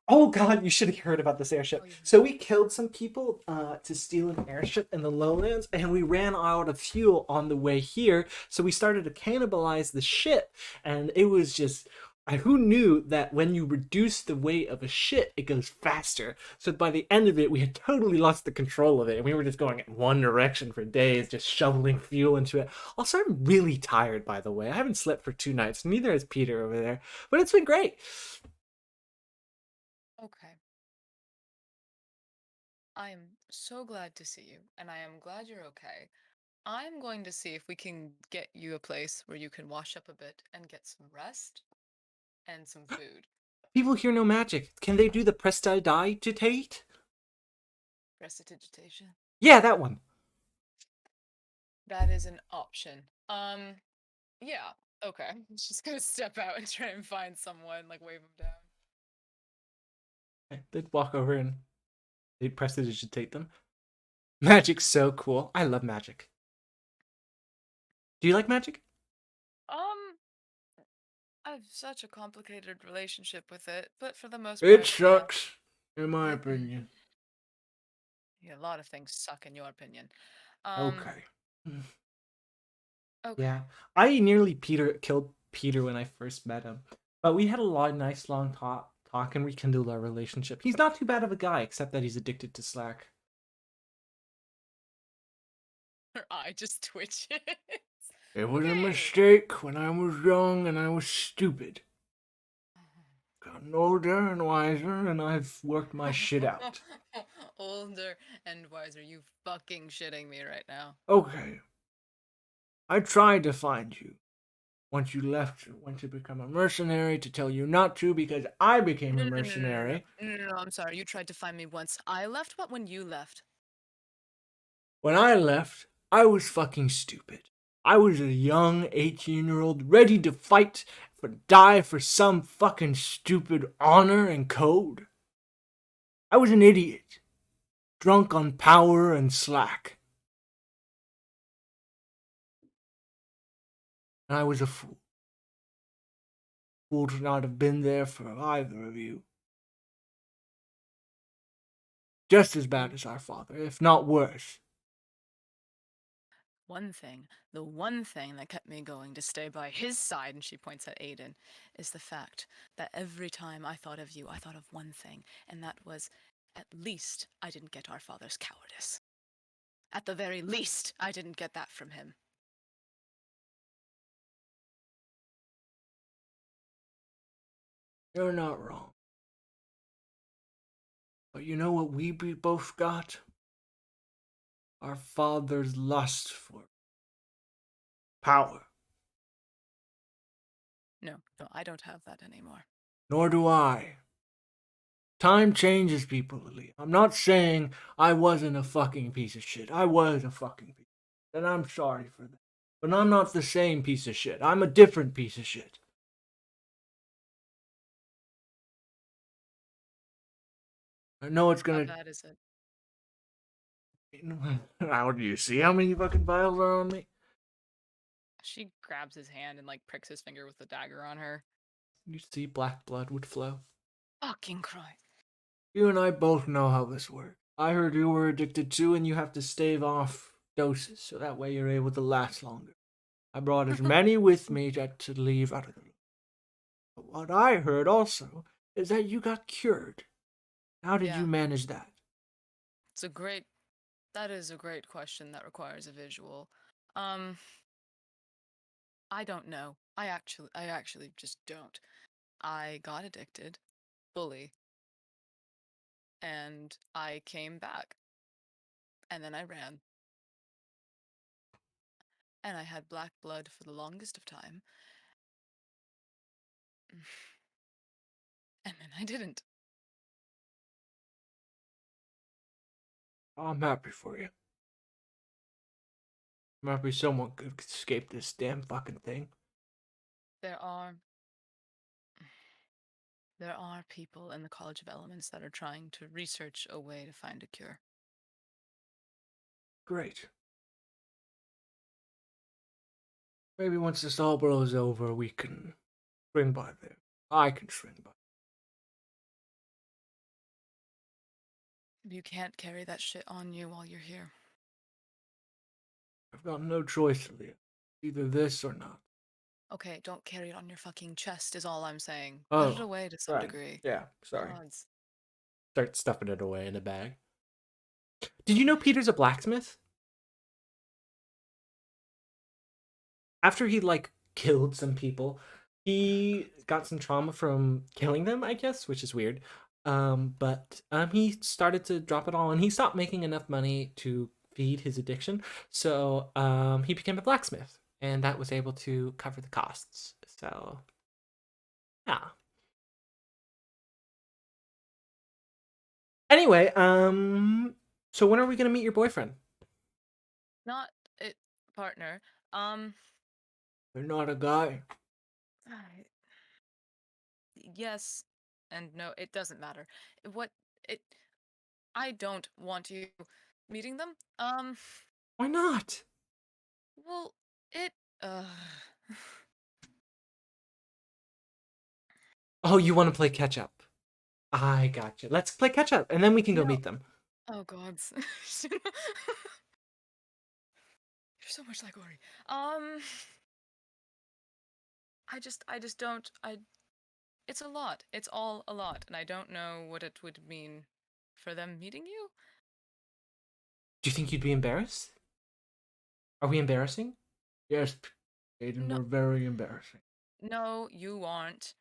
Oh god, you should have heard about this airship. So we killed some people to steal an airship in the lowlands, and we ran out of fuel on the way here, so we started to cannibalize the ship, and it was just... who knew that when you reduce the weight of a ship, it goes faster? So by the end of it, we had totally lost the control of it, and we were just going in one direction for days, just shoveling fuel into it. Also, I'm really tired, by the way. I haven't slept for 2 nights. Neither has Peter over there, but it's been great. Okay. I am so glad to see you, and I am glad you're okay. I'm going to see if we can get you a place where you can wash up a bit and get some rest and some food. People here know magic. Can they do the prestidigitate? Prestidigitation? Yeah, that one. That is an option. Yeah, okay. Just gonna step out and try and find someone, like wave them down. They'd walk over and they'd prestidigitate them. Magic's so cool. I love magic. Do you like magic? I have such a complicated relationship with it, but for the most part, It sucks, in my Mm-mm. opinion. Yeah, a lot of things suck in your opinion. Okay. Okay. Yeah, I nearly killed Peter when I first met him, but we had a lot of nice long talk and rekindled our relationship. He's not too bad of a guy, except that he's addicted to Slack. Her eye just twitches. It was a Okay. mistake when I was young and I was stupid. Gotten older and wiser, and I've worked my shit out. Older and wiser. You fucking shitting me right now. Okay. I tried to find you. Once you left, went to become a mercenary to tell you not to because I became a No, mercenary. no, I'm sorry. You tried to find me once. I left, but when you left. When I left, I was fucking stupid. I was a young 18-year-old ready to fight die for some fucking stupid honor and code. I was an idiot. Drunk on power and Slack. And I was a fool. Fool to not have been there for either of you. Just as bad as our father, if not worse. The one thing that kept me going to stay by his side, and she points at Aiden, is the fact that every time I thought of you, I thought of one thing, and that was, at least I didn't get our father's cowardice. At the very least, I didn't get that from him. You're not wrong. But you know what we both got? Our father's lust for power. No, I don't have that anymore. Nor do I. Time changes people, Lily. I'm not saying I wasn't a fucking piece of shit. I was a fucking piece of shit. And I'm sorry for that. But I'm not the same piece of shit. I'm a different piece of shit. I know it's gonna... How bad is it? How do you see how many fucking vials are on me? She grabs his hand and, like, pricks his finger with the dagger on her. You see black blood would flow. Fucking Christ. You and I both know how this works. I heard you were addicted too, and you have to stave off doses, so that way you're able to last longer. I brought as many with me to leave out of the room. But what I heard also is that you got cured. How did Yeah. you manage that? That is a great question that requires a visual. I don't know. I actually just don't. I got addicted, fully, and I came back, and then I ran, and I had black blood for the longest of time, and then I didn't. I'm happy for you. I'm happy someone could escape this damn fucking thing. There are people in the College of Elements that are trying to research a way to find a cure. Great. Maybe once this all blows over, we can swing by there. I can swing by. You can't carry that shit on you while you're here. I've got no choice, Leah. Either this or not. Okay, don't carry it on your fucking chest is all I'm saying. Oh, Put it away to some right. degree. Yeah, sorry. Gods. Start stuffing it away in a bag. Did you know Peter's a blacksmith? After he, like, killed some people, he got some trauma from killing them, I guess, which is weird. But he started to drop it all, and he stopped making enough money to feed his addiction. So he became a blacksmith, and that was able to cover the costs. So, yeah. Anyway, so when are we gonna meet your boyfriend? Not it, partner. You're not a guy. Yes and no, it doesn't matter. What it I don't want you meeting them. Why not? Well, it Oh, you want to play catch up? I gotcha. Let's play catch up, and then we can go No. meet them. Oh gods. You're so much like Ori. I just don't. It's a lot. It's all a lot, and I don't know what it would mean for them meeting you. Do you think you'd be embarrassed? Are we embarrassing? Yes, Aiden, No. we're very embarrassing. No, you aren't.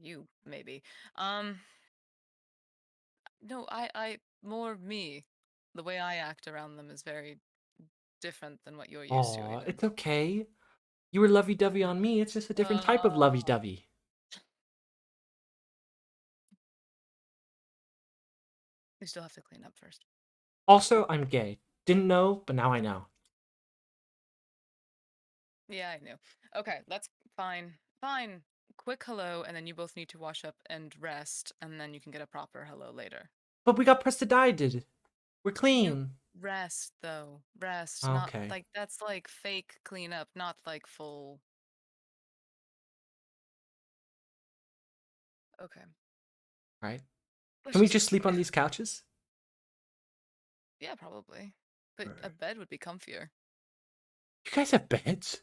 You maybe. No, more me. The way I act around them is very different than what you're used to, Aw, Aiden. it's okay. You were lovey-dovey on me. It's just a different type of lovey-dovey. We still have to clean up first. Also, I'm gay. Didn't know, but now I know. Yeah, I knew. Okay, that's fine. Fine. Quick hello, and then you both need to wash up and rest, and then you can get a proper hello later. But we got prestidied. We're clean. Rest, though. Rest. Not Okay. like that's like fake cleanup, not like full. Okay. Right. Let's Can we get just to sleep it. on these couches? Yeah, probably. But a Alright. bed would be comfier. You guys have beds?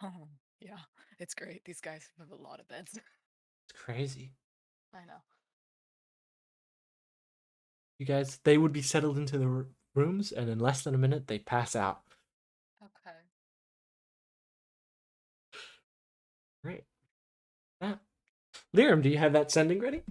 Oh, yeah. It's great. These guys have a lot of beds. It's crazy. I know. You guys, they would be settled into the rooms, and in less than a minute, they'd pass out. Okay. Great. Yeah. Liram, do you have that sending ready?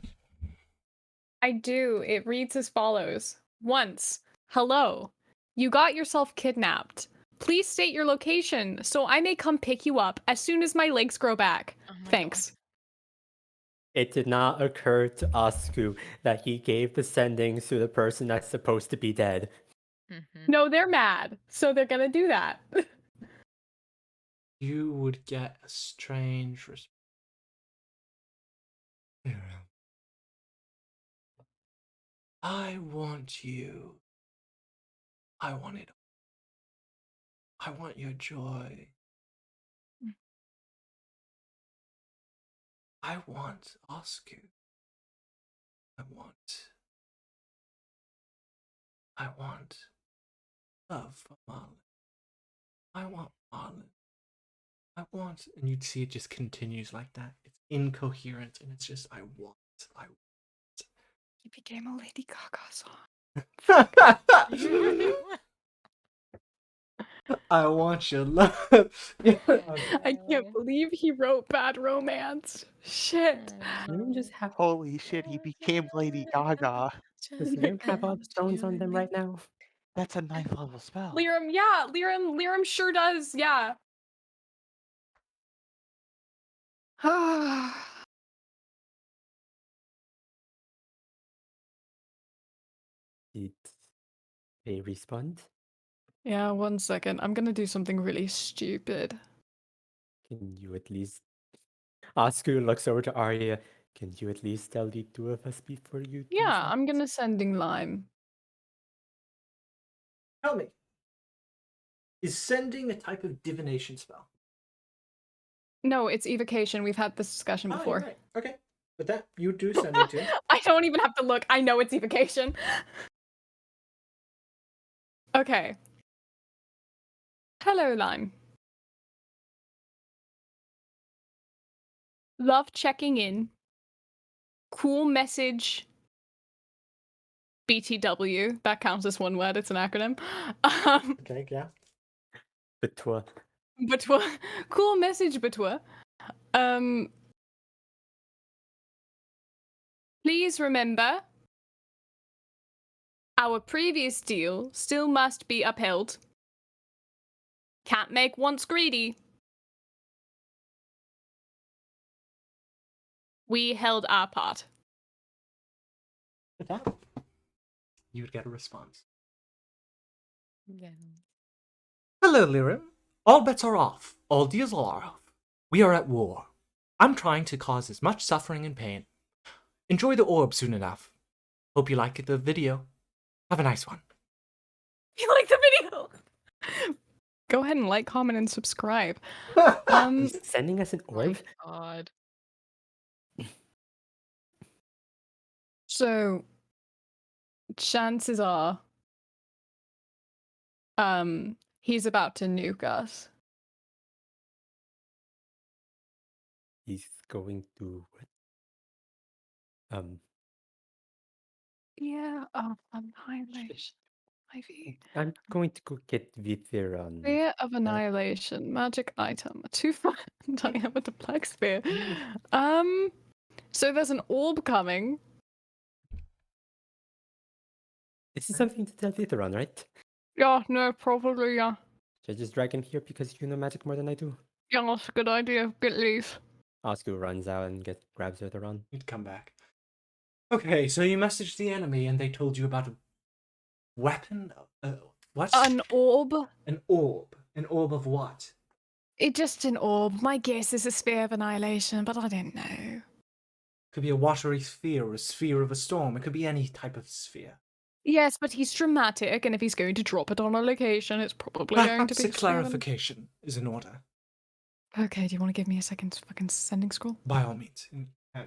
I do. It reads as follows. Once, hello. You got yourself kidnapped. Please state your location so I may come pick you up as soon as my legs grow back. Oh my Thanks. It did not occur to Asku that he gave the sendings to the person that's supposed to be dead. Mm-hmm. No, they're mad, so they're gonna do that. You would get a strange response. I want you. I want it. I want your joy. I want Oscar. I want love for Marlon. I want Marlon. I want, and you'd see it just continues like that. It's incoherent, and it's just I want. He became a Lady Gaga song. I want your love. Yeah. I can't believe he wrote Bad Romance. Shit. Liam just have Holy shit, he became Lady Gaga. Does Liam have all the stones on them right now? That's a 9th level spell. Liram, yeah, Liram sure does, yeah. Did they respond? Yeah, 1 second. I'm gonna do something really stupid. Can you at least... Asku looks over to Arya. Can you at least tell the two of us before you do Yeah, that? I'm gonna sending Lime. Tell me, is sending a type of divination spell? No, it's evocation. We've had this discussion Oh, before. you're right. Okay, but that you do sending too. I don't even have to look. I know it's evocation. Okay. Hello, Lime. Love checking in. Cool message. BTW. That counts as one word. It's an acronym. Okay, yeah. Betwa. Betwa. Cool message, Betwa. Please remember, our previous deal still must be upheld. Can't make once greedy. We held our part. With that, you would get a response. Yeah. Hello, Lirim. All bets are off. All deals are off. We are at war. I'm trying to cause as much suffering and pain. Enjoy the orb soon enough. Hope you like the video. Have a nice one. You like the video? Go ahead and like, comment, and subscribe. He's sending us an orb? My God. So, chances are, he's about to nuke us. He's going to what? Yeah, annihilation. IV. I'm going to go get Vitheron. Spear of Annihilation. Magic item. 2-5 diameter black spear. So there's an orb coming. This is something to tell Vitheron, right? Yeah, no, probably, yeah. Should I just drag him here because you know magic more than I do? Yeah, that's a good idea. Get leave. Oscar runs out and grabs Vitheron. He'd come back. Okay, so you messaged the enemy and they told you about a weapon? What? An orb? An orb. An orb of what? It's just an orb. My guess is a Spear of Annihilation, but I don't know. Could be a watery sphere or a sphere of a storm. It could be any type of sphere. Yes, but he's dramatic, and if he's going to drop it on a location, it's probably going to Perhaps be a clarification is in order. Okay, do you want to give me a second fucking sending scroll? By all means.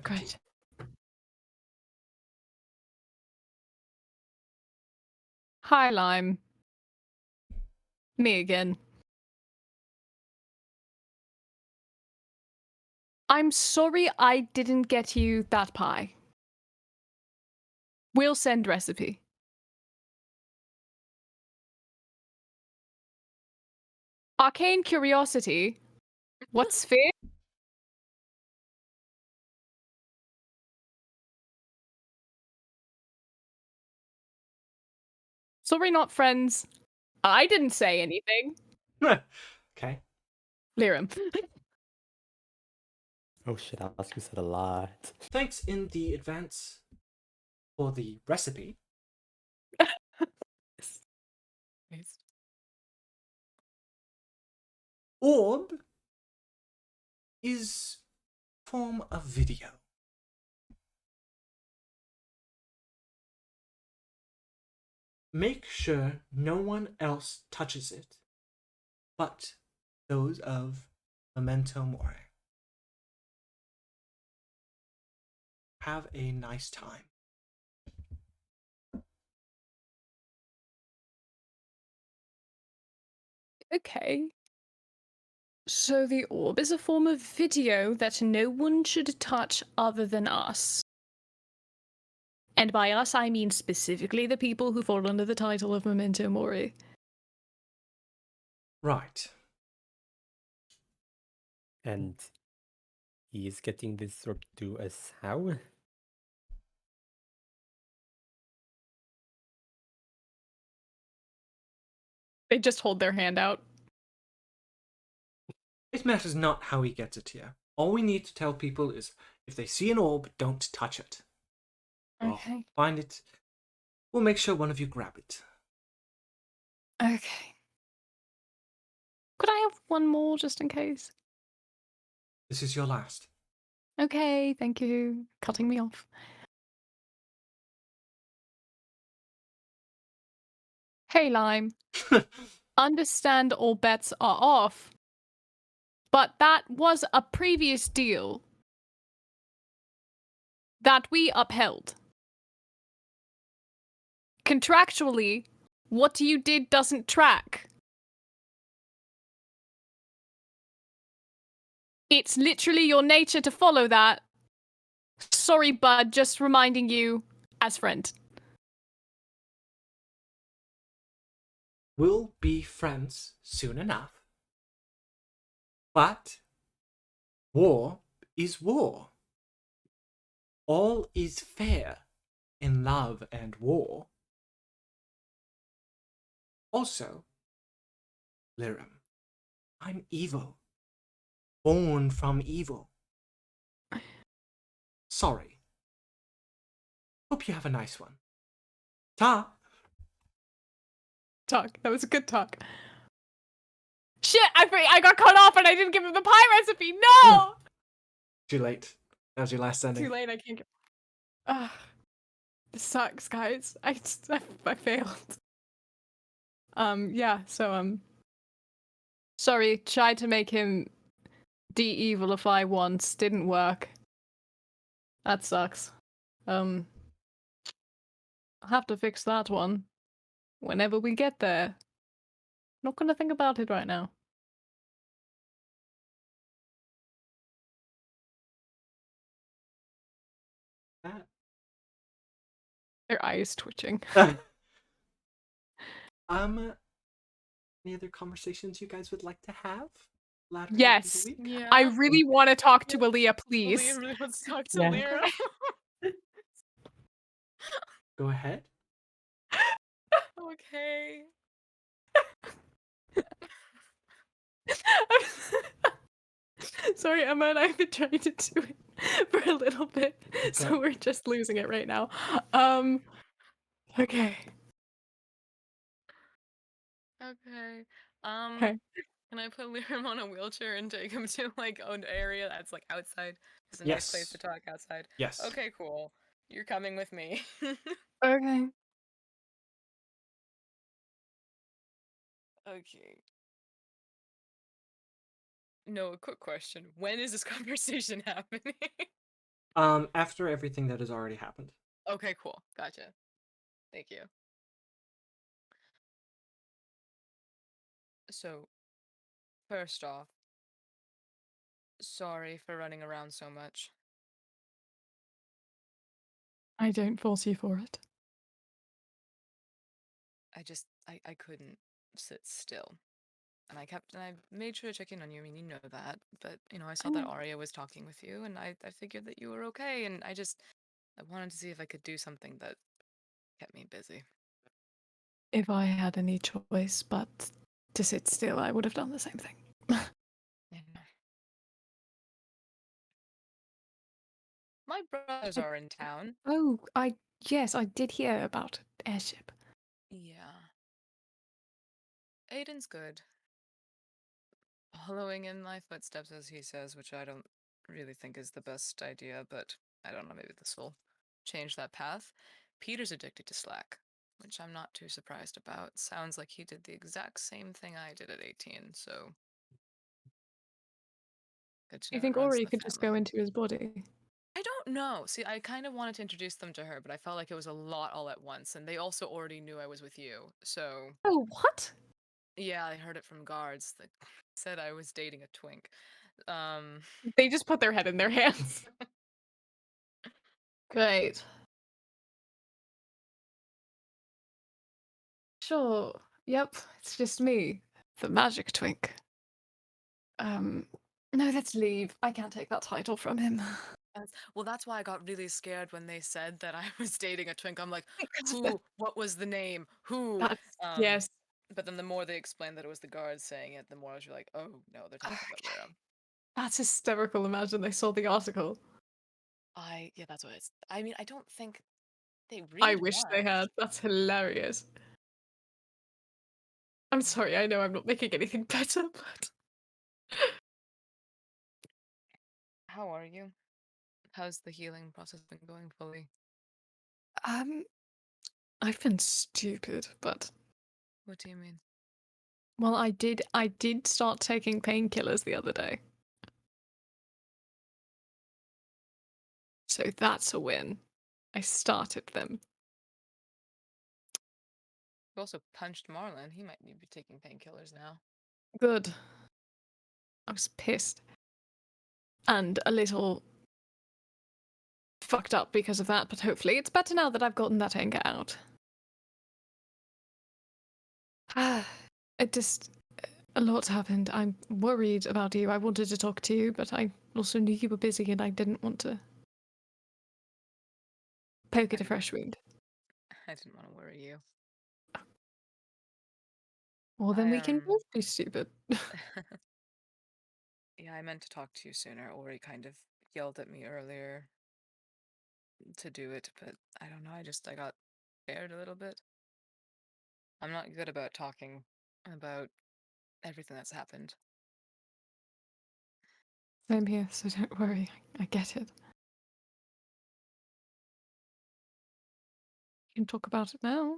Great. Hi, Lime. Me again. I'm sorry I didn't get you that pie. We'll send recipe. Arcane Curiosity. What sphere? Sorry, not friends. I didn't say anything. Okay. Lirim. Oh shit, Oscar said a lot. Thanks in the advance for the recipe. Yes. Orb is form of video. Make sure no one else touches it, but those of Memento Mori. Have a nice time. Okay. So the orb is a form of video that no one should touch other than us. And by us, I mean specifically the people who fall under the title of Memento Mori. Right. And he is getting this orb to us how? They just hold their hand out. It matters not how he gets it here. All we need to tell people is if they see an orb, don't touch it. Okay. Find it. We'll make sure one of you grab it. Okay. Could I have one more just in case? This is your last. Okay, thank you. Cutting me off. Hey, Lime. Understand all bets are off. But that was a previous deal that we upheld. Contractually, what you did doesn't track. It's literally your nature to follow that. Sorry, bud, just reminding you as friend. We'll be friends soon enough. But war is war. All is fair in love and war. Also, Lirim, I'm evil. Born from evil. Sorry. Hope you have a nice one. Ta! Talk. That was a good talk. Shit, I got cut off and I didn't give him the pie recipe. No! Too late. That was your last sending. Too late, I can't get... This sucks, guys. I failed. Yeah, so, sorry, tried to make him de-evilify once, didn't work. That sucks. have to fix that one whenever we get there. Not gonna think about it right now. That. Their eyes twitching. Any other conversations you guys would like to have later in the Yes. week? Yeah. I really want to talk to Yeah. Aaliyah, Aaliyah please. really wants to talk to Yeah. Lyra. Go ahead. Okay. Sorry, Emma and I have been trying to do it for a little bit, so Okay. we're just losing it right now. Okay. Okay. Okay. Can I put Liam on a wheelchair and take him to like an area that's like outside? It's a nice place Yes. to talk outside. Yes. Okay, cool. You're coming with me. Okay. Okay. No, a quick question. When is this conversation happening? After everything that has already happened. Okay, cool. Gotcha. Thank you. So, first off, sorry for running around so much. I don't force you for it. I couldn't sit still. And I made sure to check in on you. I mean, you know that. But, I saw that know. Arya was talking with you, and I figured that you were okay, and I wanted to see if I could do something that kept me busy. If I had any choice but to sit still, I would have done the same thing. Yeah. My brothers are in town. Oh, yes, I did hear about airship. Yeah. Aiden's good. Following in my footsteps, as he says, which I don't really think is the best idea, but I don't know, maybe this will change that path. Peter's addicted to Slack, which I'm not too surprised about. Sounds like he did the exact same thing I did at 18, so good to You know it think runs in Ori the could just go family. into his body? I don't know. See, I kind of wanted to introduce them to her, but I felt like it was a lot all at once, and they also already knew I was with you, so Oh, what? yeah, I heard it from guards that said I was dating a twink. Um, They just put their head in their hands. Great. Sure. Yep, it's just me, the magic twink. No, let's leave. I can't take that title from him. well, that's why I got really scared when they said that I was dating a twink. I'm like, Because of who? What was the name? Who? that's Um, yes. but then the more they explained that it was the guards saying it, the more I was like, oh no, they're talking about Okay. Lyra. That's hysterical. Imagine they saw the article. Yeah, that's what it's. I mean, I don't think they I read wish they had. much. That's hilarious. I'm sorry, I know I'm not making anything better, but How are you? How's the healing process been going fully? um I've been stupid, but What do you mean? well I did start taking painkillers the other day. So that's a win. I started them. You also punched Marlon. He might need to be taking painkillers now. Good. I was pissed. And a little fucked up because of that, but hopefully it's better now that I've gotten that anger out. It just a lot's happened. I'm worried about you. I wanted to talk to you, but I also knew you were busy and I didn't want to poke at a fresh wound. I didn't want to worry you. Well, then we can both be stupid. Yeah, I meant to talk to you sooner. Ori kind of yelled at me earlier to do it, but I don't know. I got scared a little bit. I'm not good about talking about everything that's happened. Same here, so don't worry. I get it. You can talk about it now.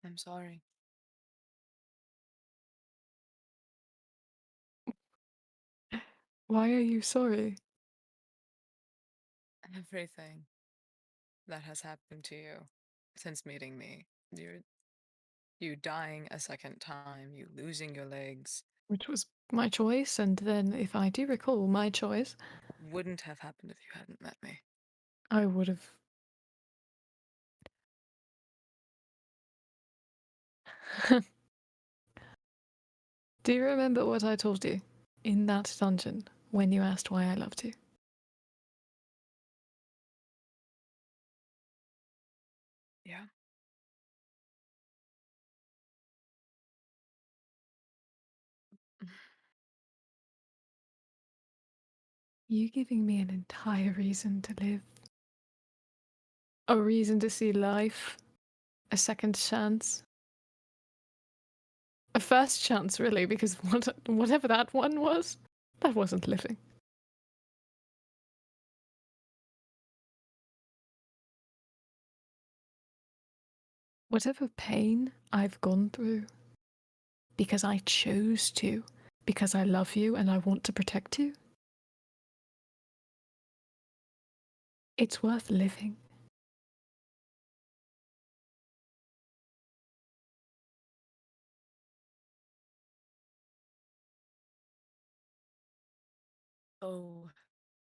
I'm sorry. Why are you sorry? everything that has happened to you since meeting me. You dying a second time, you losing your legs, Which was my choice, and then, if I do recall, my choice, wouldn't have happened if you hadn't met me. I would have. Do you remember what I told you in that dungeon when you asked why I loved you? Yeah. You giving me an entire reason to live. A reason to see life. A second chance. A first chance, really, because whatever that one was, that wasn't living. Whatever pain I've gone through, because I chose to, because I love you and I want to protect you, it's worth living. Oh,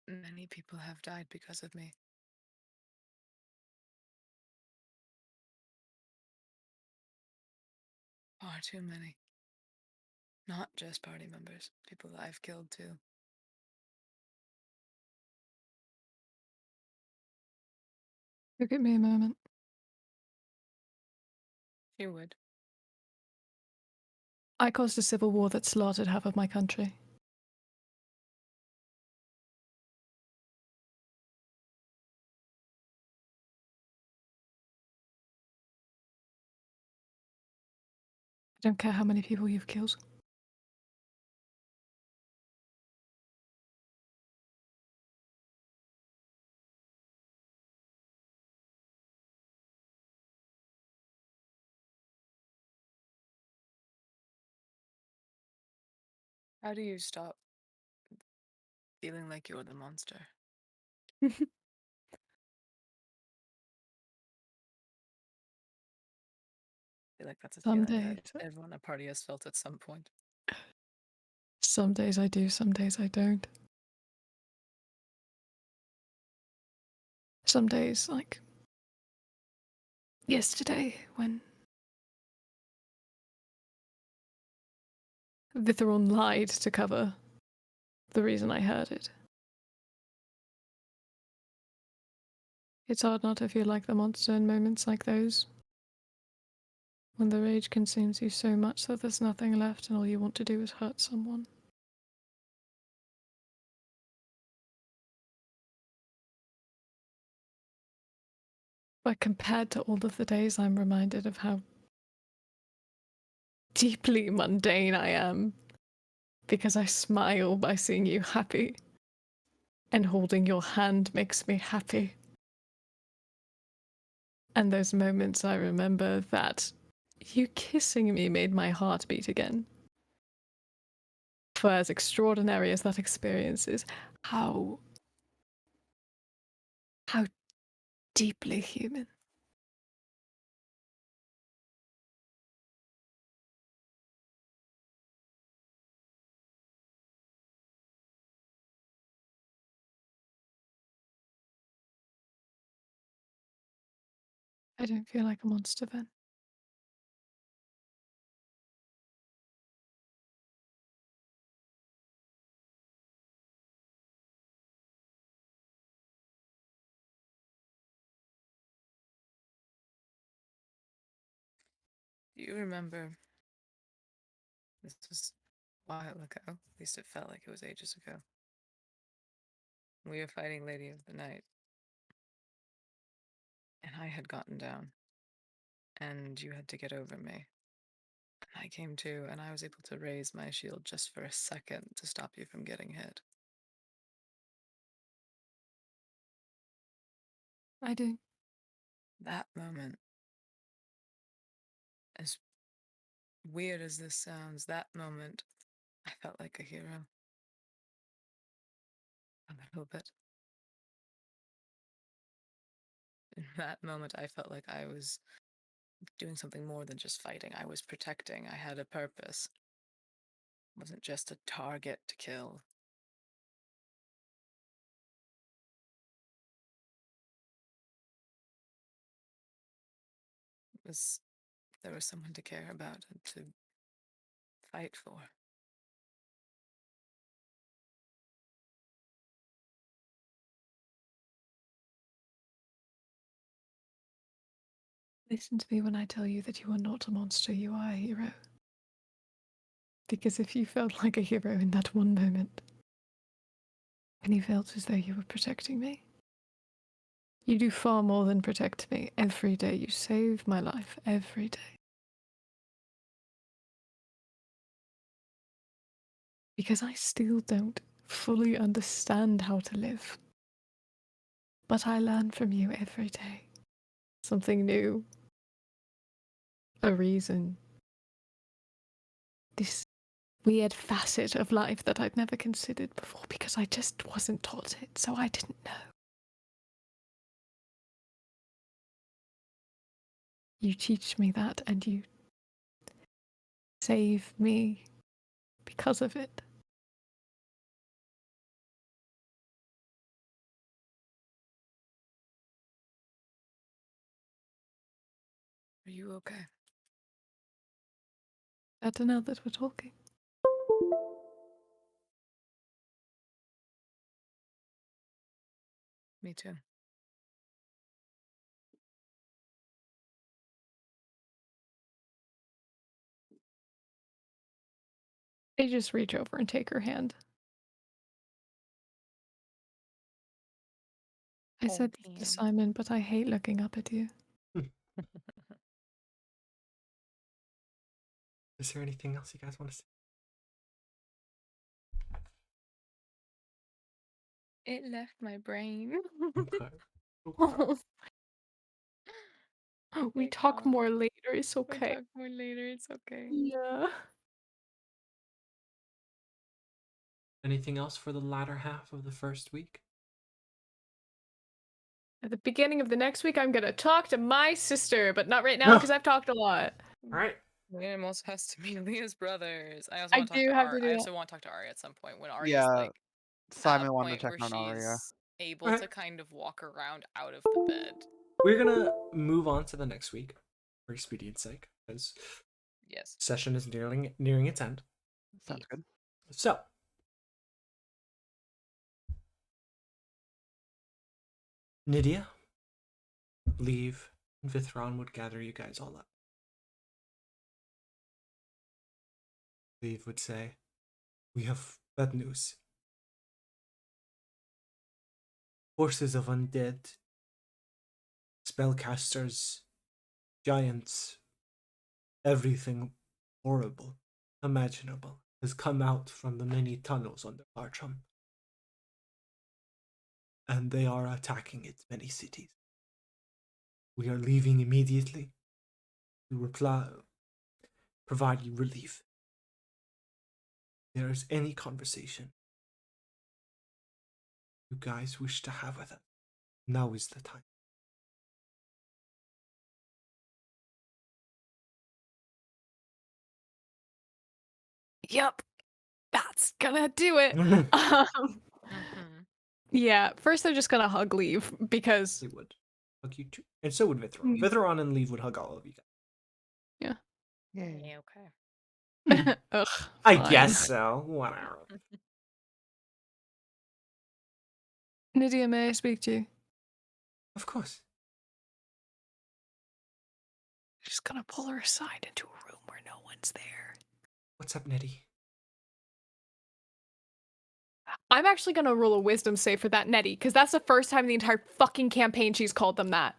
many people have died because of me. Far too many. Not just party members, people that I've killed too. Give me a moment. You would. I caused a civil war that slaughtered half of my country. I don't care how many people you've killed. How do you stop feeling like you're the monster? I feel like that's a Some feeling that days. everyone at a party has felt at some point. Some days I do, some days I don't. Some days, like yesterday, when Vitheron lied to cover the reason I heard it. It's hard not to feel like the monster in moments like those, when the rage consumes you so much that there's nothing left and all you want to do is hurt someone. But compared to all of the days, I'm reminded of how deeply mundane I am, because I smile by seeing you happy, and holding your hand makes me happy. And those moments I remember that you kissing me made my heart beat again. For as extraordinary as that experience is, how deeply human. I don't feel like a monster then. Do you remember? This was a while ago. At least it felt like it was ages ago. We were fighting Lady of the Night. And I had gotten down. And you had to get over me. And I came to, and I was able to raise my shield just for a second to stop you from getting hit. I do. That moment, as weird as this sounds, that moment, I felt like a hero. A little bit. in that moment, I felt like I was doing something more than just fighting. I was protecting. I had a purpose. It wasn't just a target to kill. There was someone to care about and to fight for. Listen to me when I tell you that you are not a monster, you are a hero. Because if you felt like a hero in that one moment, and you felt as though you were protecting me, you do far more than protect me. Every day you save my life, every day. Because I still don't fully understand how to live. But I learn from you every day. Something new. A reason. This weird facet of life that I'd never considered before because I just wasn't taught it, so I didn't know. You teach me that and you save me because of it. Are you okay? Better now that we're talking. Me too. I just reach over and take her hand. I Hold said this to hand. Simon, but I hate looking up at you. Is there anything else you guys want to say? It left my brain. Okay. We Okay, talk Tom. more later, it's We'll okay. talk more later. It's okay. Yeah. Anything else for the latter half of the first week? At the beginning of the next week, I'm gonna talk to my sister, but not right now because I've talked a lot. All right. Liam also has to meet Leah's brothers. I also I want to talk do to have Ari. to do I that. also want to talk to Ari at some point when Ari is Yeah, like at a Simon wanted point to check where on Aria. she's able Alright. to kind of walk around out of the bed. We're gonna move on to the next week for expedience sake, because Yes. session is nearing its end. Sounds good. So, Nydia, Leave, and Vithron would gather you guys all up. Leave would say, "We have bad news. Forces of undead, spellcasters, giants, everything horrible, imaginable, has come out from the many tunnels under Bartram. And they are attacking its many cities. We are leaving immediately to provide you relief. If there is any conversation you guys wish to have with us, now is the time." Yep, that's gonna do it. Mm-hmm. Yeah, first they're just gonna hug Leave because They would hug you too. And so would Vithron. Vithron and Leave would hug all of you guys. Yay. Yeah, okay. ugh, I fine. guess so. Whatever. Nydia, may I speak to you? Of course. Just gonna pull her aside into a room where no one's there. What's up, Nettie? I'm actually gonna roll a wisdom save for that Nettie, because that's the first time in the entire fucking campaign she's called them that.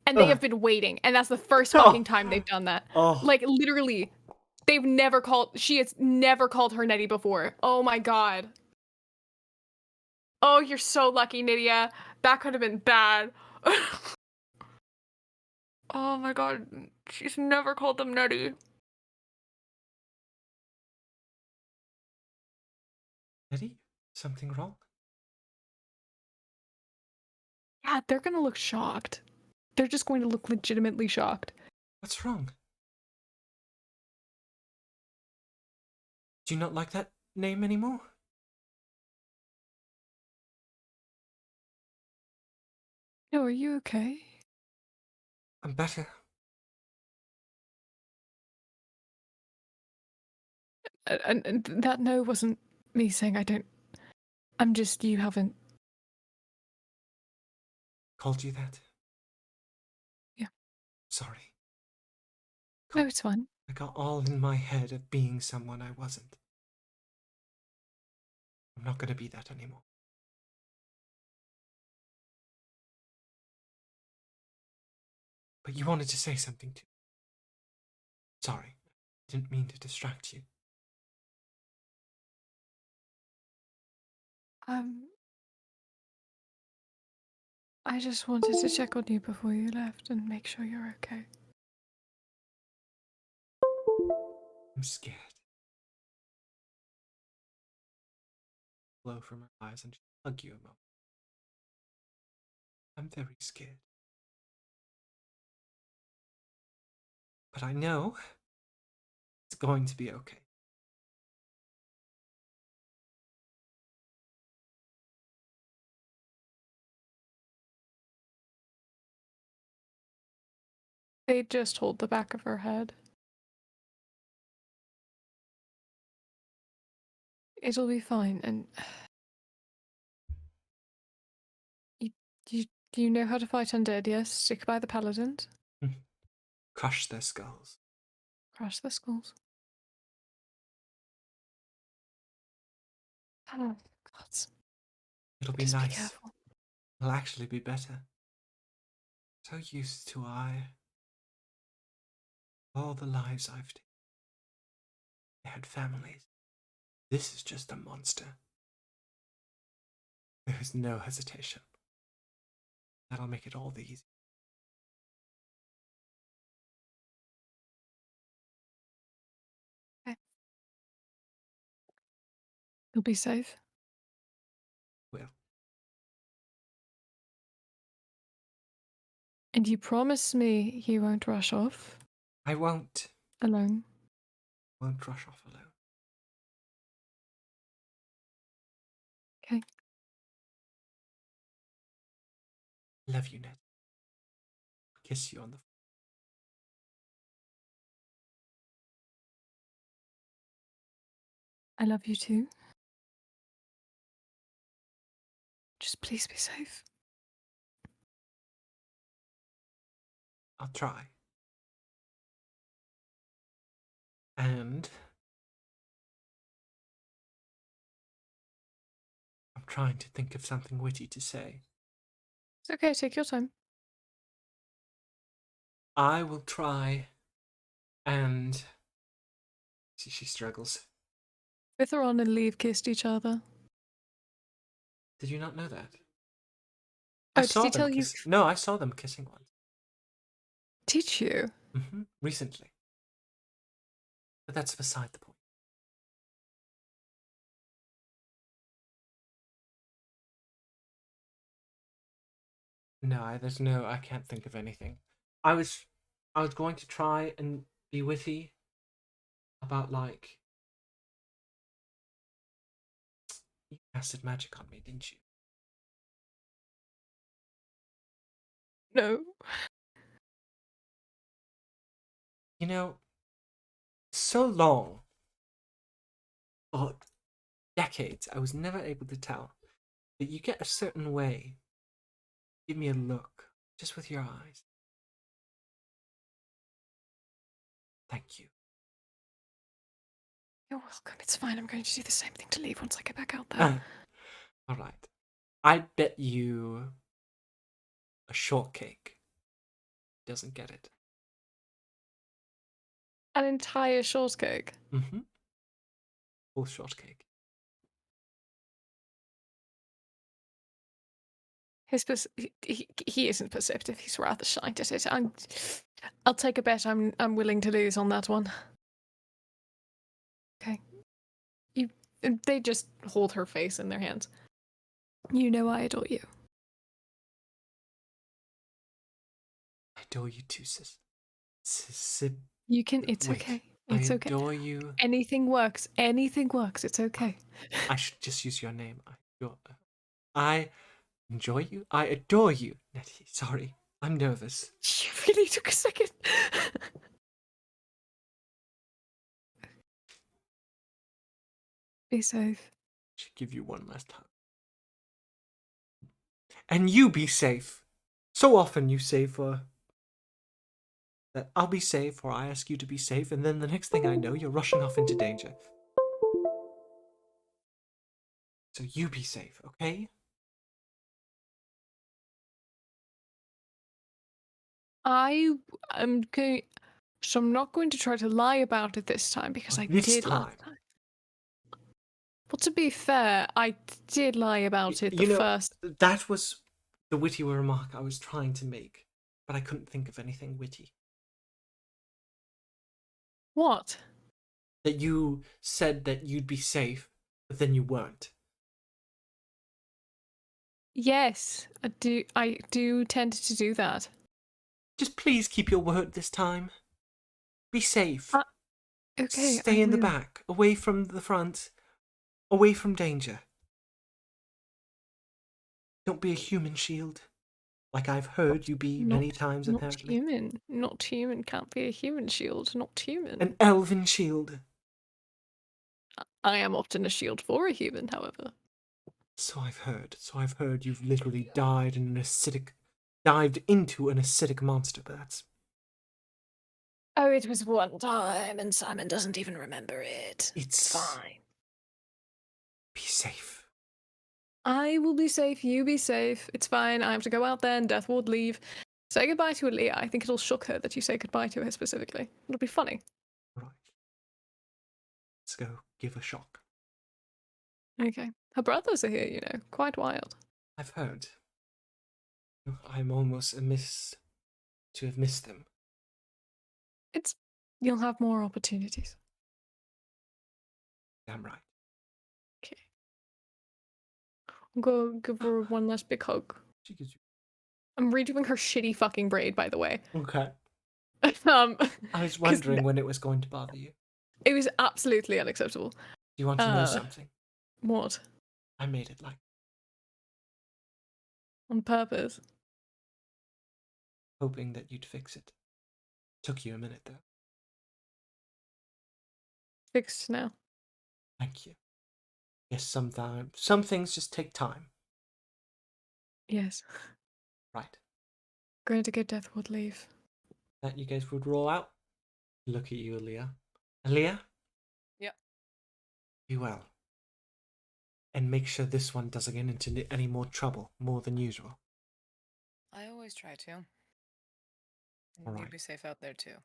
And they have been waiting, and that's the first fucking time they've done that. Oh. Like, literally, she has never called her Nettie before. Oh my god. Oh, you're so lucky, Nydia. That could have been bad. Oh my god, she's never called them Nettie. Nettie? Something wrong? Yeah, they're gonna look shocked. they're just going to look legitimately shocked. What's wrong? Do you not like that name anymore? No, are you okay? I'm better. And that no wasn't me saying I don't. I'm just, you haven't. Called you that? Yeah. Sorry. No, it's fine. I got all in my head of being someone I wasn't. I'm not gonna be that anymore. But you wanted to say something too. Sorry. I didn't mean to distract you. I just wanted to check on you before you left and make sure you're okay. I'm scared. Glow from her eyes and she'll hug you a moment. I'm very scared. But I know it's going to be okay. They just hold the back of her head. It'll be fine, and do you know how to fight undead? Yes, stick by the paladins. Crush their skulls. Crush the skulls. Oh, gods. It'll be Just be nice. careful. It'll actually be better. So used to all the lives I've taken. They had families. This is just a monster. There is no hesitation. That'll make it all the easier. Okay. You'll be safe. Will. And you promise me you won't rush off I won't alone. rush off alone. Okay. Love you, Ned. Kiss you on the I love you too. Just please be safe. I'll try. And I'm trying to think of something witty to say. It's okay, take your time. I will try and see she struggles. Withron and Leave kissed each other. Did you not know that? Oh, did he tell you? No, I saw them kissing once. Did you? Recently. But that's beside the point. No, I can't think of anything. I was going to try and be witty about, like, you casted magic on me, didn't you? No. You know, so long, for decades, I was never able to tell. But you get a certain way. Give me a look, just with your eyes. Thank you. You're welcome. It's fine. I'm going to do the same thing to Leave once I get back out there. All right. I bet you a shortcake doesn't get it. An entire shortcake. Full shortcake. He isn't perceptive. He's rather shy at it. I'll take a bet. I'm willing to lose on that one. Okay. They just hold her face in their hands. You know I adore you. adore you too, sis. Sis. You can. It's Wait, okay. I It's okay. adore you. Anything works. Anything works. It's okay. I should just use your name. I enjoy you. I adore you. Nettie, sorry. I'm nervous. You really took a second. Be safe. I should give you one last hug. And you be safe. So often you say that I'll be safe or I ask you to be safe, and then the next thing I know, you're rushing off into danger. So you be safe, okay? I am going. So I'm not going to try to lie about it this time because I This did time. last time. Well, to be fair, I did lie about it the first. That was the witty remark I was trying to make, but I couldn't think of anything witty. What? That you said that you'd be safe, but then you weren't. Yes, I do. I do tend to do that. Just please keep your word this time. Be safe. Okay. Stay in the back, away from the front, away from danger. Don't be a human shield, like I've heard you be many times apparently. Not human. Can't be a human shield. Not human. An elven shield. I am often a shield for a human, however. So I've heard. You've literally dived into an acidic monster. But that's. Oh, it was one time, and Simon doesn't even remember it. It's fine. Be safe. I will be safe. You be safe. It's fine. I have to go out there and Death Ward leave. Say goodbye to Aaliyah. I think it'll shock her that you say goodbye to her specifically. It'll be funny. Right. Let's go give a shock. Okay. Her brothers are here, you know. Quite wild. I've heard. I'm almost amiss to have missed them. You'll have more opportunities. Damn right. Okay. I'll go give her one last big hug. She gives you. I'm redoing her shitty fucking braid, by the way. Okay. I was wondering when it was going to bother you. It was absolutely unacceptable. Do you want to know something? What? I made it like On purpose. hoping that you'd fix it. Took you a minute though. Fixed now. Thank you. Yes, sometimes some things just take time. Yes. Right. Going to get Death Ward leave. That you guys would roll out. Look at you, Aaliyah. Aaliyah? Yep. Be well. And make sure this one doesn't get into any more trouble, more than usual. I always try to. And All you'd right. be safe out there too.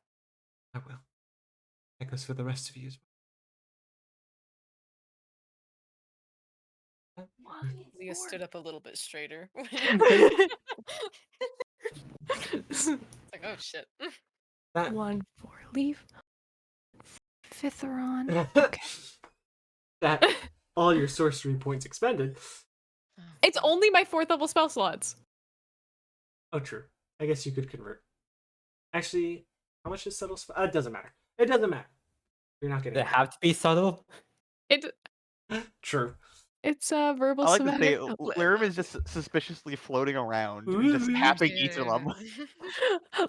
I will. That goes for the rest of you as well. Leah stood up a little bit straighter. It's like, oh shit. That 1 for leave. Fitheron. Okay. that all your sorcery points expended. It's only my 4th level spell slots. Oh, true. I guess you could convert. Actually, how much is subtle spell? It doesn't matter. It doesn't matter. You're not getting Does it have to be subtle? True. It's verbal I like to somatic. say Lyrim is just suspiciously floating around, just tapping each of them.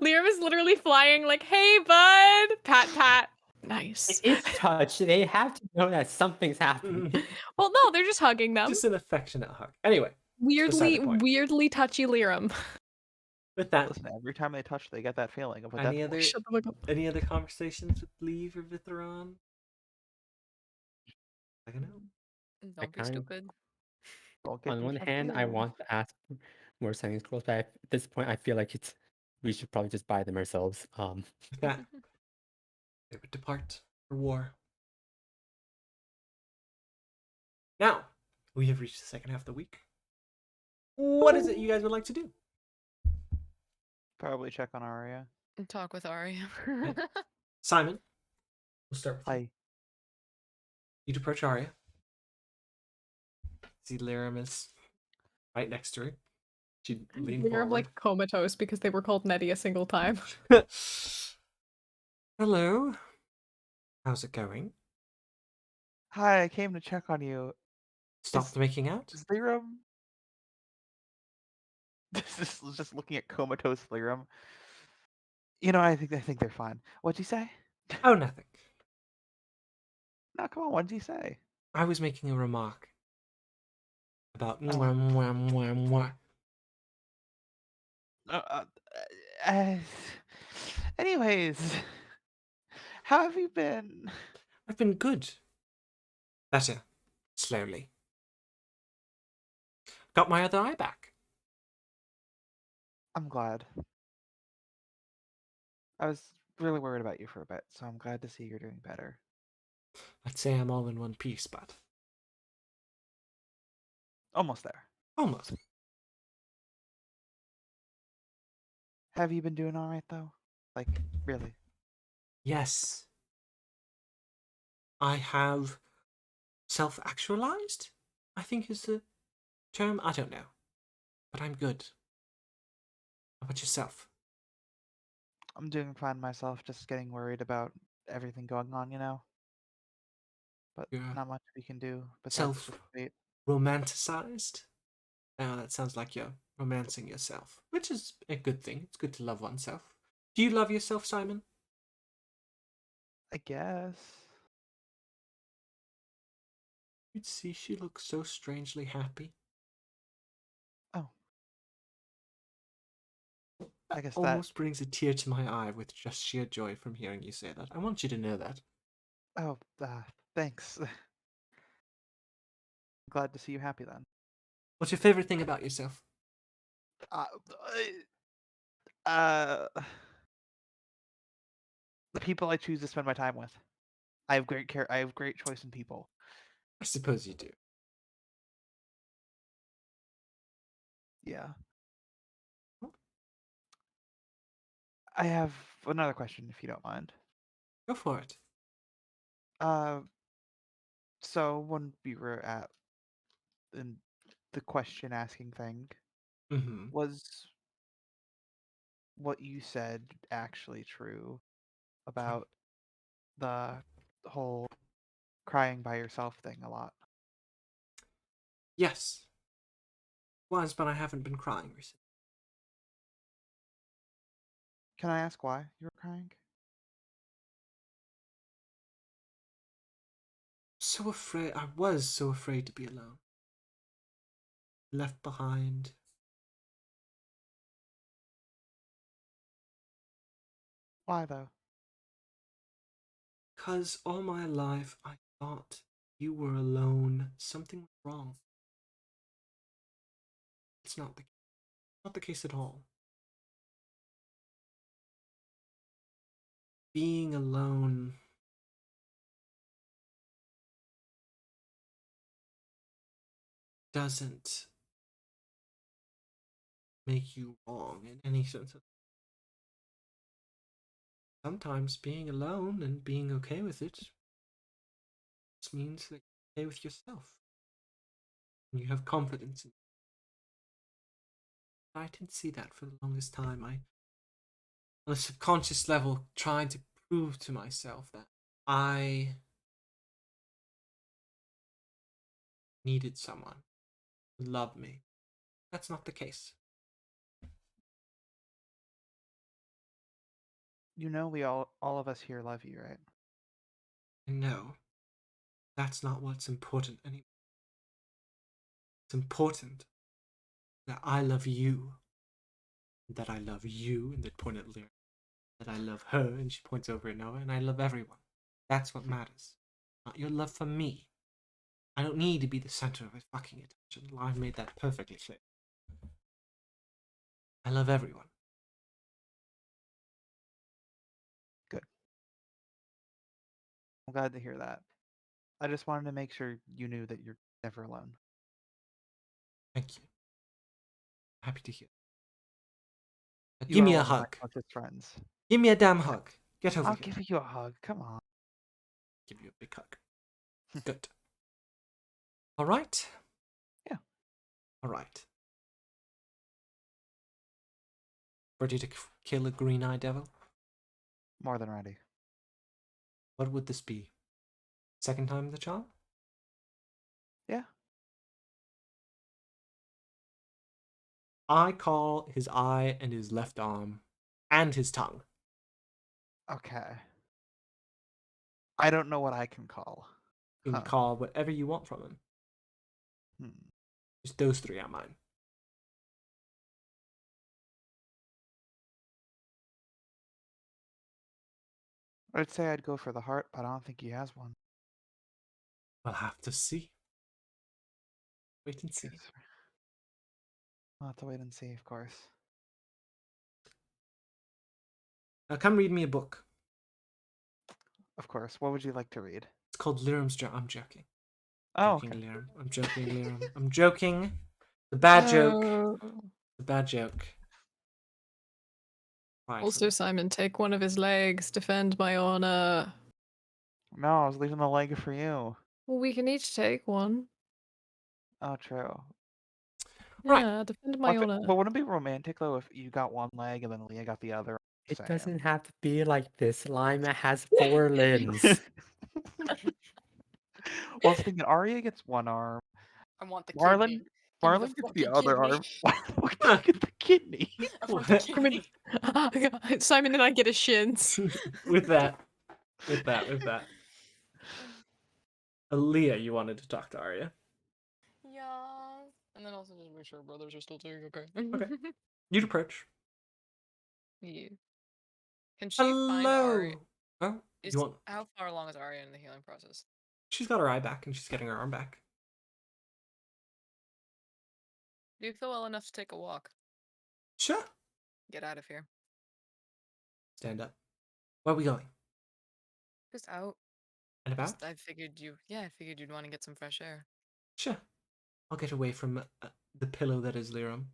Lyrim is literally flying like, hey, bud! Pat, pat. Nice. It's touch. They have to know that something's happening. Well, no, they're just hugging them. Just an affectionate hug. Anyway, beside the point. Weirdly touchy Lyrim. With that, Listen, every time they touch, they get that feeling of a any death other Shut the fuck up. any other conversations with Leave or Vitheron? I don't know. Don't be kind of- stupid. Don't get On one yourself hand, I killed. want to ask more saving scrolls, but at this point, I feel like we should probably just buy them ourselves. With that, they would depart for war. Now, we have reached the second half of the week. What is it you guys would like to do? Probably check on Arya. And talk with Arya. Simon, we'll start with you. Hi. You'd approach Arya. See Lyrim is right next to her. She leaned Lyra forward. like comatose because they were called Nettie a single time. Hello. How's it going? Hi, I came to check on you. Stopped making out? Is Lyrum? This is just looking at comatose Lyrum. I think they're fine. What'd you say? Oh, nothing. No, come on. What did you say? I was making a remark about Oh. mwah, mwah, mwah, mwah. Uh, uh, anyways, how have you been? I've been good. Better. Slowly. Got my other eye back. I'm glad. I was really worried about you for a bit, so I'm glad to see you're doing better. I'd say I'm all in one piece, but Almost there. almost. Have you been doing all right though? Like, really? Yes. I have self-actualized, I think is the term. I don't know. But I'm good. How about yourself? I'm doing fine myself, just getting worried about everything going on. But You're not much we can do besides just wait. self-romanticized? That sounds like you're romancing yourself, which is a good thing. It's good to love oneself. Do you love yourself, Simon? I guess. You'd see she looks so strangely happy. Oh, I guess that. Almost brings a tear to my eye with just sheer joy from hearing you say that. I want you to know that. Oh, thanks. Glad to see you happy then. What's your favorite thing about yourself? Uh, uh, the people I choose to spend my time with. I have great care. I have great choice in people. I suppose you do. Yeah. I have another question, if you don't mind. Go for it. Uh, so when we were at in the question asking thing, Mm-hmm. was what you said actually true about the whole crying by yourself thing a lot? Yes. Was, but I haven't been crying recently. Can I ask why you were crying? So afraid. I was so afraid to be alone. Left behind. Why though? Because all my life I thought you were alone. Something was wrong. It's not the case at all. Being alone doesn't make you wrong in any sense. Sometimes being alone and being okay with it just means that you're okay with yourself. And you have confidence in. I didn't see that for the longest time. I, on a subconscious level, tried to prove to myself that I needed someone who loved me. That's not the case. We all of us here love you, right? And no, that's not what's important anymore. It's important that I love you, that I love you, and that point at Lyra, that I love her, and she points over at Noah, and I love everyone. That's what matters. Not your love for me. I don't need to be the center of his fucking attention. I've made that perfectly clear. I love everyone. Good. I'm glad to hear that. I just wanted to make sure you knew that you're never alone. Thank you. Happy to hear. Now You give are me a one of my hug. closest friends. Give me a damn hug. Get over I'll here. give you a hug. Come on. Give you a big hug. Good. All right. Yeah. All right. Ready to kill a green-eyed devil? More than ready. What would this be? Second time the charm? Yeah. I call his eye and his left arm and his tongue. Okay. I don't know what I can call. You can call whatever you want from him. Hmm. Just those three are mine. I'd say I'd go for the heart, but I don't think he has one. We'll have to see. Wait and see. I'll have to wait and see, of course. Now come read me a book. Of course. What would you like to read? It's called Lyram's Joke. I'm joking. Oh, Joking, okay. Lyram. I'm joking, Lyram. I'm joking. The bad joke. Oh. The bad joke. Quiet for Also, me. Simon, take one of his legs. Defend my honor. No, I was leaving the leg for you. Well, we can each take one. Oh, true. Right. Yeah, defend my honor. But wouldn't it be romantic though if you got one leg and then Leah got the other? It Saying. doesn't have to be like this. Lima has 4 limbs. Well, I was thinking Arya gets one arm. I want the Marlon, kidney. Give me Marlon gets the fucking other kidney. arm. Why don't you get the kidney? I want the What? kidney. Simon and I get a shins. With that. Aaliyah, you wanted to talk to Arya. Yeah. And then also just make sure brothers are still doing okay. Okay. You'd approach. Yeah. Can she find Hello. Arya? Oh, you want? How far along is Arya in the healing process? She's got her eye back and she's getting her arm back. Do you feel well enough to take a walk? Sure. Get out of here. Stand up. Where are we going? Just out. And about? I figured you'd want to get some fresh air. Sure. I'll get away from the pillow that is Lyram.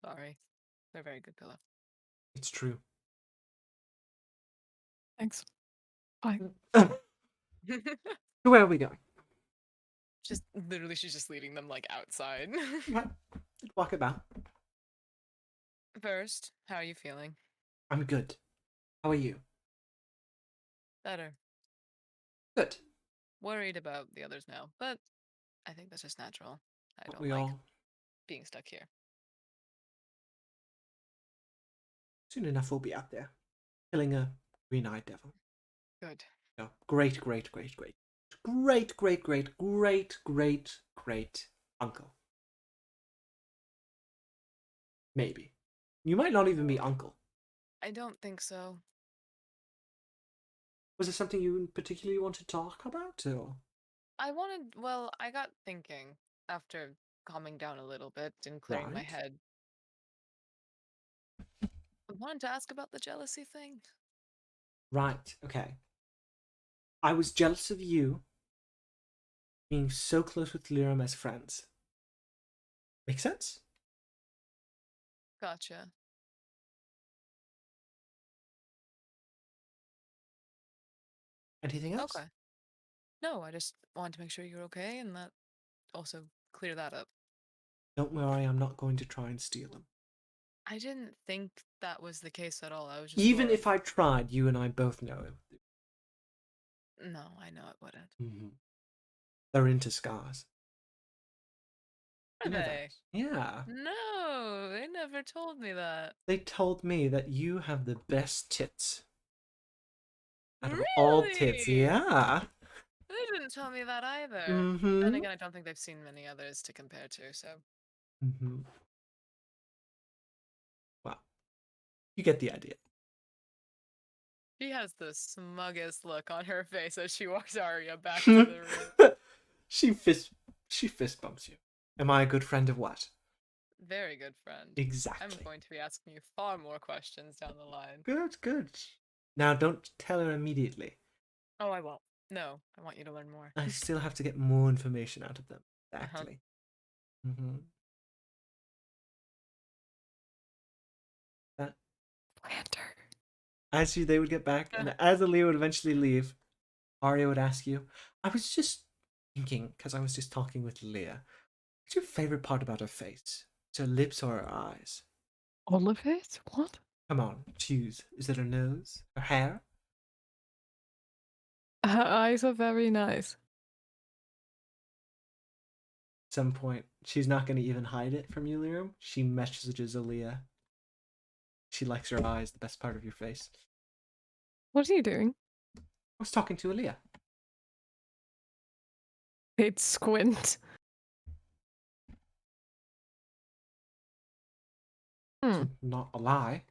Sorry. They're a very good pillow. It's true. Thanks. Bye. Where are we going? Just literally, she's just leading them like outside. Right. Walk about. First, how are you feeling? I'm good. How are you? Better. Good. Worried about the others now, but I think that's just natural. I But don't we like all being stuck here. soon enough we'll be out there, killing a green-eyed devil. Good. No, great uncle. Maybe. You might not even be uncle. I don't think so. Was there something you particularly want to talk about, or? I got thinking after calming down a little bit and clearing my Right. head. I wanted to ask about the jealousy thing. Right, okay. I was jealous of you being so close with Lyram as friends. Make sense? Gotcha. Anything else? Okay. No, I just wanted to make sure you're okay and that also clear that up. Don't worry, I'm not going to try and steal them. I didn't think that was the case at all. I was just Even worried. if I tried, you and I both know it. No, I know it wouldn't. Mm-hmm. They're into scars. Are You know they? that? Yeah. No, they never told me that. They told me that you have the best tits. Out of all tits, Really? yeah. They didn't tell me that either. Mm-hmm. Then again, I don't think they've seen many others to compare to, so. Mm-hmm. Well, you get the idea. She has the smuggest look on her face as she walks Arya back to the room. She fist bumps you. Am I a good friend of what? Very good friend. Exactly. I'm going to be asking you far more questions down the line. Good. Now, don't tell her immediately. Oh, I won't. No, I want you to learn more. I still have to get more information out of them. Exactly. Mm-hmm. That. Planter. As they would get back, and as Aaliyah would eventually leave, Arya would ask you, I was just thinking, because I was just talking with Leah, what's your favorite part about her face? It's her lips or her eyes? All of it? What? Come on, choose. Is it her nose? Her hair? Her eyes are very nice. At some point, she's not going to even hide it from you, Liam. She messages Aaliyah. She likes your eyes, the best part of your face. What are you doing? I was talking to Aaliyah. It's squint. Hmm. Not a lie.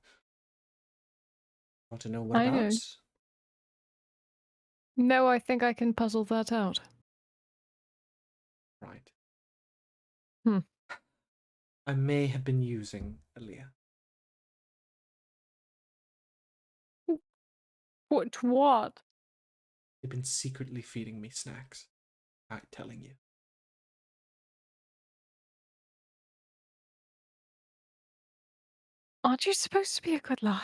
Want to know I know. whereabouts? No, I think I can puzzle that out. Right. Hmm. I may have been using Aaliyah. What? They've been secretly feeding me snacks. I'm telling you. Aren't you supposed to be a good liar?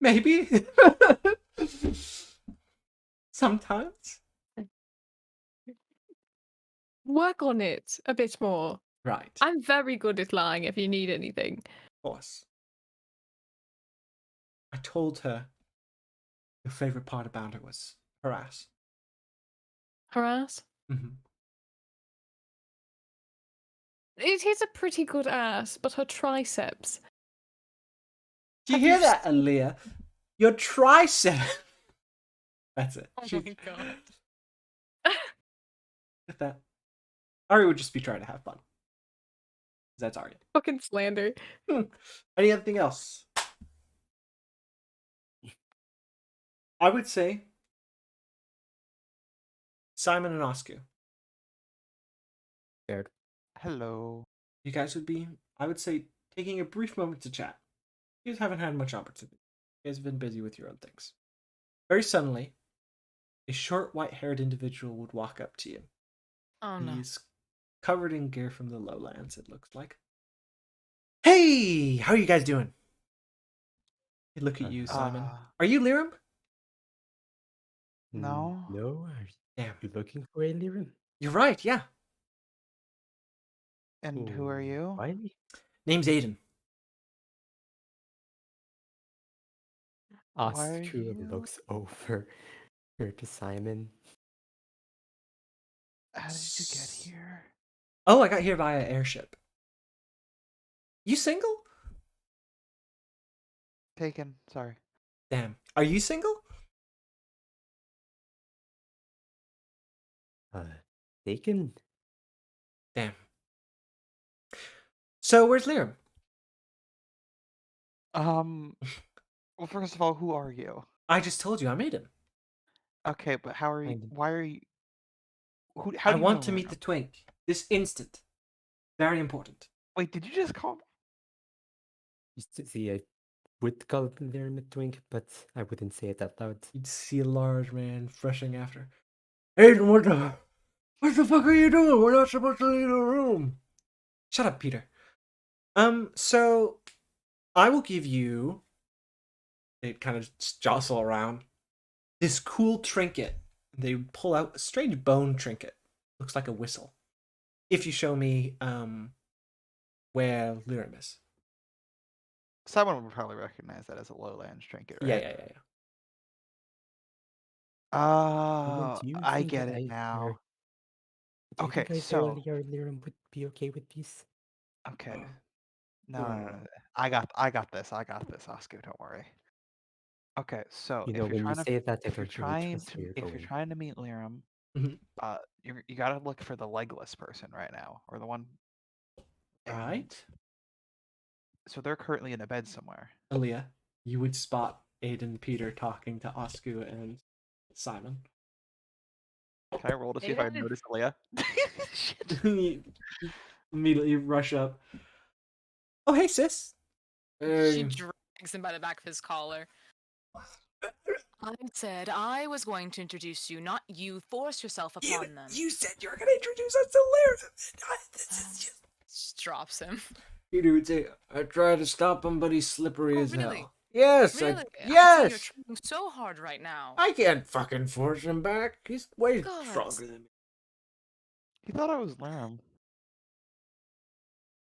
Maybe. Sometimes. Work on it a bit more. Right. I'm very good at lying if you need anything. Of course. I told her your favorite part about her was her ass. Harass? Mm-hmm. It is a pretty good ass, but her triceps. Do you Have hear you that, seen- Aaliyah? Your tricep. That's it. Oh my god. Get that. Ari would just be trying to have fun. That's Ari. Fucking slander. Anything else? I would say Simon and Oscar. Scared. Hello. You guys would be, I would say, taking a brief moment to chat. You guys haven't had much opportunity. You guys have been busy with your own things. Very suddenly, a short, white-haired individual would walk up to you. Oh no. He's covered in gear from the lowlands, it looks like. Hey! How are you guys doing? He'd look at you, Simon. Are you Liram? No. No, are Damn. you looking for a Liram? You're right, yeah. And who are you? Why? Name's Aiden. Why are Oscar you? looks over here to Simon. How did you get here? Oh, I got here via airship. You single? Taken. Sorry. Damn. Are you single? Taken? Damn. So, where's Liram? Well, first of all, who are you? I just told you, I made him. Okay, but how are you? Fine. Why are you? How I do you want know to meet Liram? the twink. This instant. Very important. Wait, did you just call? Used to see, I would call him Liram a twink, but I wouldn't say it out loud. You'd see a large man rushing after. Aiden, what the fuck are you doing? We're not supposed to leave the room. Shut up, Peter. So I will give you. They kind of jostle around this cool trinket. They pull out a strange bone trinket. Looks like a whistle. If you show me where Liram is. Someone would probably recognize that as a lowlands trinket, right? Yeah. Oh, Do you I think get that it now. Do you Okay, think I so earlier Liram would be okay with these? okay. No. I got this. Oscar, don't worry. Okay, so You if know, you're when you trying to say that, I if you're don't really trying trust to where you're if you're going. trying to meet Liram, Mhm. you gotta look for the legless person right now, or the one. And Right? so they're currently in a bed somewhere. Aaliyah, you would spot Aiden Peter talking to Oscar and Simon. Can I roll to see if I Aiden? notice Leia? Shit. You immediately rush up. Oh, hey, sis. She drags him by the back of his collar. I said I was going to introduce you, not you force yourself upon them. You said you were going to introduce us to Liram. This is just... Just drops him. Peter would say, I tried to stop him, but he's slippery Oh, as really? hell. Yes, Really? I see yes. you're trying so hard right now. I can't fucking force him back. He's way God. stronger than me. He thought I was Lamb.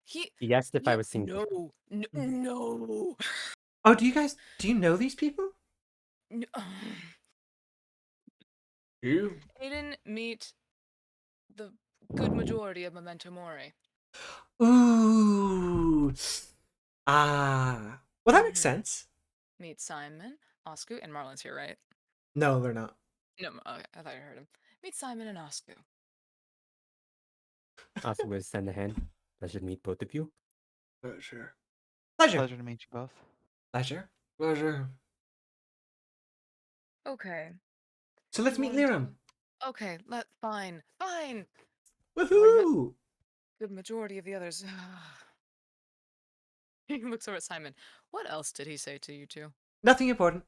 He asked if I was single. No. Oh, do you know these people? No. You. Aiden, meet the good majority of Memento Mori. Ooh. Ah. Well, that makes Mhm. sense. Meet Simon, Osku, and Marlon's here, right? No, they're not. No, okay, I thought you heard him. Meet Simon and Osku. Also, will send a hand. Pleasure to meet both of you. Pleasure. Pleasure to meet you both. Pleasure. Pleasure. Okay. So let's You meet wanna do- Liram. Okay, fine. Already met Woohoo! the majority of the others. He looks over at Simon. What else did he say to you two? Nothing important.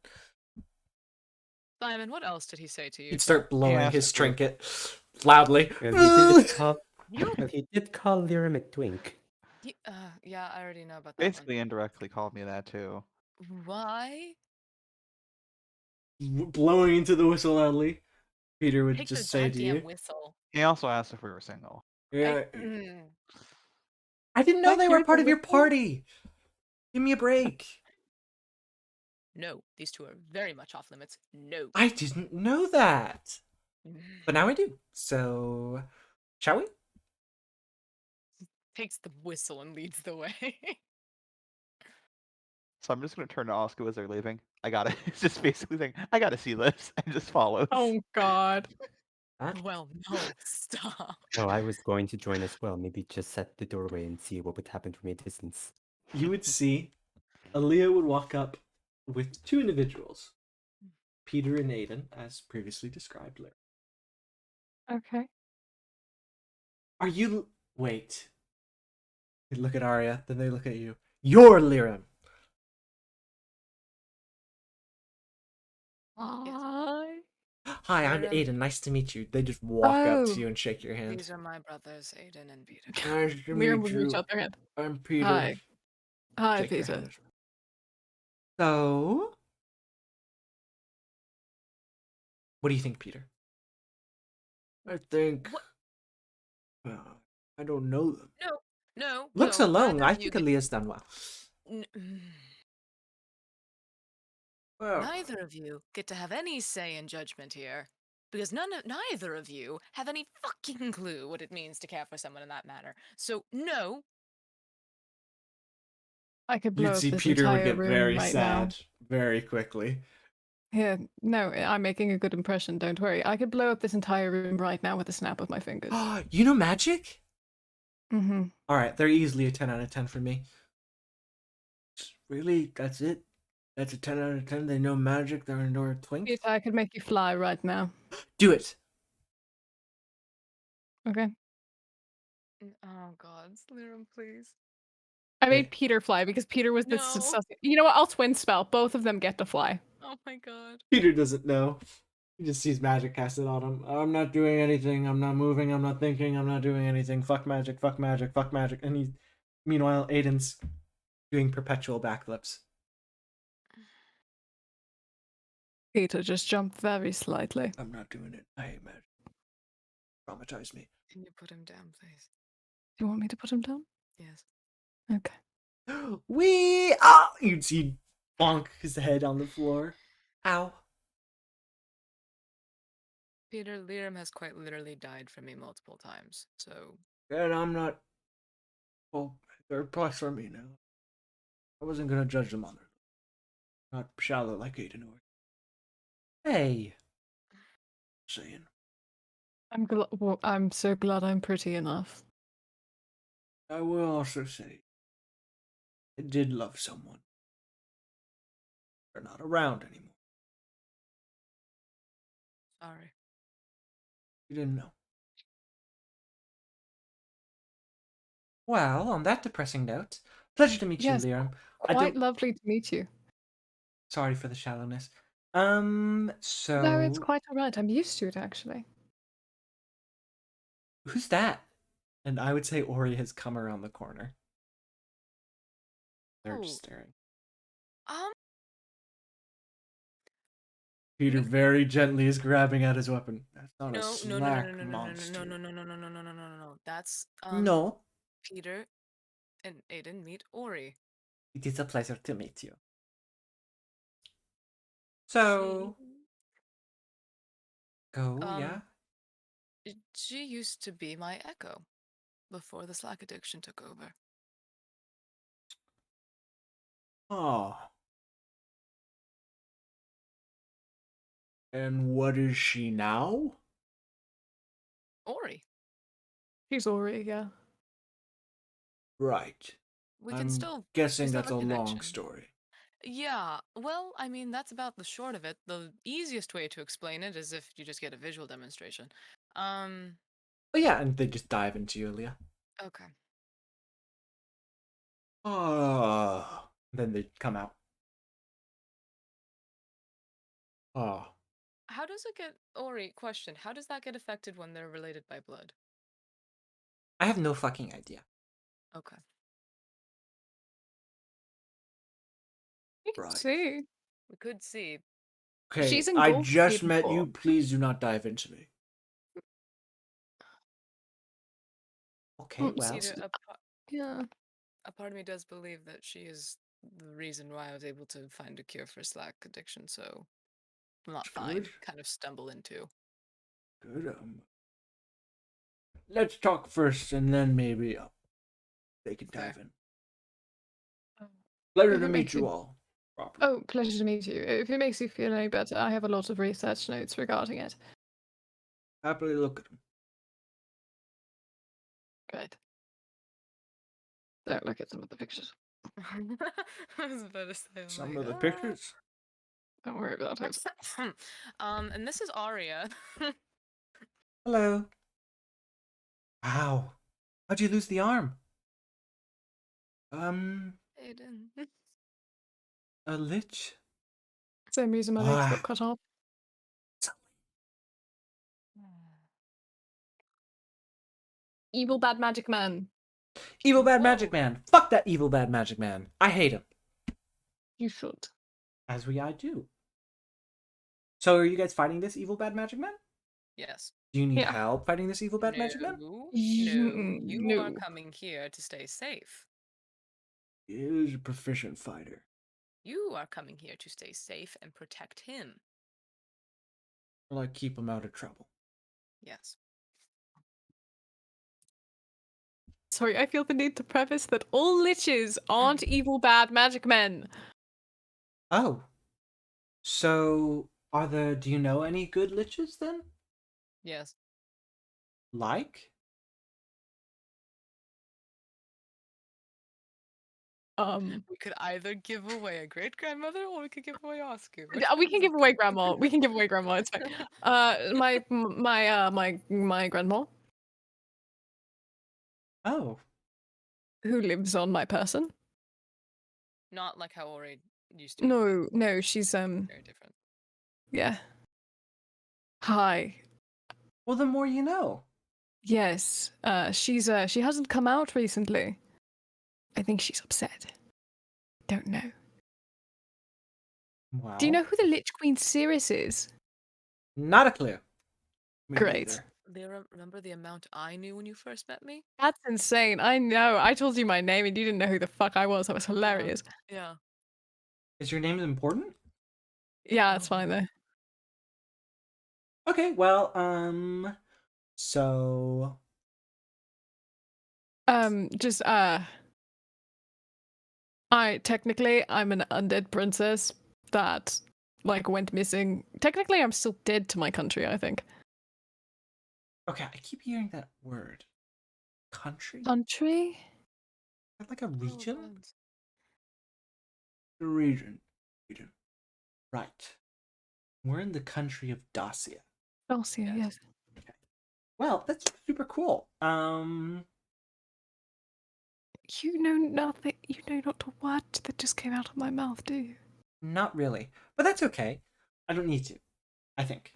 Simon, what else did he say to you He'd two? start blowing asked his if we were- trinket loudly. Well, You? he did call Liram a twink. Yeah, I already know about that Basically, indirectly called me that too. one. Why? Blowing into the whistle loudly. Peter would Take the just say to goddamn you. whistle. He also asked if we were single. Yeah. Mm. I didn't know I they hear were the part of your whistle. party. Give me a break. No, these two are very much off limits. No. I didn't know that. Mm. But now I do. So, shall we? Takes the whistle and leads the way. So I'm just gonna turn to Oscar as they're leaving. I got it. It's just basically saying, I gotta see this, and just follows. Oh God. Well, no, stop. Oh, I was going to join as well. Maybe just set the doorway and see what would happen from a distance. You would see Aaliyah would walk up with two individuals, Peter and Aiden, as previously described. Okay. Are you? Wait. They look at Arya, then they look at you. You're Liram. Hi. Hi, I'm Liram. Aiden. Nice to meet you. They just walk up Oh. to you and shake your hand. These are my brothers, Aiden and Peter. Nice to Liram meet would you. reach out their hand. I'm Peter. Hi. Hi, Shake your Peter. hand as well. So, what do you think, Peter? I think. What? I don't know them. No. Looks no, alone. neither I of you think get- Aaliyah's done well. n- Well, Neither of you get to have any say in judgment here. Because neither of you have any fucking clue what it means to care for someone in that manner. So, no. I could blow you'd up see this Peter would entire get room very right sad very quickly. now. Yeah, no, I'm making a good impression. Don't worry. I could blow up this entire room right now with a snap of my fingers. You know magic? Mm-hmm. All right, they're easily a 10 out of 10 for me. Really? That's it? That's a 10 out of 10? They know magic, they're a twink? Peter, I could make you fly right now. Do it! Okay. Oh, God. Liram, please. I made Peter fly because Peter was the No. You know what? I'll twin spell. Both of them get to fly. Oh, my God. Peter doesn't know. He just sees magic casted on him. I'm not doing anything, I'm not moving, I'm not thinking, I'm not doing anything. Fuck magic, fuck magic, fuck magic. And meanwhile, Aiden's doing perpetual backflips. Peter just jumped very slightly. I'm not doing it. I hate magic. Traumatize me. Can you put him down, please? Do you want me to put him down? Yes. Okay. You'd see bonk his head on the floor. Ow. Peter, Liram has quite literally died for me multiple times, so... And I'm not. Well, they're plus for me now. I wasn't gonna judge them on their. Not shallow like Aiden or. Hey. Saying. I'm so glad I'm pretty enough. I will also say. I did love someone. They're not around anymore. Sorry. You didn't know. Well, on that depressing note, pleasure to meet Yes, you, Liam. Quite lovely to meet you. Sorry for the shallowness. No, it's So quite alright. I'm used to it, actually. who's that? And I would say Ori has come around the corner. They're just Oh. staring. Peter very gently is grabbing at his weapon. That's not a No, slack monster. no. That's No, Peter and Aiden meet Ori. it is a pleasure to meet you. She So, go, yeah? she used to be my echo before the Slack addiction took over. Oh. And what is she now? Ori. She's Ori, yeah. Right. We can I'm still guessing we still that's have a long connection. story. Yeah, well, I mean, that's about the short of it. The easiest way to explain it is if you just get a visual demonstration. But yeah, and they just dive into you, Leah. Okay. Oh. Then they come out. Oh. How does it get, Ori, question, how does that get affected when they're related by blood? I have no fucking idea. Okay. You can Right. see. We could see. Okay, She's I engulfed just me met you. before. Please do not dive into me. Okay, well. See, Yeah. a part of me does believe that she is the reason why I was able to find a cure for Slack addiction, so not find, Good. kind of stumble into. Good. Let's talk first, and then maybe they can dive in. Pleasure If to it meet makes you you- all. Properly. Oh, pleasure to meet you. If it makes you feel any better, I have a lot of research notes regarding it. Happily look at them. Great. Don't look at some of the pictures. I was about to say, I'm Some like, of the pictures. Don't worry about it. and this is Aria. Hello. Wow. How'd you lose the arm? Aiden. A lich? Same reason my legs got cut off. Evil bad magic man. Evil bad Whoa. magic man. Fuck that evil bad magic man. I hate him. You should. As I do. So are you guys fighting this evil bad magic man? Yes. Do you need Yeah. help fighting this evil bad magic man? No, Mm, you are no. coming here to stay safe. He is a proficient fighter. You are coming here to stay safe and protect him. Like keep him out of trouble. Yes. Sorry, I feel the need to preface that all liches aren't evil bad magic men. Oh. So do you know any good liches then? Yes. Like? We could either give away a great grandmother or we could give away Oscar. We can give away grandma. We can give away grandma. It's fine. My grandma, Oh. who lives on my person. Not like how Ori used to. No, she's Very different. yeah. Hi. Well, the more you know. Yes. She hasn't come out recently. I think she's upset. Don't know. Wow. Do you know who the Lich Queen Cirrus is? Not a clue. Me Great. neither. Do you remember the amount I knew when you first met me? That's insane. I know. I told you my name and you didn't know who the fuck I was. That was hilarious. Yeah. Is your name important? Yeah, that's fine though. Okay, well, so Just I'm an undead princess that like went missing. Technically I'm still dead to my country, I think. okay, I keep hearing that word. Country? Country? Is that like a region? Oh, The region. Right. We're in the country of Dacia. Dacia, yes. Okay. Well, that's super cool. You know nothing. You know not a word that just came out of my mouth, do you? Not really. But that's okay. I don't need to. I think.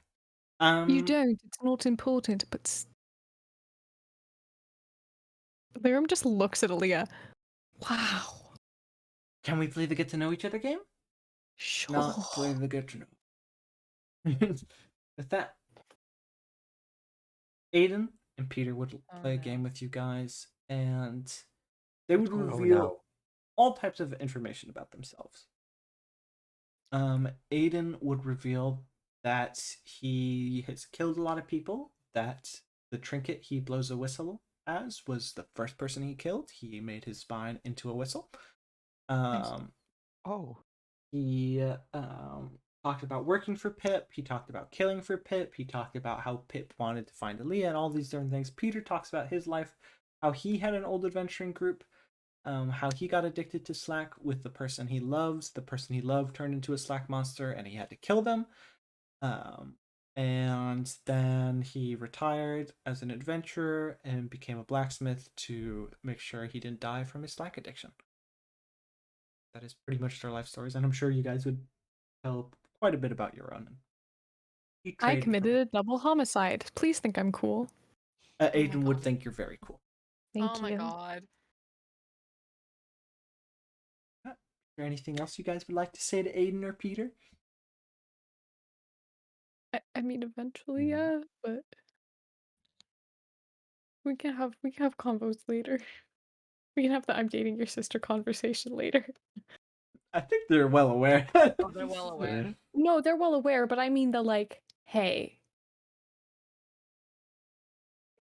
You don't. It's not important, but the room just looks at Aaliyah. Wow. Can we play the get to know each other game? Sure. Not play the get to know. With that, Aiden and Peter would Oh, play a no. game with you guys, and they would Oh, reveal no. all types of information about themselves. Aiden would reveal that he has killed a lot of people, that the trinket he blows a whistle as was the first person he killed. He made his spine into a whistle. Um, Oh, he talked about working for Pip. He talked about killing for Pip. He talked about how Pip wanted to find Aaliyah and all these different things. Peter talks about his life, how he had an old adventuring group, how he got addicted to Slack with the person he loves. The person he loved turned into a Slack monster and he had to kill them. And then he retired as an adventurer and became a blacksmith to make sure he didn't die from his Slack addiction. That is pretty much their life stories, and I'm sure you guys would tell quite a bit about your own. I committed a double homicide. Please think I'm cool. Aiden would God. think you're very cool. Thank Oh you. my god. Is there anything else you guys would like to say to Aiden or Peter? I mean, eventually, Mm. yeah, but we can have combos later. We can have the "I'm dating your sister" conversation later. I think they're well aware. Oh, they're well aware. No, they're well aware, but I mean the like, hey,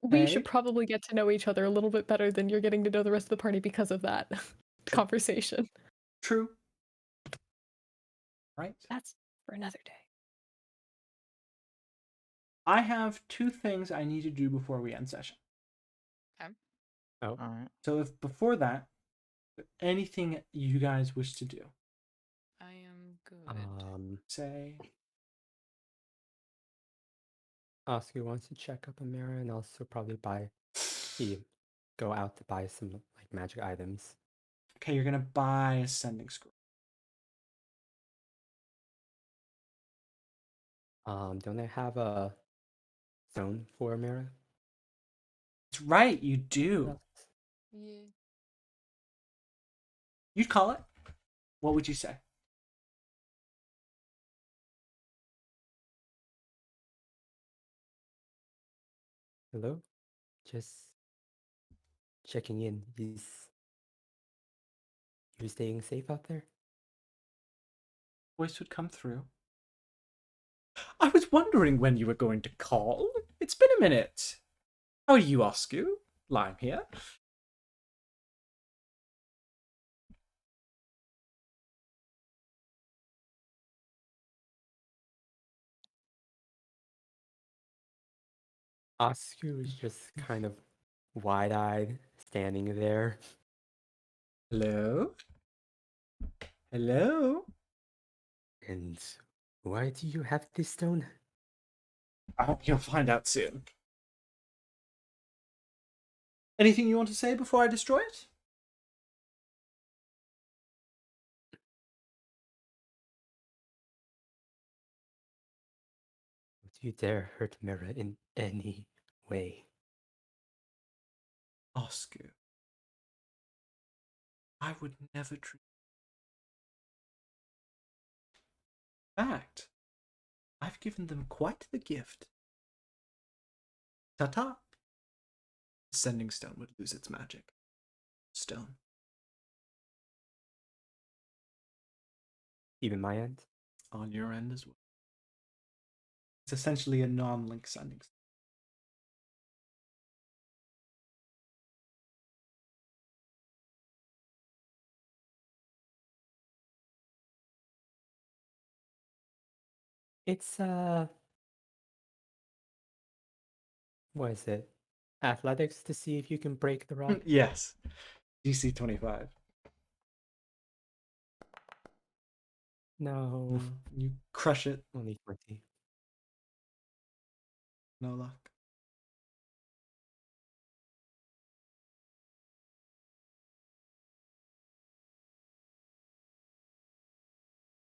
we should Hey. probably get to know each other a little bit better than you're getting to know the rest of the party because of that conversation. True. Right. That's for another day. I have two things I need to do before we end session. Oh, all right. So if before that, anything you guys wish to do, I am good. say. Oscar wants to check up on Mara and also probably go out to buy some like magic items. Okay, you're gonna buy a sending scroll. Don't I have a zone for Mara? That's right, you do. Yeah. You'd call it. What would you say? Hello? Just checking in. You staying safe out there? Voice would come through. I was wondering when you were going to call. It's been a minute. How are you, Oscu? Lime here. Oscar was just kind of wide-eyed, standing there. Hello? Hello? And why do you have this stone? You'll find out soon. Anything you want to say before I destroy it? Don't you dare hurt Mara in any way. Oscu, I would never treat. In fact, I've given them quite the gift. Ta-ta. The sending stone would lose its magic. Stone. Even my end? On your end as well. It's essentially a non-link sending stone. It's what is it? Athletics to see if you can break the rock? Yes. DC 25. No. You crush it. Only 20. No luck.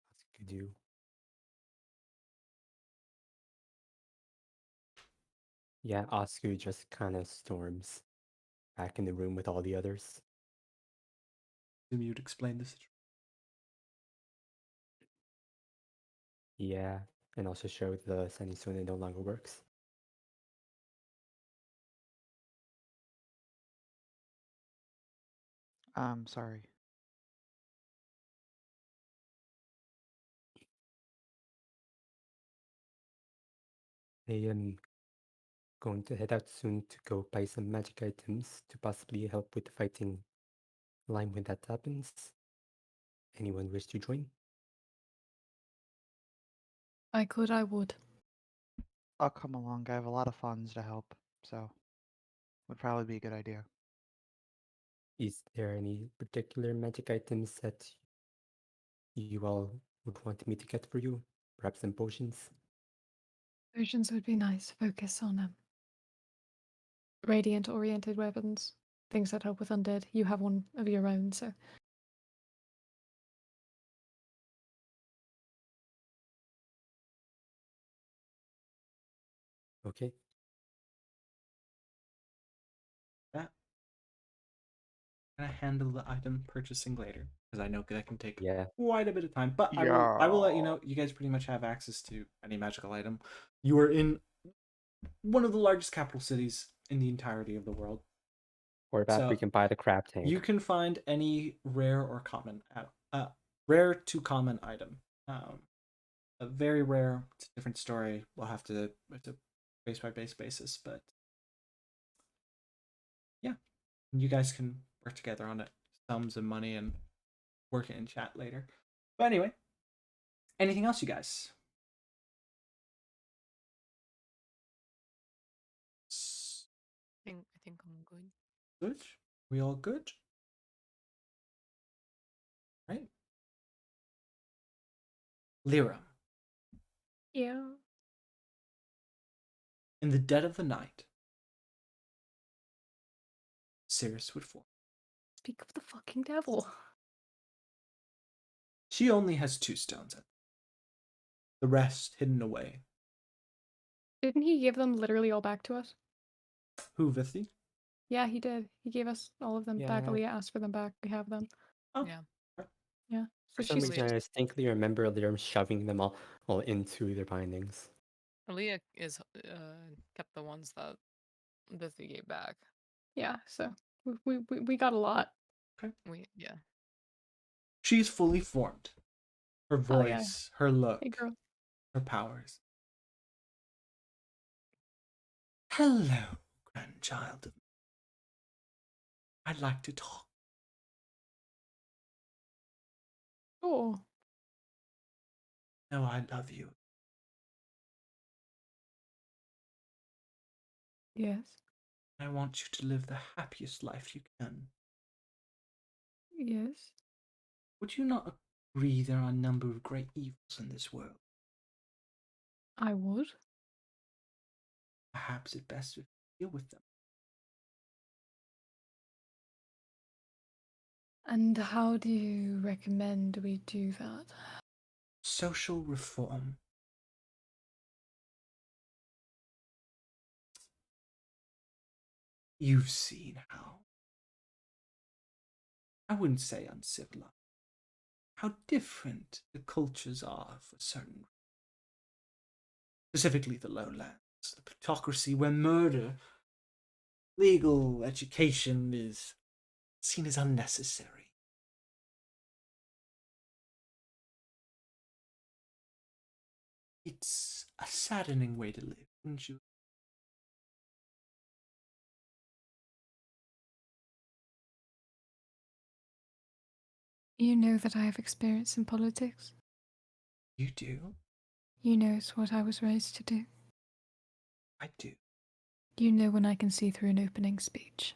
What could do? Yeah, Oscar just kind of storms back in the room with all the others. You'd explain the situation. Yeah, and also show the sending stone it no longer works. Sorry. I am going to head out soon to go buy some magic items to possibly help with the fighting line when that happens. Anyone wish to join? I could, I would. I'll come along. I have a lot of funds to help, so would probably be a good idea. Is there any particular magic items that you all would want me to get for you? Perhaps some potions? Potions would be nice. Focus on radiant oriented weapons. Things that help with undead. You have one of your own, so Okay. That can I handle the item purchasing later? Because I know that can take Yeah. quite a bit of time. But I will let you know. You guys pretty much have access to any magical item. You are in one of the largest capital cities in the entirety of the world. Or about we So can buy the crab tank. you can find any rare or common, rare to common item. A very rare, it's a different story. It's a base by base basis, but yeah, you guys can work together on it, sums and money, and work it in chat later. But anyway, anything else, you guys? I think I'm good. Good. We all good? Right. Lyra, yeah. in the dead of the night, Cirrus would fall. Speak of the fucking devil. She only has 2 stones, the rest hidden away. Didn't he give them literally all back to us? Who, Vithi? Yeah, he did. He gave us all of them back. Yeah. Aaliyah asked for them back. We have them. Oh, Yeah. Yeah. For So some she's reason, I distinctly remember them shoving them all into their bindings. Aaliyah is kept the ones that Biffy gave back. yeah. So we got a lot. Yeah. She's fully formed. Her Oh yeah. voice, her look, Hey girl. her powers. Hello, grandchild of I'd like to talk. Oh. No, I love you. Yes. I want you to live the happiest life you can. Yes. Would you not agree there are a number of great evils in this world? I would. Perhaps it best if we deal with them. And how do you recommend we do that? Social reform. You've seen how, I wouldn't say uncivilized, how different the cultures are for certain, specifically the lowlands, the plutocracy where murder, legal education is seen as unnecessary. It's a saddening way to live, wouldn't you? You know that I have experience in politics. You do? You know it's what I was raised to do. I do. You know when I can see through an opening speech.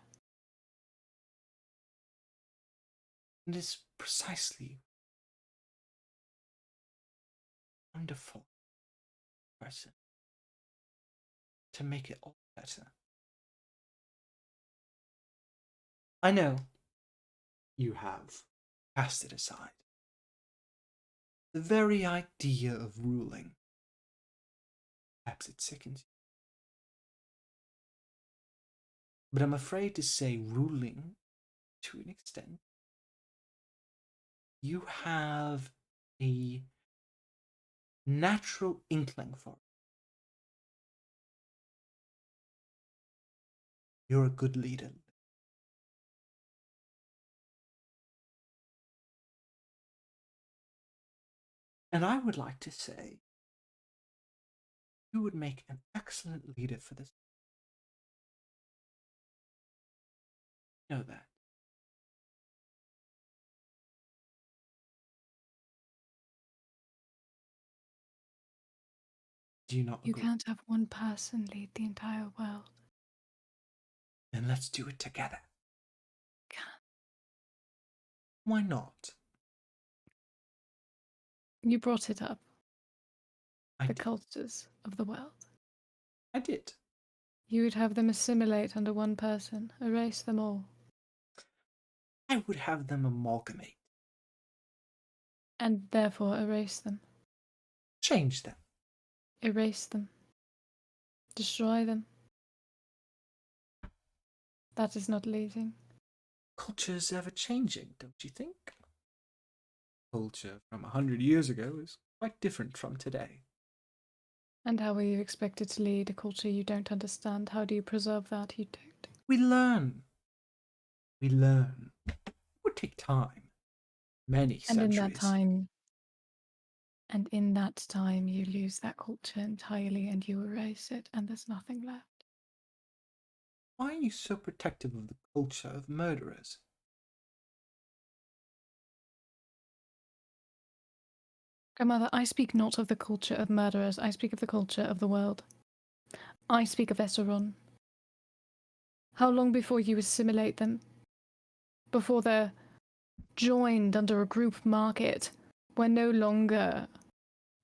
And it's precisely wonderful person to make it all better. I know you have cast it aside. The very idea of ruling, perhaps it sickens you. But I'm afraid to say ruling, to an extent, you have a natural inkling for it. You're a good leader. And I would like to say you would make an excellent leader for this. Know that. Do you not You agree? can't have one person lead the entire world. Then let's do it together. Can't. Why not? You brought it up. I The did. cultures of the world. I did. You would have them assimilate under one person, erase them all. I would have them amalgamate. And therefore erase them. Change them. Erase them. Destroy them. That is not leading. Culture's ever changing, don't you think? Culture from 100 years ago is quite different from today. And how are you expected to lead a culture you don't understand? How do you preserve that? You don't. We learn. We learn. It would take time. Many And centuries. in that time, you lose that culture entirely and you erase it, and there's nothing left. Why are you so protective of the culture of murderers? Grandmother, I speak not of the culture of murderers, I speak of the culture of the world. I speak of Esseron. How long before you assimilate them? Before they're joined under a group market, where no longer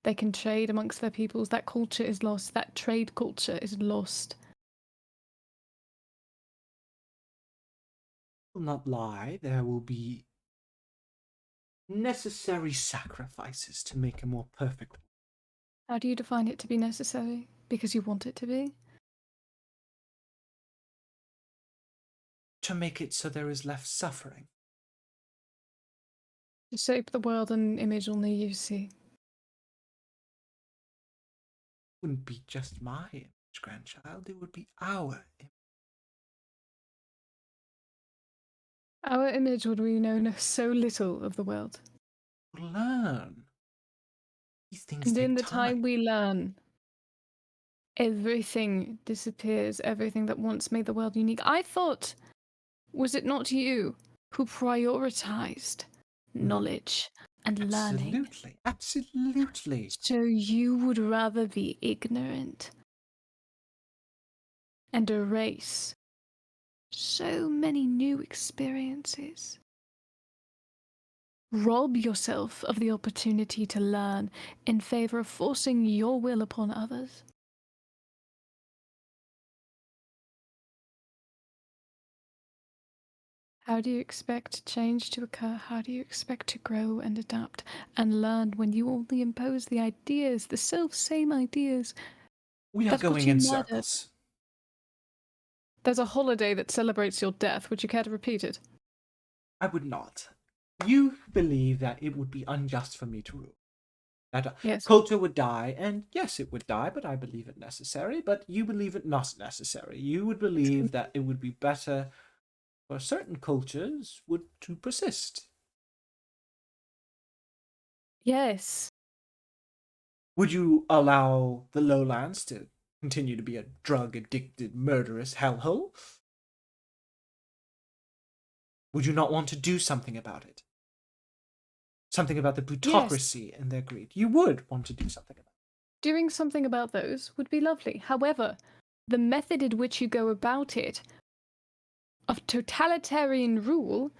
they can trade amongst their peoples, that culture is lost, that trade culture is lost. I will not lie, there will be necessary sacrifices to make a more perfect world. How do you define it to be necessary? Because you want it to be? To make it so there is less suffering. To shape the world in an image only you see. It wouldn't be just my image, grandchild, it would be our image. Our image would we know so little of the world. Learn. These things And take in the time we learn, everything disappears, everything that once made the world unique. I thought, was it not you who prioritized knowledge and learning? Absolutely, absolutely. So you would rather be ignorant and erase so many new experiences. Rob yourself of the opportunity to learn in favor of forcing your will upon others. How do you expect change to occur? How do you expect to grow and adapt and learn when you only impose the ideas, the self-same ideas? We are That got going you in murdered. circles. There's a holiday that celebrates your death. Would you care to repeat it? I would not. You believe that it would be unjust for me to rule. That Yes. culture would die, and yes, it would die, but I believe it necessary, but you believe it not necessary. You would believe that it would be better for certain cultures to persist. Yes. Would you allow the lowlands to continue to be a drug-addicted, murderous hellhole? Would you not want to do something about it? Something about the plutocracy and their greed? You would want to do something about it. Doing something about those would be lovely. However, the method in which you go about it, of totalitarian rule,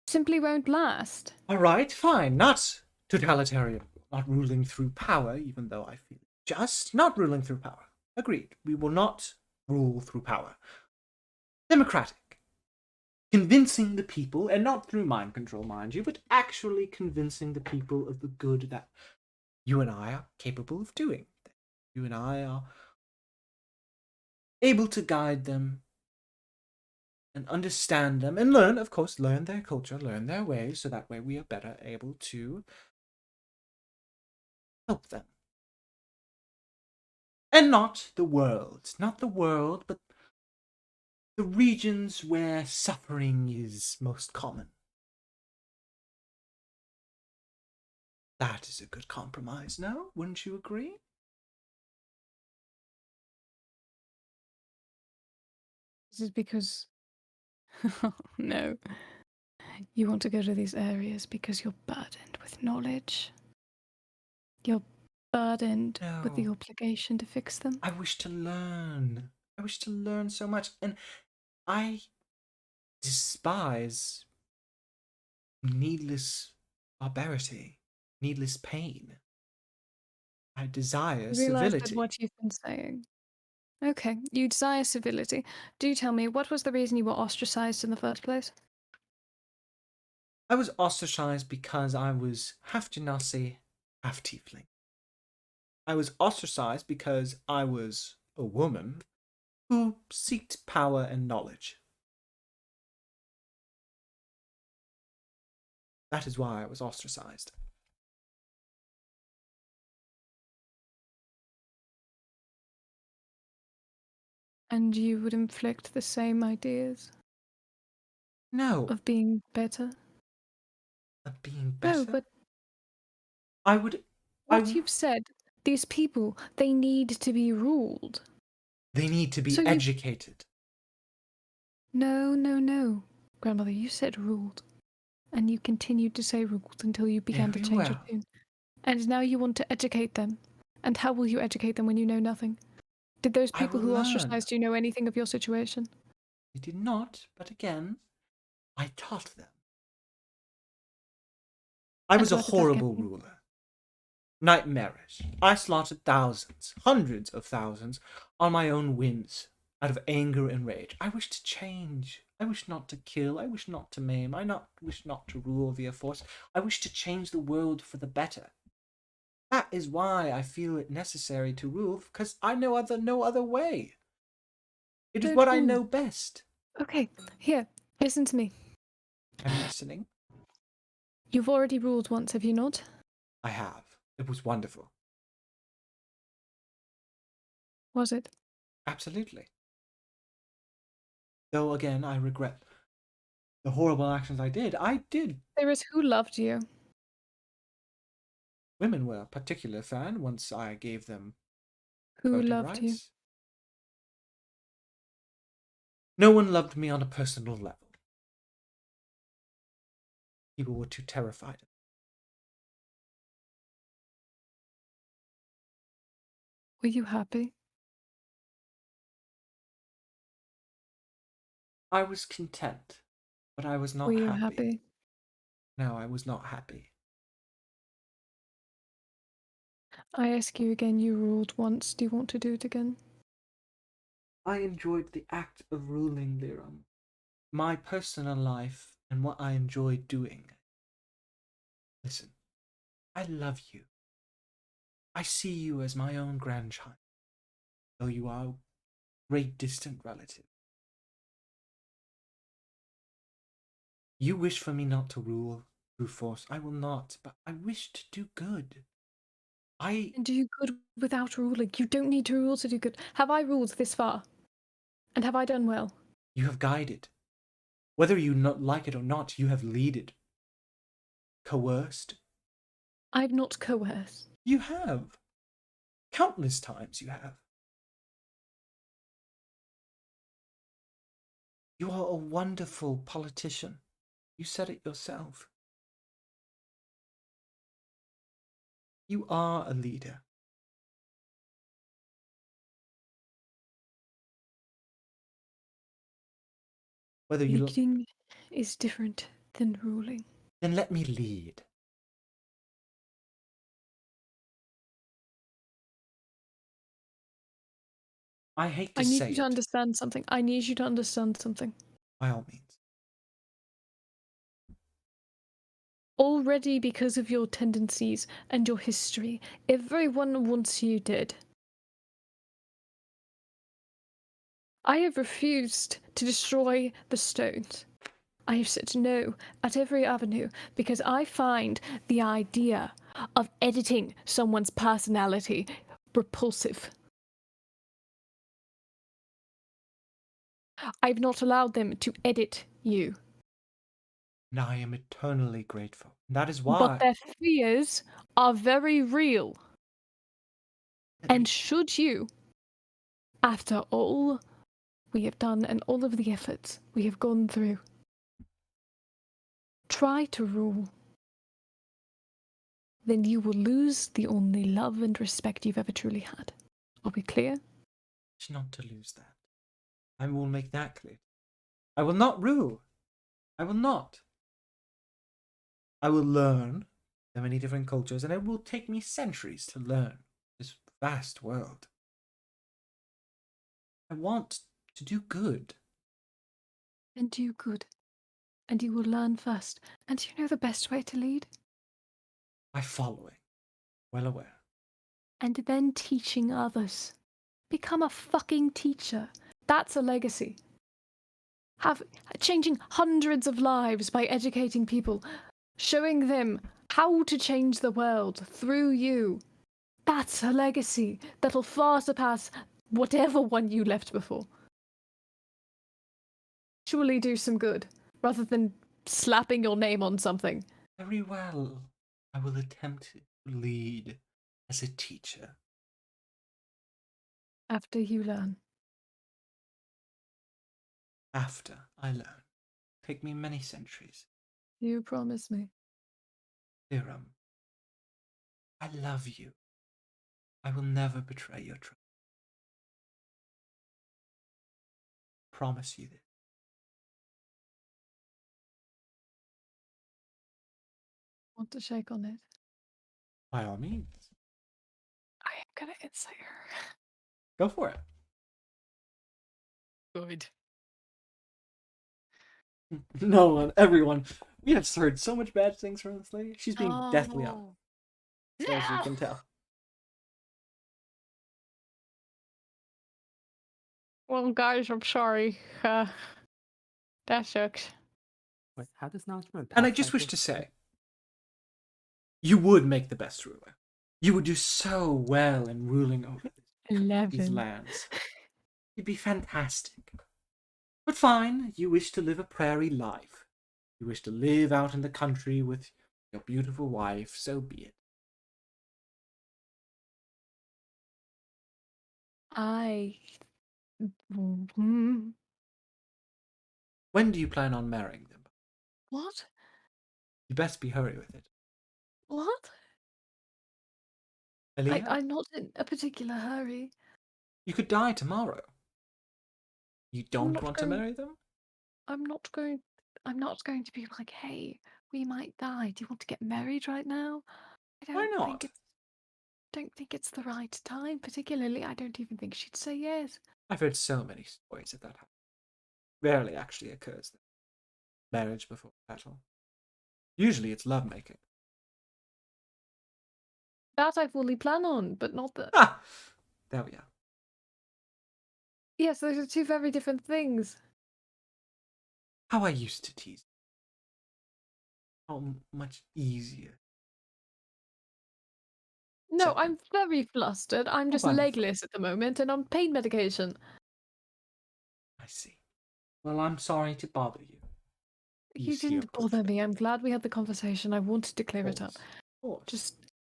simply won't last. All right, fine. Not totalitarian. Not ruling through power, even though I feel just. Not ruling through power. Agreed. We will not rule through power. Democratic. Convincing the people, and not through mind control, mind you, but actually convincing the people of the good that you and I are capable of doing. That you and I are able to guide them and understand them and learn, of course, learn their culture, learn their ways, so that way we are better able to help them. And not the world, but the regions where suffering is most common. That is a good compromise, no? Wouldn't you agree? This is because. Oh, no. You want to go to these areas because you're burdened with knowledge. You're burdened with the No. obligation to fix them. I wish to learn. I wish to learn so much, and I despise needless barbarity, needless pain. I desire I realise that civility. what you've been saying. Okay, you desire civility. Do tell me, what was the reason you were ostracized in the first place? I was ostracized because I was half Genasi, half Tiefling. I was ostracized because I was a woman who seeked power and knowledge. That is why I was ostracized. And you would inflict the same ideas No, of being better? of being better. No, but I would. what you've said, these people, they need to be ruled. They need to be So you- educated. No. Grandmother, you said ruled. And you continued to say ruled until you began to Very change your well. tune. And now you want to educate them. And how will you educate them when you know nothing? Did those I people will who learn. ostracized you know anything of your situation? They did not, but again, I taught them. I was a where did that get horrible you? ruler. Nightmarish. I slaughtered thousands, hundreds of thousands, on my own whims, out of anger and rage. I wish to change. I wish not to kill. I wish not to maim. Wish not to rule via force. I wish to change the world for the better. That is why I feel it necessary to rule, because I know no other way. It is Don't what I rule. know best. Okay, here, listen to me. I'm listening. You've already ruled once, have you not? I have. It was wonderful. Was it? Absolutely. Though again, I regret the horrible actions I did. There is who loved you. Women were a particular fan once I gave them Who voting loved you? rights. No one loved me on a personal level. People were too terrified. Were you happy? I was content, but I was not Were you happy. happy? No, I was not happy. I ask you again, you ruled once. Do you want to do it again? I enjoyed the act of ruling, Liram. My personal life and what I enjoyed doing. Listen, I love you. I see you as my own grandchild, though you are a great distant relative. You wish for me not to rule through force. I will not, but I wish to do good. And do good without ruling. You don't need to rule to do good. Have I ruled this far? And have I done well? You have guided. Whether you not like it or not, you have leaded. Coerced. I've not coerced. You have. Countless times you have. You are a wonderful politician. You said it yourself. You are a leader. Whether you Leading is different than ruling. then let me lead. I hate to I need say you to it. understand something. I need you to understand something. By all means. Already, because of your tendencies and your history, everyone wants you dead. I have refused to destroy the stones. I have said no at every avenue because I find the idea of editing someone's personality repulsive. I've not allowed them to edit you. And I am eternally grateful. That is But why. their fears are very real. And should you, after all we have done and all of the efforts we have gone through, try to rule, then you will lose the only love and respect you've ever truly had. Are we clear? Not to lose that. I will make that clear. I will not rule. I will not. I will learn so many different cultures, and it will take me centuries to learn this vast world. I want to do good. And do good. And you will learn first. And you know the best way to lead? By following. Well aware. And then teaching others. Become a fucking teacher. That's a legacy. Changing hundreds of lives by educating people, showing them how to change the world through you. That's a legacy that'll far surpass whatever one you left before. Surely do some good, rather than slapping your name on something. Very well. I will attempt to lead as a teacher. After you learn. After I learn. Take me many centuries. You promise me. Theorem. I love you. I will never betray your trust. Promise you this. Want to shake on it? By all means. I am gonna insight her. Go for it. Good. No, everyone. We have heard so much bad things from this lady. She's being deathly honest. No. As you can tell. Well, guys, I'm sorry. That sucks. Wait, how does knowledge And I just wish to say, you would make the best ruler. You would do so well in ruling over these 11. lands. You'd be fantastic. But fine, you wish to live a prairie life. You wish to live out in the country with your beautiful wife, so be it. When do you plan on marrying them? What? You best be hurry with it. What? Aaliyah, I'm not in a particular hurry. you could die tomorrow. You don't not want to going- marry them? I'm not going to be like, hey, we might die. Do you want to get married right now? I Why don't not? think it's the right time, particularly. I don't even think she'd say yes. I've heard so many stories of that happen. Rarely actually occurs. Marriage before battle. Usually it's lovemaking. That I fully plan on, but not the. Ah! There we are. Yes, those are two very different things. How I used to tease. How much easier. No, Second. I'm very flustered. I'm just wonderful. legless at the moment and on pain medication. I see. Well, I'm sorry to bother you. You Easier didn't bother portrait. me. I'm glad we had the conversation. I wanted to clear it up. Of course. Just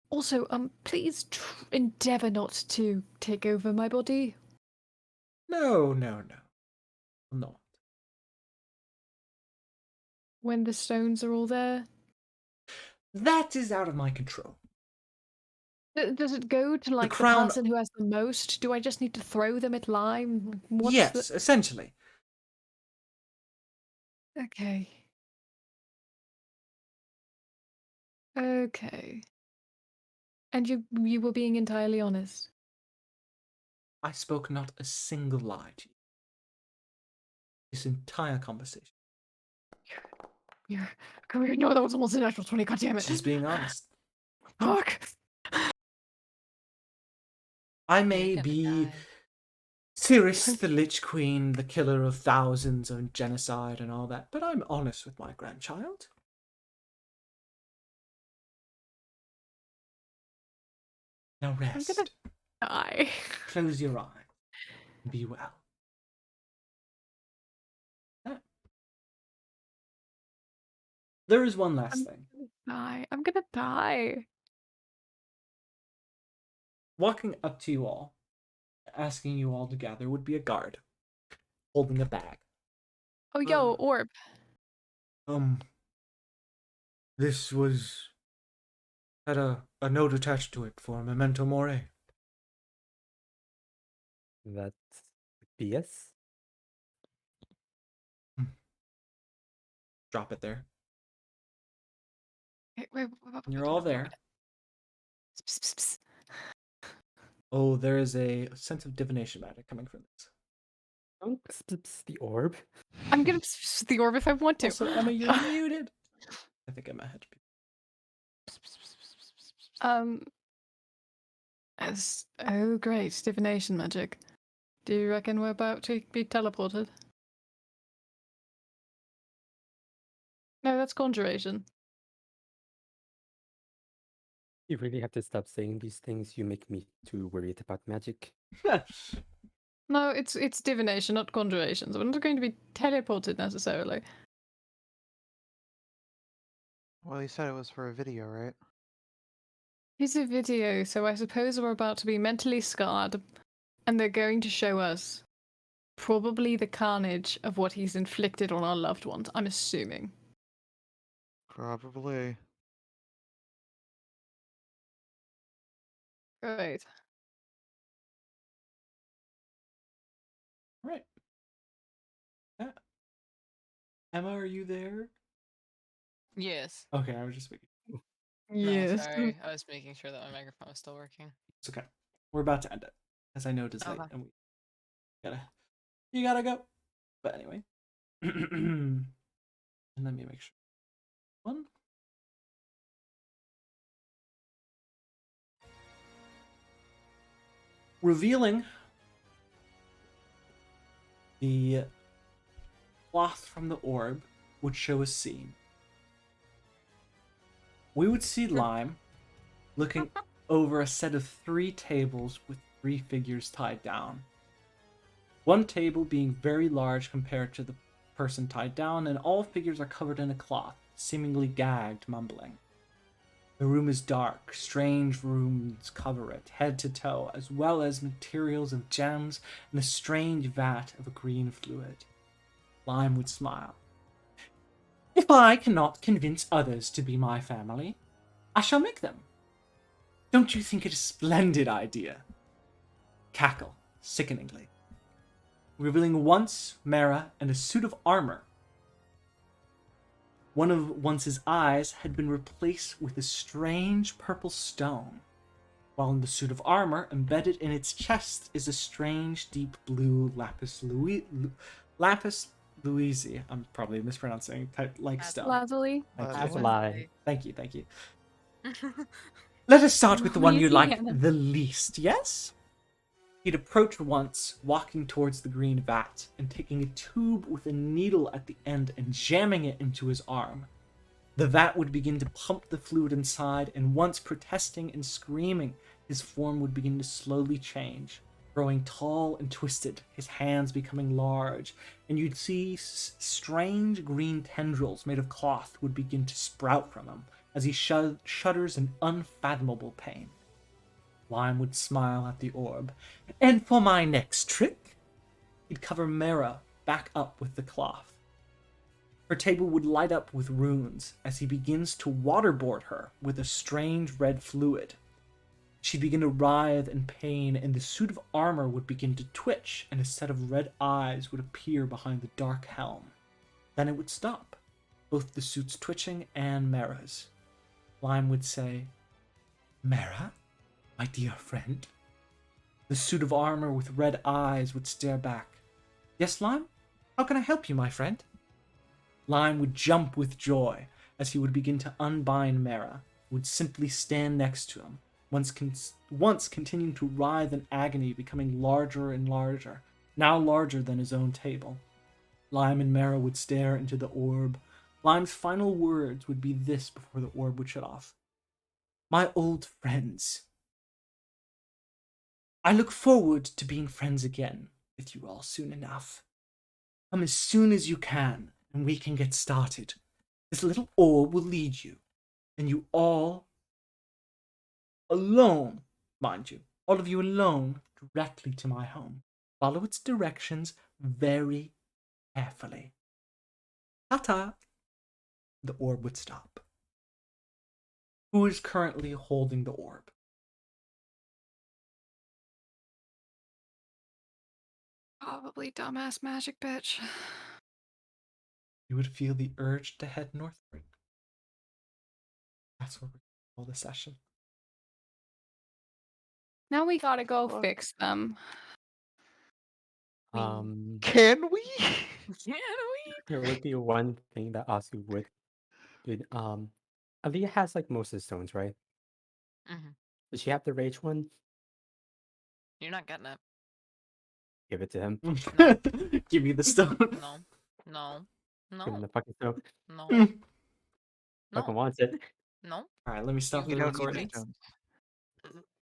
also, please endeavor not to take over my body. No. Not. When the stones are all there. That is out of my control. Does it go to like the crown- person who has the most? Do I just need to throw them at Lime? Yes, essentially. Okay. Okay. And you were being entirely honest. I spoke not a single lie to you. This entire conversation. Come here. No, that was almost a natural 20. God damn it. Just being honest. Fuck. I You're may gonna be die. Cirrus, the Lich Queen, the killer of thousands and genocide and all that, but I'm honest with my grandchild. Now I'm rest. gonna die. Close your eyes. Be well. Ah. There is one last I'm thing. gonna die. I'm gonna die. Walking up to you all, asking you all to gather, would be a guard holding a bag. Oh, yo, orb. This had a note attached to it for Memento Mori. That BS? Drop it there. Wait, And you're all there. Psst, psst, psst. Oh, there is a sense of divination magic coming from this. Don't the orb. I'm gonna the orb if I want to. Also, Emma, you're muted. I think Emma had to be. Oh great, divination magic. Do you reckon we're about to be teleported? No, that's conjuration. You really have to stop saying these things. You make me too worried about magic. No, it's divination, not conjuration. So we're not going to be teleported necessarily. Well, you said it was for a video, right? It's a video, so I suppose we're about to be mentally scarred, and they're going to show us probably the carnage of what he's inflicted on our loved ones. I'm assuming. Probably. Great. Right. Yeah. Emma, are you there? Yes. Okay, I was just making. Yes. No, sorry. I was making sure that my microphone was still working. It's okay. We're about to end it, as I know it is late, Okay. and you gotta go. But anyway, and let me make sure. One. Revealing the cloth from the orb would show a scene. We would see Lime looking over a set of 3 tables with 3 figures tied down. One table being very large compared to the person tied down, and all figures are covered in a cloth, seemingly gagged, mumbling. The room is dark, strange runes cover it, head to toe, as well as materials of gems and a strange vat of a green fluid. Lime would smile. If I cannot convince others to be my family, I shall make them. Don't you think it a splendid idea? Cackle, sickeningly. Revealing once Mara and a suit of armor. One of once's eyes had been replaced with a strange purple stone, while in the suit of armor, embedded in its chest, is a strange deep blue lapis lazuli. I'm probably mispronouncing type like stone. Lazuli. Thank you. Let us start with the one you like Louisiana. the least, yes? He'd approach once, walking towards the green vat, and taking a tube with a needle at the end and jamming it into his arm. The vat would begin to pump the fluid inside, and once protesting and screaming, his form would begin to slowly change, growing tall and twisted, his hands becoming large, and you'd see strange green tendrils made of cloth would begin to sprout from him, as he shudders in unfathomable pain. Lime would smile at the orb. And for my next trick, he'd cover Mara back up with the cloth. Her table would light up with runes as he begins to waterboard her with a strange red fluid. She'd begin to writhe in pain, and the suit of armor would begin to twitch, and a set of red eyes would appear behind the dark helm. Then it would stop, both the suits twitching and Mara's. Lime would say, Mara? My dear friend. The suit of armor with red eyes would stare back. Yes, Lime? How can I help you, my friend? Lime would jump with joy as he would begin to unbind Mara, who would simply stand next to him, once continuing to writhe in agony, becoming larger and larger, now larger than his own table. Lime and Mara would stare into the orb. Lime's final words would be this before the orb would shut off. My old friends, I look forward to being friends again with you all soon enough. Come as soon as you can, and we can get started. This little orb will lead you, and you all alone, mind you, all of you alone, directly to my home. Follow its directions very carefully. Ta-ta! The orb would stop. Who is currently holding the orb? Probably dumbass magic bitch. You would feel the urge to head northward. That's where we're going to call the session. Now we gotta go Fuck. fix them. Can we? Can There would be one thing that Asu would. Aaliyah has like most of the stones, right? we? Hmm. Does she have the rage one? You're not getting it. Give it to him. No. Give me the stone. No. No. Give him No. the fucking stone. No. Fucking No. wants it. No. Alright, let me stop You the You don't need recording? stones.